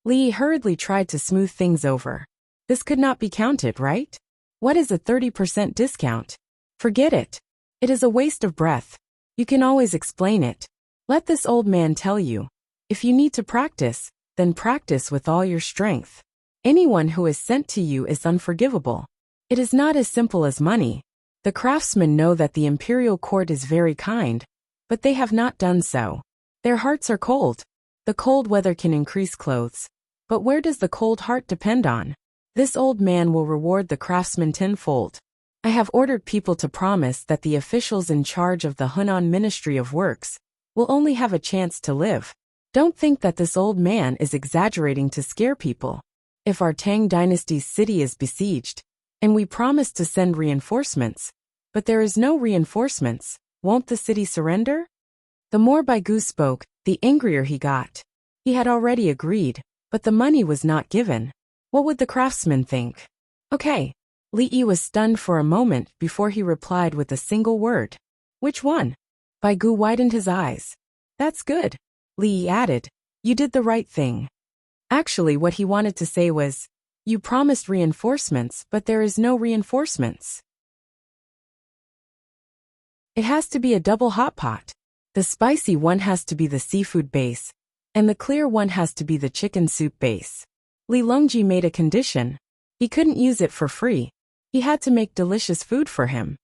Li Yi hurriedly tried to smooth things over. This could not be counted, right? What is a 30% discount? Forget it. It is a waste of breath. You can always explain it. Let this old man tell you. If you need to practice, then practice with all your strength. Anyone who is sent to you is unforgivable. It is not as simple as money. The craftsmen know that the imperial court is very kind, but they have not done so. Their hearts are cold. The cold weather can increase clothes. But where does the cold heart depend on? This old man will reward the craftsman tenfold. I have ordered people to promise that the officials in charge of the Hunan Ministry of Works will only have a chance to live. Don't think that this old man is exaggerating to scare people. If our Tang dynasty's city is besieged, and we promise to send reinforcements, but there is no reinforcements, won't the city surrender? The more Bai Gu spoke, the angrier he got. He had already agreed, but the money was not given. What would the craftsman think? Okay. Li Yi was stunned for a moment before he replied with a single word. Which one? Bai Gu widened his eyes. That's good. Li Yi added, you did the right thing. Actually, what he wanted to say was, you promised reinforcements, but there is no reinforcements. It has to be a double hot pot. The spicy one has to be the seafood base, and the clear one has to be the chicken soup base. Li Longji made a condition. He couldn't use it for free. He had to make delicious food for him.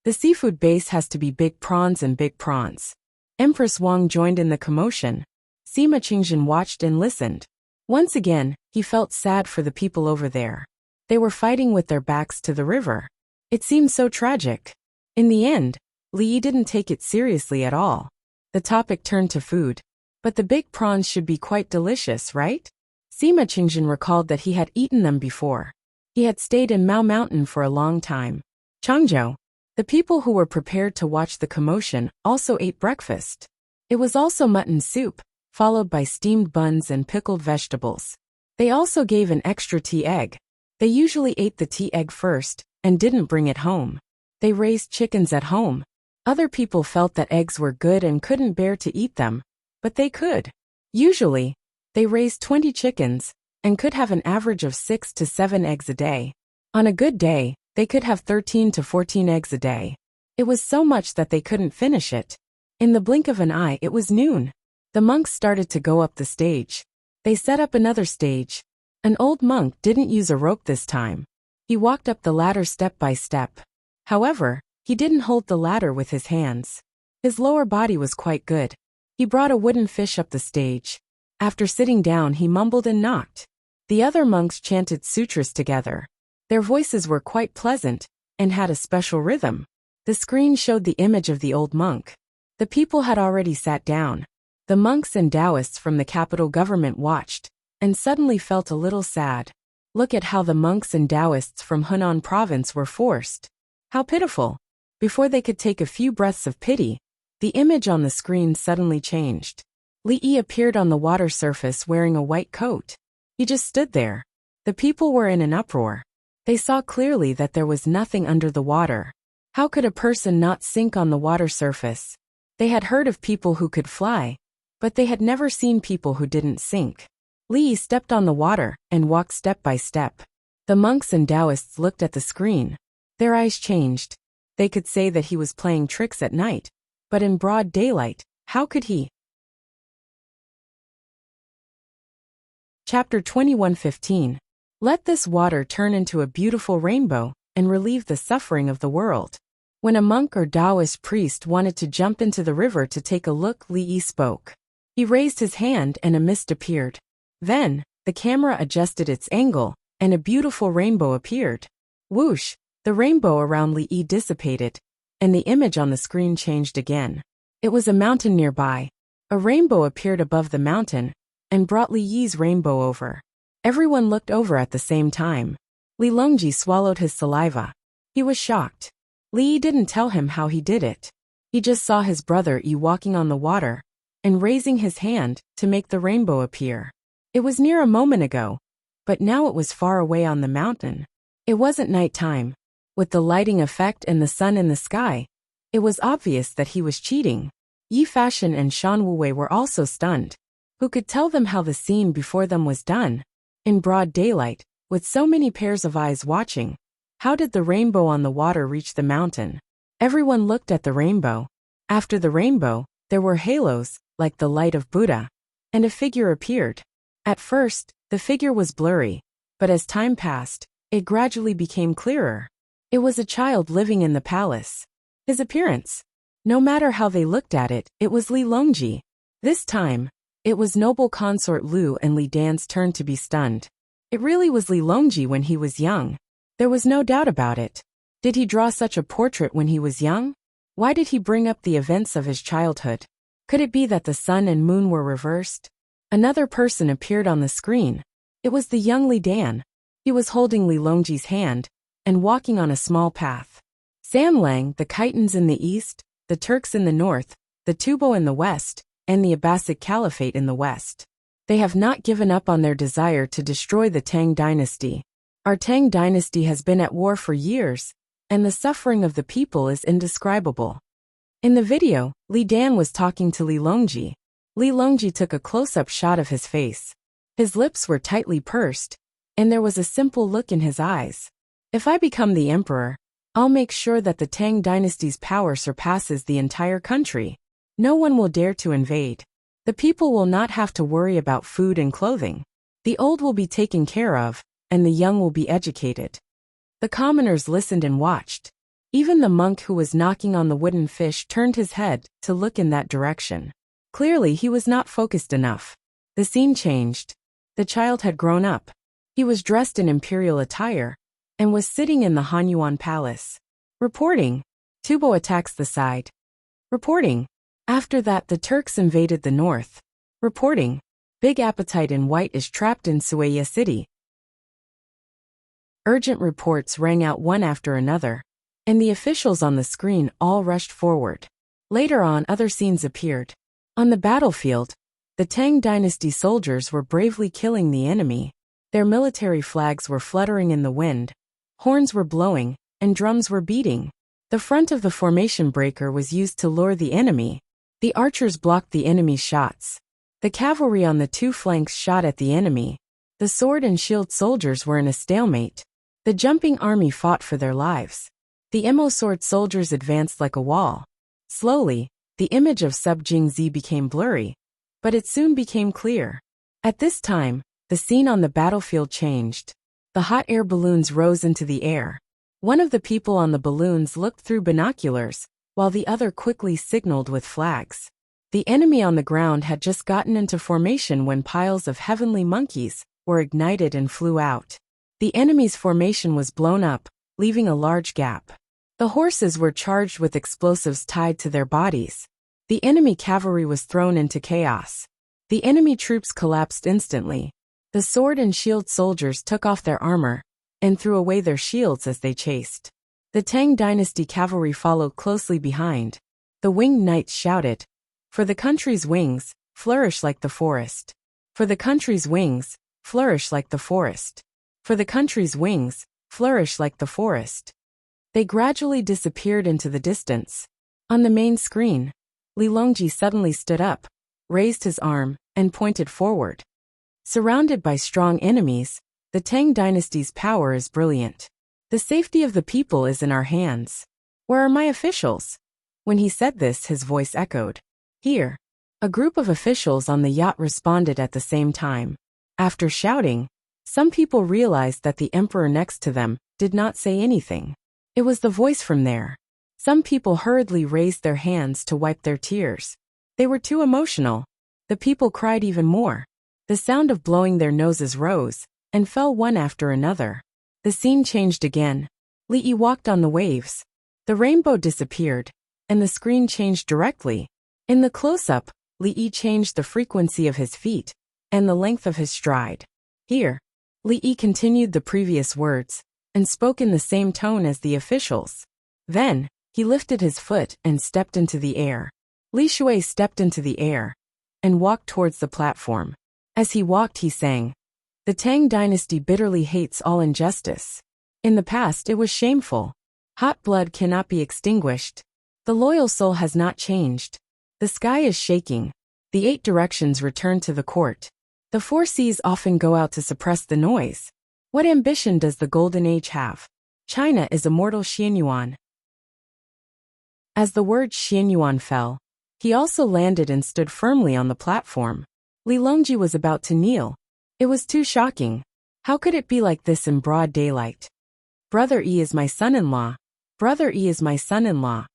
The seafood base has to be big prawns and big prawns. Empress Wang joined in the commotion. Sima Qingjin watched and listened. Once again, he felt sad for the people over there. They were fighting with their backs to the river. It seemed so tragic. In the end, Li Yi didn't take it seriously at all. The topic turned to food. But the big prawns should be quite delicious, right? Sima Qingjin recalled that he had eaten them before. He had stayed in Mao Mountain for a long time. Changzhou. The people who were prepared to watch the commotion also ate breakfast. It was also mutton soup, followed by steamed buns and pickled vegetables. They also gave an extra tea egg. They usually ate the tea egg first, and didn't bring it home. They raised chickens at home. Other people felt that eggs were good and couldn't bear to eat them, but they could. Usually, they raised 20 chickens, and could have an average of 6 to 7 eggs a day. On a good day, they could have 13 to 14 eggs a day. It was so much that they couldn't finish it. In the blink of an eye, it was noon. The monks started to go up the stage. They set up another stage. An old monk didn't use a rope this time. He walked up the ladder step by step. However, he didn't hold the ladder with his hands. His lower body was quite good. He brought a wooden fish up the stage. After sitting down, he mumbled and knocked. The other monks chanted sutras together. Their voices were quite pleasant, and had a special rhythm. The screen showed the image of the old monk. The people had already sat down. The monks and Taoists from the capital government watched, and suddenly felt a little sad. Look at how the monks and Taoists from Hunan province were forced. How pitiful. Before they could take a few breaths of pity, the image on the screen suddenly changed. Li Yi appeared on the water surface wearing a white coat. He just stood there. The people were in an uproar. They saw clearly that there was nothing under the water. How could a person not sink on the water surface? They had heard of people who could fly, but they had never seen people who didn't sink. Li stepped on the water and walked step by step. The monks and Taoists looked at the screen. Their eyes changed. They could say that he was playing tricks at night, but in broad daylight, how could he? Chapter 21:15. Let this water turn into a beautiful rainbow and relieve the suffering of the world. When a monk or Taoist priest wanted to jump into the river to take a look, Li spoke. He raised his hand and a mist appeared. Then, the camera adjusted its angle, and a beautiful rainbow appeared. Whoosh! The rainbow around Li dissipated, and the image on the screen changed again. It was a mountain nearby. A rainbow appeared above the mountain, and brought Li's rainbow over. Everyone looked over at the same time. Li Longji swallowed his saliva. He was shocked. Li didn't tell him how he did it. He just saw his brother Yi walking on the water, and raising his hand to make the rainbow appear. It was near a moment ago, but now it was far away on the mountain. It wasn't night time. With the lighting effect and the sun in the sky, it was obvious that he was cheating. Yi Fashion and Shan Wuwei were also stunned. Who could tell them how the scene before them was done? In broad daylight, with so many pairs of eyes watching, how did the rainbow on the water reach the mountain? Everyone looked at the rainbow. After the rainbow, there were halos, like the light of Buddha, and a figure appeared. At first, the figure was blurry, but as time passed, it gradually became clearer. It was a child living in the palace. His appearance, no matter how they looked at it, it was Li Longji. This time, it was noble consort Lu and Li Dan's turn to be stunned. It really was Li Longji when he was young. There was no doubt about it. Did he draw such a portrait when he was young? Why did he bring up the events of his childhood? Could it be that the sun and moon were reversed? Another person appeared on the screen. It was the young Li Dan. He was holding Li Longji's hand and walking on a small path. Sanlang, the Khitans in the east, the Turks in the north, the Tubo in the west, and the Abbasid Caliphate in the west. They have not given up on their desire to destroy the Tang dynasty. Our Tang dynasty has been at war for years, and the suffering of the people is indescribable. In the video, Li Dan was talking to Li Longji. Li Longji took a close-up shot of his face. His lips were tightly pursed, and there was a simple look in his eyes. If I become the emperor, I'll make sure that the Tang dynasty's power surpasses the entire country. No one will dare to invade. The people will not have to worry about food and clothing. The old will be taken care of, and the young will be educated. The commoners listened and watched. Even the monk who was knocking on the wooden fish turned his head to look in that direction. Clearly he was not focused enough. The scene changed. The child had grown up. He was dressed in imperial attire, and was sitting in the Hanyuan Palace. Reporting. Tubo attacks the side. Reporting. After that the Turks invaded the north. Reporting. Big Appetite in White is trapped in Sueya City. Urgent reports rang out one after another, and the officials on the screen all rushed forward. Later on other scenes appeared. On the battlefield, the Tang dynasty soldiers were bravely killing the enemy. Their military flags were fluttering in the wind. Horns were blowing, and drums were beating. The front of the formation breaker was used to lure the enemy. The archers blocked the enemy's shots. The cavalry on the two flanks shot at the enemy. The sword and shield soldiers were in a stalemate. The jumping army fought for their lives. The Mo sword soldiers advanced like a wall. Slowly, the image of Sub Jingzi became blurry, but it soon became clear. At this time, the scene on the battlefield changed. The hot air balloons rose into the air. One of the people on the balloons looked through binoculars, while the other quickly signaled with flags. The enemy on the ground had just gotten into formation when piles of heavenly monkeys were ignited and flew out. The enemy's formation was blown up, leaving a large gap. The horses were charged with explosives tied to their bodies. The enemy cavalry was thrown into chaos. The enemy troops collapsed instantly. The sword and shield soldiers took off their armor and threw away their shields as they chased. The Tang dynasty cavalry followed closely behind. The winged knights shouted, "For the country's wings, flourish like the forest. For the country's wings, flourish like the forest. For the country's wings, flourish like the forest. They gradually disappeared into the distance. On the main screen, Li Longji suddenly stood up, raised his arm, and pointed forward. Surrounded by strong enemies, the Tang dynasty's power is brilliant. The safety of the people is in our hands. Where are my officials? When he said this, his voice echoed. Here. A group of officials on the yacht responded at the same time. After shouting, some people realized that the emperor next to them did not say anything. It was the voice from there. Some people hurriedly raised their hands to wipe their tears. They were too emotional. The people cried even more. The sound of blowing their noses rose and fell one after another. The scene changed again. Li Yi walked on the waves. The rainbow disappeared, and the screen changed directly. In the close-up, Li Yi changed the frequency of his feet and the length of his stride. Here, Li Yi continued the previous words and spoke in the same tone as the officials. Then, he lifted his foot and stepped into the air. Li Shui stepped into the air and walked towards the platform. As he walked, he sang, "The Tang dynasty bitterly hates all injustice. In the past, it was shameful. Hot blood cannot be extinguished. The loyal soul has not changed. The sky is shaking. The 8 directions return to the court. The 4 seas often go out to suppress the noise. What ambition does the Golden Age have? China is immortal Xianyuan." As the word Xianyuan fell, he also landed and stood firmly on the platform. Li Longji was about to kneel. It was too shocking. How could it be like this in broad daylight? "Brother Yi is my son-in-law. Brother Yi is my son-in-law,"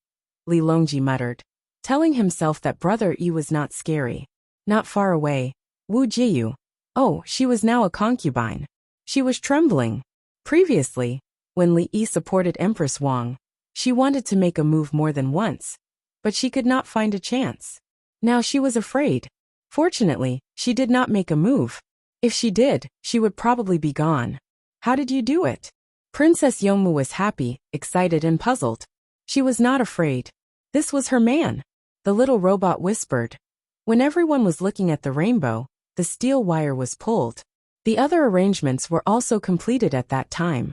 Li Longji muttered, telling himself that Brother Yi was not scary. Not far away, Wu Jiyu. Oh, she was now a concubine. She was trembling. Previously, when Li Yi supported Empress Wang, she wanted to make a move more than once, but she could not find a chance. Now she was afraid. Fortunately, she did not make a move. If she did, she would probably be gone. How did you do it? Princess Yongmu was happy, excited and puzzled. She was not afraid. This was her man. The little robot whispered. When everyone was looking at the rainbow, the steel wire was pulled. The other arrangements were also completed at that time.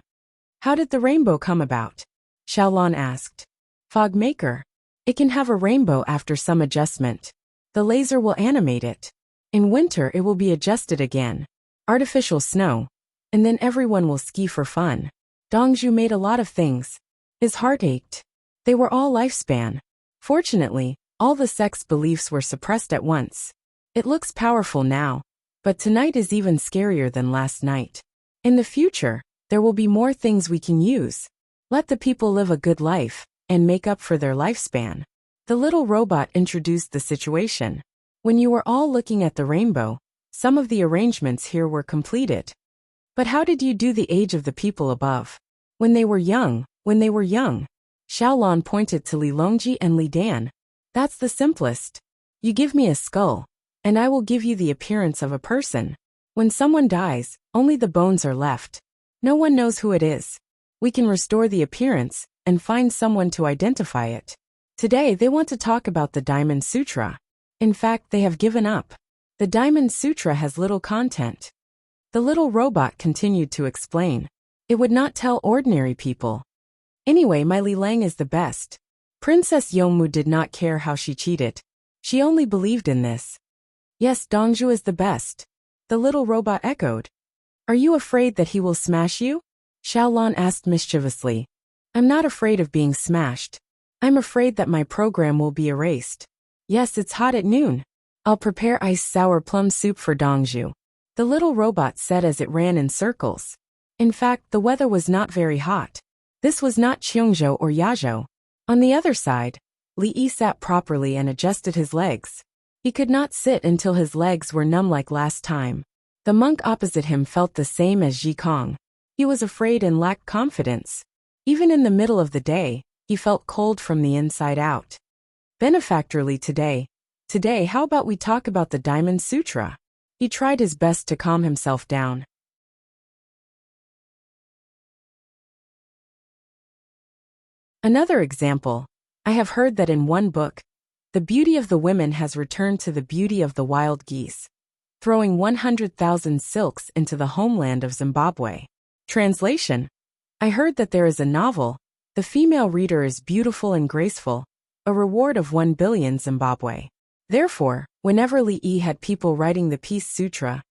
How did the rainbow come about? Xiaolon asked. Fog maker. It can have a rainbow after some adjustment. The laser will animate it. In winter it will be adjusted again. Artificial snow. And then everyone will ski for fun. Dongzhu made a lot of things. His heart ached. They were all lifespan. Fortunately, all the sex beliefs were suppressed at once. It looks powerful now, but tonight is even scarier than last night. In the future, there will be more things we can use. Let the people live a good life and make up for their lifespan. The little robot introduced the situation. When you were all looking at the rainbow, some of the arrangements here were completed. But how did you do the age of the people above? When they were young. Xiaolon pointed to Li Longji and Li Dan. That's the simplest. You give me a skull, and I will give you the appearance of a person. When someone dies, only the bones are left. No one knows who it is. We can restore the appearance and find someone to identify it. Today they want to talk about the Diamond Sutra. In fact, they have given up. The Diamond Sutra has little content. The little robot continued to explain. It would not tell ordinary people. Anyway, my Li Lang is the best. Princess Yongmu did not care how she cheated. She only believed in this. Yes, Dongzhu is the best. The little robot echoed. Are you afraid that he will smash you? Xiaolon asked mischievously. I'm not afraid of being smashed. I'm afraid that my program will be erased. Yes, it's hot at noon. I'll prepare iced sour plum soup for Dongzhu. The little robot said as it ran in circles. In fact, the weather was not very hot. This was not Cheongzhou or Yazhou. On the other side, Li Yi sat properly and adjusted his legs. He could not sit until his legs were numb like last time. The monk opposite him felt the same as Ji Kong. He was afraid and lacked confidence. Even in the middle of the day, he felt cold from the inside out. Benefactorly today, how about we talk about the Diamond Sutra? He tried his best to calm himself down. Another example. I have heard that in one book, the beauty of the women has returned to the beauty of the wild geese, throwing 100,000 silks into the homeland of Zimbabwe. Translation. I heard that there is a novel. The female reader is beautiful and graceful. A reward of 1 billion Zimbabwe. Therefore, whenever Li had people writing the Peace Sutra,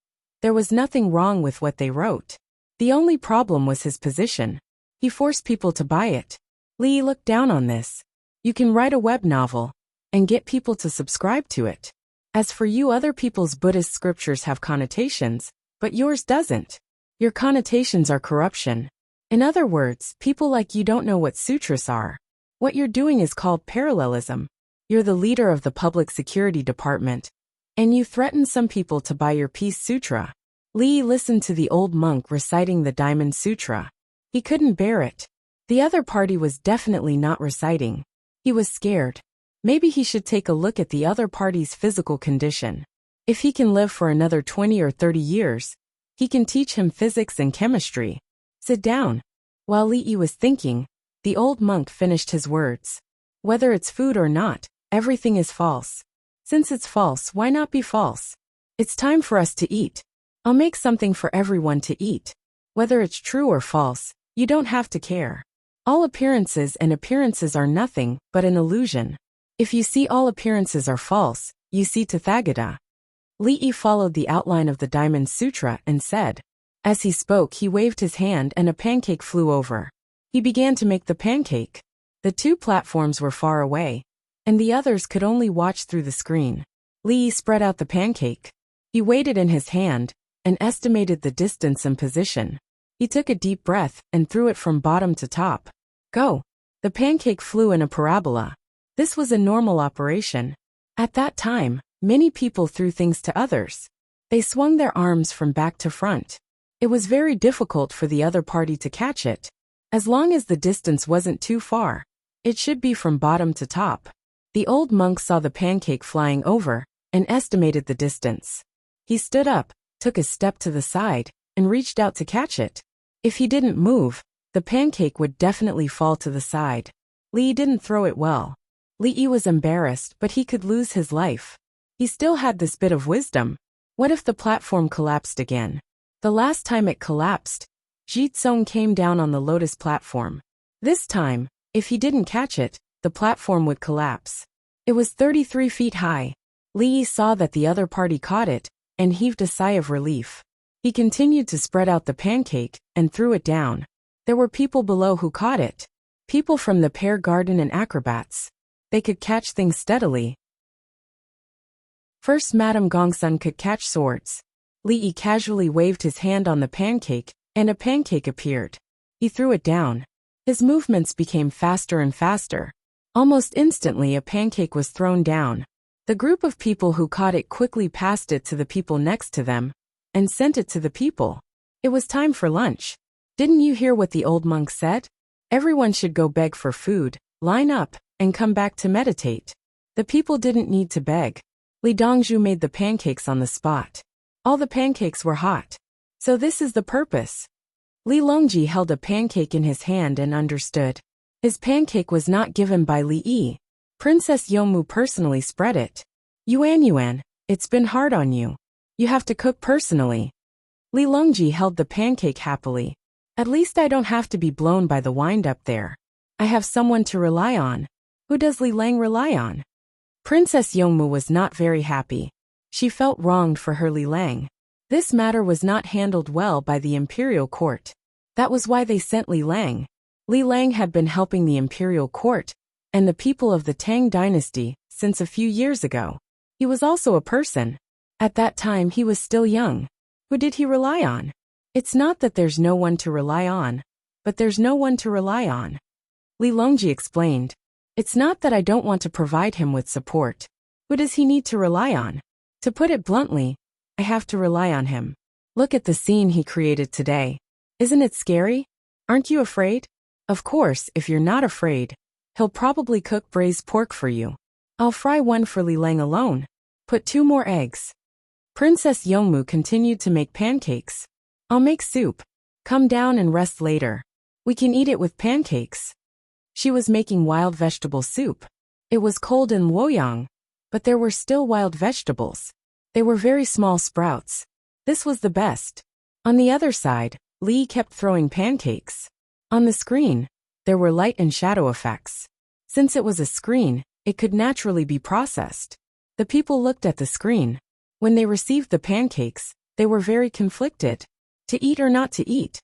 there was nothing wrong with what they wrote. The only problem was his position. He forced people to buy it. Li looked down on this. You can write a web novel and get people to subscribe to it. As for you, other people's Buddhist scriptures have connotations, but yours doesn't. Your connotations are corruption. In other words, people like you don't know what sutras are. What you're doing is called parallelism. You're the leader of the public security department, and you threaten some people to buy your Peace Sutra. Li listened to the old monk reciting the Diamond Sutra. He couldn't bear it. The other party was definitely not reciting. He was scared. Maybe he should take a look at the other party's physical condition. If he can live for another 20 or 30 years, he can teach him physics and chemistry. Sit down. While Li was thinking, the old monk finished his words. Whether it's food or not, everything is false. Since it's false, why not be false? It's time for us to eat. I'll make something for everyone to eat. Whether it's true or false, you don't have to care. All appearances and appearances are nothing but an illusion. If you see all appearances are false, you see Tathagata. Li followed the outline of the Diamond Sutra and said. As he spoke, he waved his hand and a pancake flew over. He began to make the pancake. The 2 platforms were far away, and the others could only watch through the screen. Li spread out the pancake. He weighed it in his hand and estimated the distance and position. He took a deep breath and threw it from bottom to top. Go! The pancake flew in a parabola. This was a normal operation. At that time, many people threw things to others. They swung their arms from back to front. It was very difficult for the other party to catch it. As long as the distance wasn't too far, it should be from bottom to top. The old monk saw the pancake flying over and estimated the distance. He stood up, took a step to the side, and reached out to catch it. If he didn't move, the pancake would definitely fall to the side. Li didn't throw it well. Li was embarrassed, but he could lose his life. He still had this bit of wisdom. What if the platform collapsed again? The last time it collapsed, Jitsong came down on the lotus platform. This time, if he didn't catch it, the platform would collapse. It was 33 feet high. Li saw that the other party caught it and heaved a sigh of relief. He continued to spread out the pancake and threw it down. There were people below who caught it. People from the pear garden and acrobats. They could catch things steadily. First, Madame Gongsun could catch swords. Li casually waved his hand on the pancake, and a pancake appeared. He threw it down. His movements became faster and faster. Almost instantly, a pancake was thrown down. The group of people who caught it quickly passed it to the people next to them and sent it to the people. It was time for lunch. Didn't you hear what the old monk said? Everyone should go beg for food, line up, and come back to meditate. The people didn't need to beg. Li Dongzhu made the pancakes on the spot. All the pancakes were hot. So this is the purpose. Li Longji held a pancake in his hand and understood. His pancake was not given by Li Yi. Princess Yomu personally spread it. Yuan, it's been hard on you. You have to cook personally. Li Longji held the pancake happily. At least I don't have to be blown by the wind up there. I have someone to rely on. Who does Li Lang rely on? Princess Yongmu was not very happy. She felt wronged for her Li Lang. This matter was not handled well by the imperial court. That was why they sent Li Lang. Li Lang had been helping the imperial court and the people of the Tang dynasty since a few years ago. He was also a person. At that time he was still young. Who did he rely on? It's not that there's no one to rely on, but there's no one to rely on. Li Longji explained. It's not that I don't want to provide him with support. Who does he need to rely on? To put it bluntly, I have to rely on him. Look at the scene he created today. Isn't it scary? Aren't you afraid? Of course, if you're not afraid, he'll probably cook braised pork for you. I'll fry one for Li Lang alone. Put 2 more eggs. Princess Yongmu continued to make pancakes. I'll make soup. Come down and rest later. We can eat it with pancakes. She was making wild vegetable soup. It was cold in Luoyang, but there were still wild vegetables. They were very small sprouts. This was the best. On the other side, Li kept throwing pancakes. On the screen, there were light and shadow effects. Since it was a screen, it could naturally be processed. The people looked at the screen. When they received the pancakes, they were very conflicted. To eat or not to eat?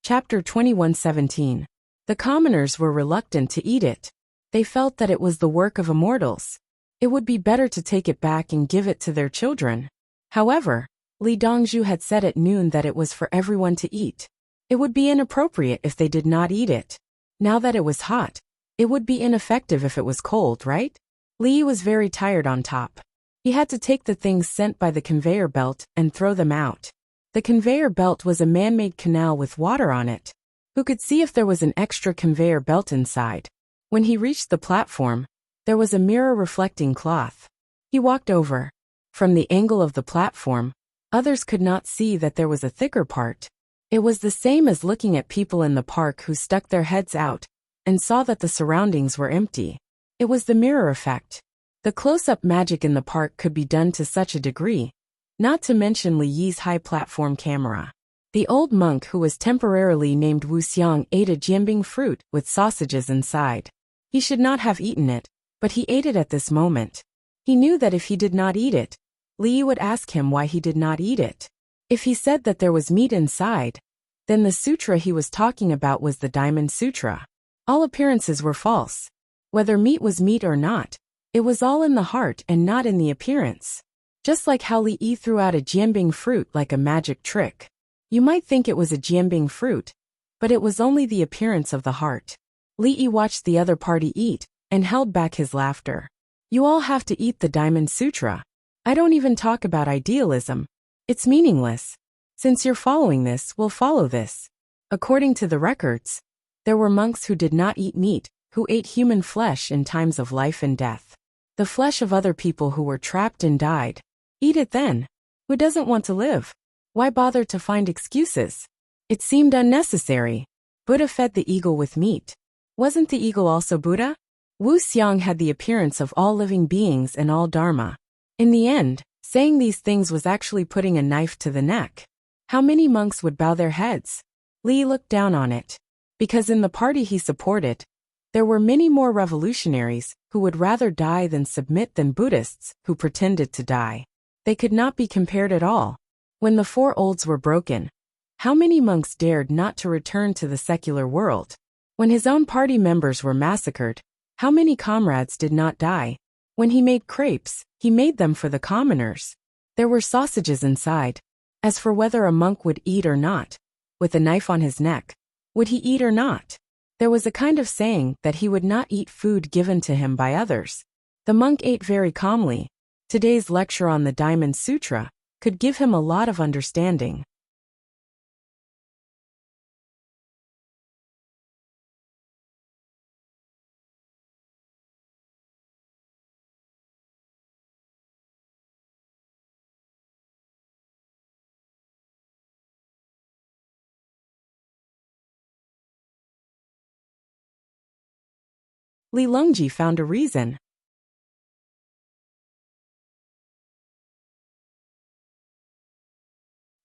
Chapter 21:17. The commoners were reluctant to eat it. They felt that it was the work of immortals. It would be better to take it back and give it to their children. However, Li Dongzhu had said at noon that it was for everyone to eat. It would be inappropriate if they did not eat it. Now that it was hot, it would be ineffective if it was cold, right? Li was very tired on top. He had to take the things sent by the conveyor belt and throw them out. The conveyor belt was a man-made canal with water on it. Who could see if there was an extra conveyor belt inside? When he reached the platform, there was a mirror-reflecting cloth. He walked over. From the angle of the platform, others could not see that there was a thicker part. It was the same as looking at people in the park who stuck their heads out and saw that the surroundings were empty. It was the mirror effect. The close-up magic in the park could be done to such a degree, not to mention Li Yi's high platform camera. The old monk who was temporarily named Wuxia ate a jianbing fruit with sausages inside. He should not have eaten it, but he ate it at this moment. He knew that if he did not eat it, Li Yi would ask him why he did not eat it. If he said that there was meat inside, then the sutra he was talking about was the Diamond Sutra. All appearances were false. Whether meat was meat or not, it was all in the heart and not in the appearance. Just like how Li Yi threw out a jianbing fruit like a magic trick. You might think it was a jianbing fruit, but it was only the appearance of the heart. Li Yi watched the other party eat and held back his laughter. You all have to eat the Diamond Sutra. I don't even talk about idealism. It's meaningless. Since you're following this, we'll follow this. According to the records, there were monks who did not eat meat, who ate human flesh in times of life and death. The flesh of other people who were trapped and died. Eat it then. Who doesn't want to live? Why bother to find excuses? It seemed unnecessary. Buddha fed the eagle with meat. Wasn't the eagle also Buddha? Wu Xiang had the appearance of all living beings and all dharma. In the end, saying these things was actually putting a knife to the neck. How many monks would bow their heads? Li looked down on it. Because in the party he supported, there were many more revolutionaries who would rather die than submit than Buddhists who pretended to die. They could not be compared at all. When the four olds were broken, how many monks dared not to return to the secular world? When his own party members were massacred, how many comrades did not die? When he made crepes, he made them for the commoners. There were sausages inside. As for whether a monk would eat or not, with a knife on his neck, would he eat or not? There was a kind of saying that he would not eat food given to him by others. The monk ate very calmly. Today's lecture on the Diamond Sutra could give him a lot of understanding. Li Longji found a reason.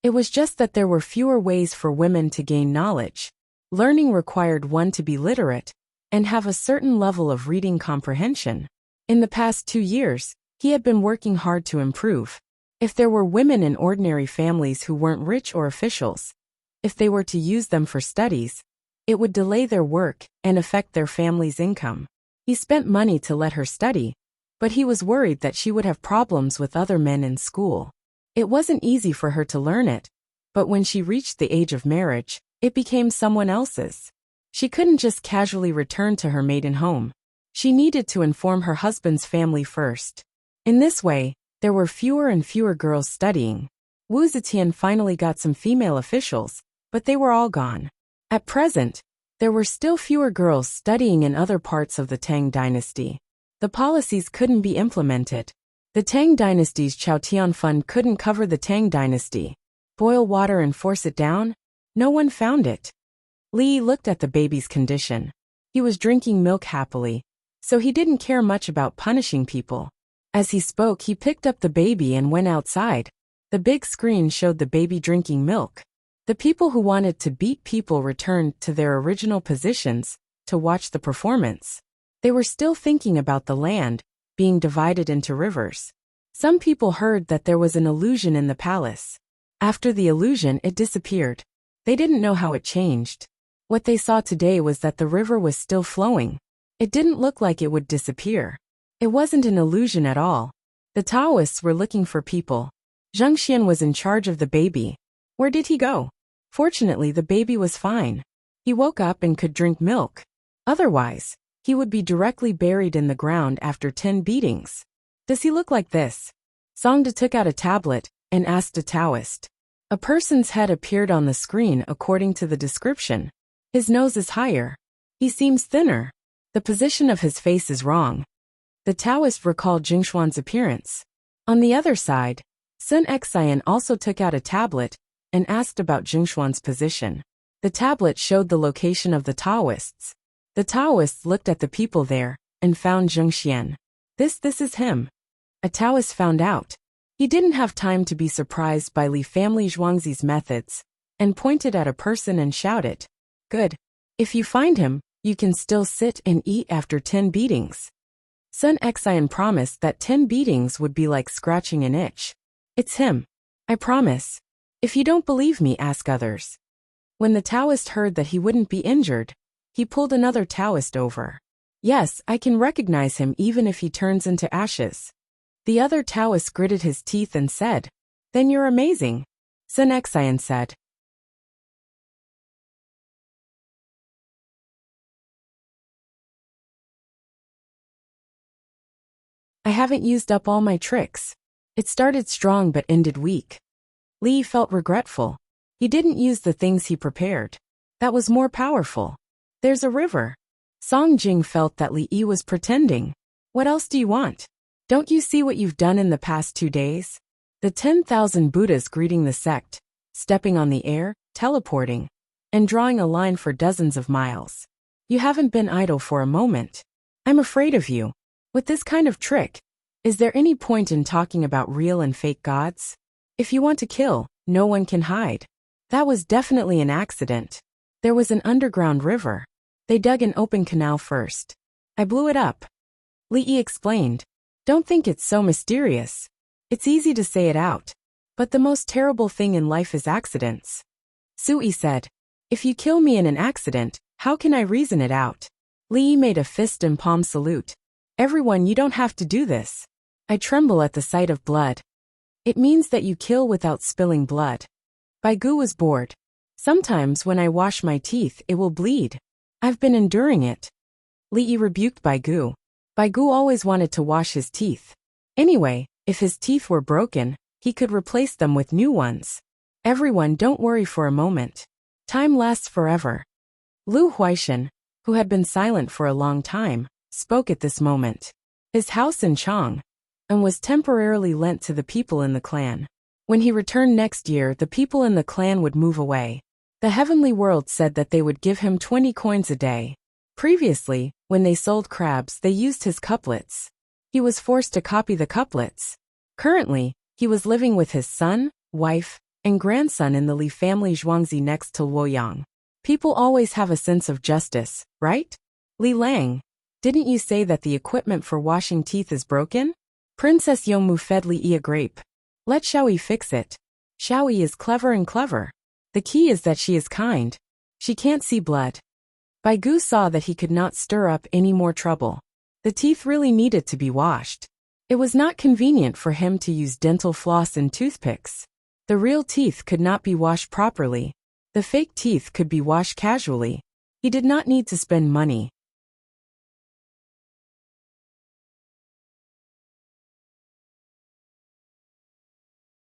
It was just that there were fewer ways for women to gain knowledge. Learning required one to be literate and have a certain level of reading comprehension. In the past 2 years, he had been working hard to improve. If there were women in ordinary families who weren't rich or officials, if they were to use them for studies, it would delay their work and affect their family's income. He spent money to let her study, but he was worried that she would have problems with other men in school. It wasn't easy for her to learn it, but when she reached the age of marriage, it became someone else's. She couldn't just casually return to her maiden home. She needed to inform her husband's family first. In this way, there were fewer and fewer girls studying. Wu Zetian finally got some female officials, but they were all gone. At present, there were still fewer girls studying in other parts of the Tang dynasty. The policies couldn't be implemented. The Tang dynasty's Chaotian fund couldn't cover the Tang dynasty. Boil water and force it down? No one found it. Li looked at the baby's condition. He was drinking milk happily, so he didn't care much about punishing people. As he spoke, he picked up the baby and went outside. The big screen showed the baby drinking milk. The people who wanted to beat people returned to their original positions to watch the performance. They were still thinking about the land being divided into rivers. Some people heard that there was an illusion in the palace. After the illusion, it disappeared. They didn't know how it changed. What they saw today was that the river was still flowing. It didn't look like it would disappear. It wasn't an illusion at all. The Taoists were looking for people. Zheng Xian was in charge of the baby. Where did he go? Fortunately, the baby was fine. He woke up and could drink milk. Otherwise, he would be directly buried in the ground after 10 beatings. Does he look like this? Songda took out a tablet and asked a Taoist. A person's head appeared on the screen according to the description. His nose is higher. He seems thinner. The position of his face is wrong. The Taoist recalled Jingshuan's appearance. On the other side, Sun Xian also took out a tablet and asked about Jingshuan's position. The tablet showed the location of the Taoists. The Taoists looked at the people there and found Zheng Xian. This is him. A Taoist found out. He didn't have time to be surprised by Li family Zhuangzi's methods and pointed at a person and shouted, "Good. If you find him, you can still sit and eat after 10 beatings." Sun Xian promised that 10 beatings would be like scratching an itch. "It's him. I promise. If you don't believe me, ask others." When the Taoist heard that he wouldn't be injured, he pulled another Taoist over. "Yes, I can recognize him even if he turns into ashes." The other Taoist gritted his teeth and said, "Then you're amazing." Sun Xian said, "I haven't used up all my tricks. It started strong but ended weak." Li felt regretful. He didn't use the things he prepared. That was more powerful. "There's a river." Song Jing felt that Li Yi was pretending. "What else do you want? Don't you see what you've done in the past 2 days? The 10,000 Buddhas greeting the sect, stepping on the air, teleporting, and drawing a line for dozens of miles. You haven't been idle for a moment. I'm afraid of you. With this kind of trick, is there any point in talking about real and fake gods? If you want to kill, no one can hide. That was definitely an accident. There was an underground river. They dug an open canal first. I blew it up." Li Yi explained. "Don't think it's so mysterious. It's easy to say it out. But the most terrible thing in life is accidents." Sui said, "If you kill me in an accident, how can I reason it out?" Li Yi made a fist and palm salute. "Everyone, you don't have to do this. I tremble at the sight of blood. It means that you kill without spilling blood." Baigu was bored. "Sometimes when I wash my teeth, it will bleed. I've been enduring it." Li Yi rebuked Baigu. Baigu always wanted to wash his teeth. Anyway, if his teeth were broken, he could replace them with new ones. "Everyone, don't worry for a moment. Time lasts forever." Lu Huaishan, who had been silent for a long time, spoke at this moment. His house in Chang and was temporarily lent to the people in the clan. When he returned next year, the people in the clan would move away. The heavenly world said that they would give him 20 coins a day. Previously, when they sold crabs, they used his couplets. He was forced to copy the couplets. Currently, he was living with his son, wife, and grandson in the Li family Zhuangzi next to Luoyang. People always have a sense of justice, right? Li Lang, didn't you say that the equipment for washing teeth is broken? Princess Yongmu fed Li Yi a grape. Let Xiaoyi fix it. Xiaoyi is clever and clever. The key is that she is kind. She can't see blood. Baigu saw that he could not stir up any more trouble. The teeth really needed to be washed. It was not convenient for him to use dental floss and toothpicks. The real teeth could not be washed properly. The fake teeth could be washed casually. He did not need to spend money.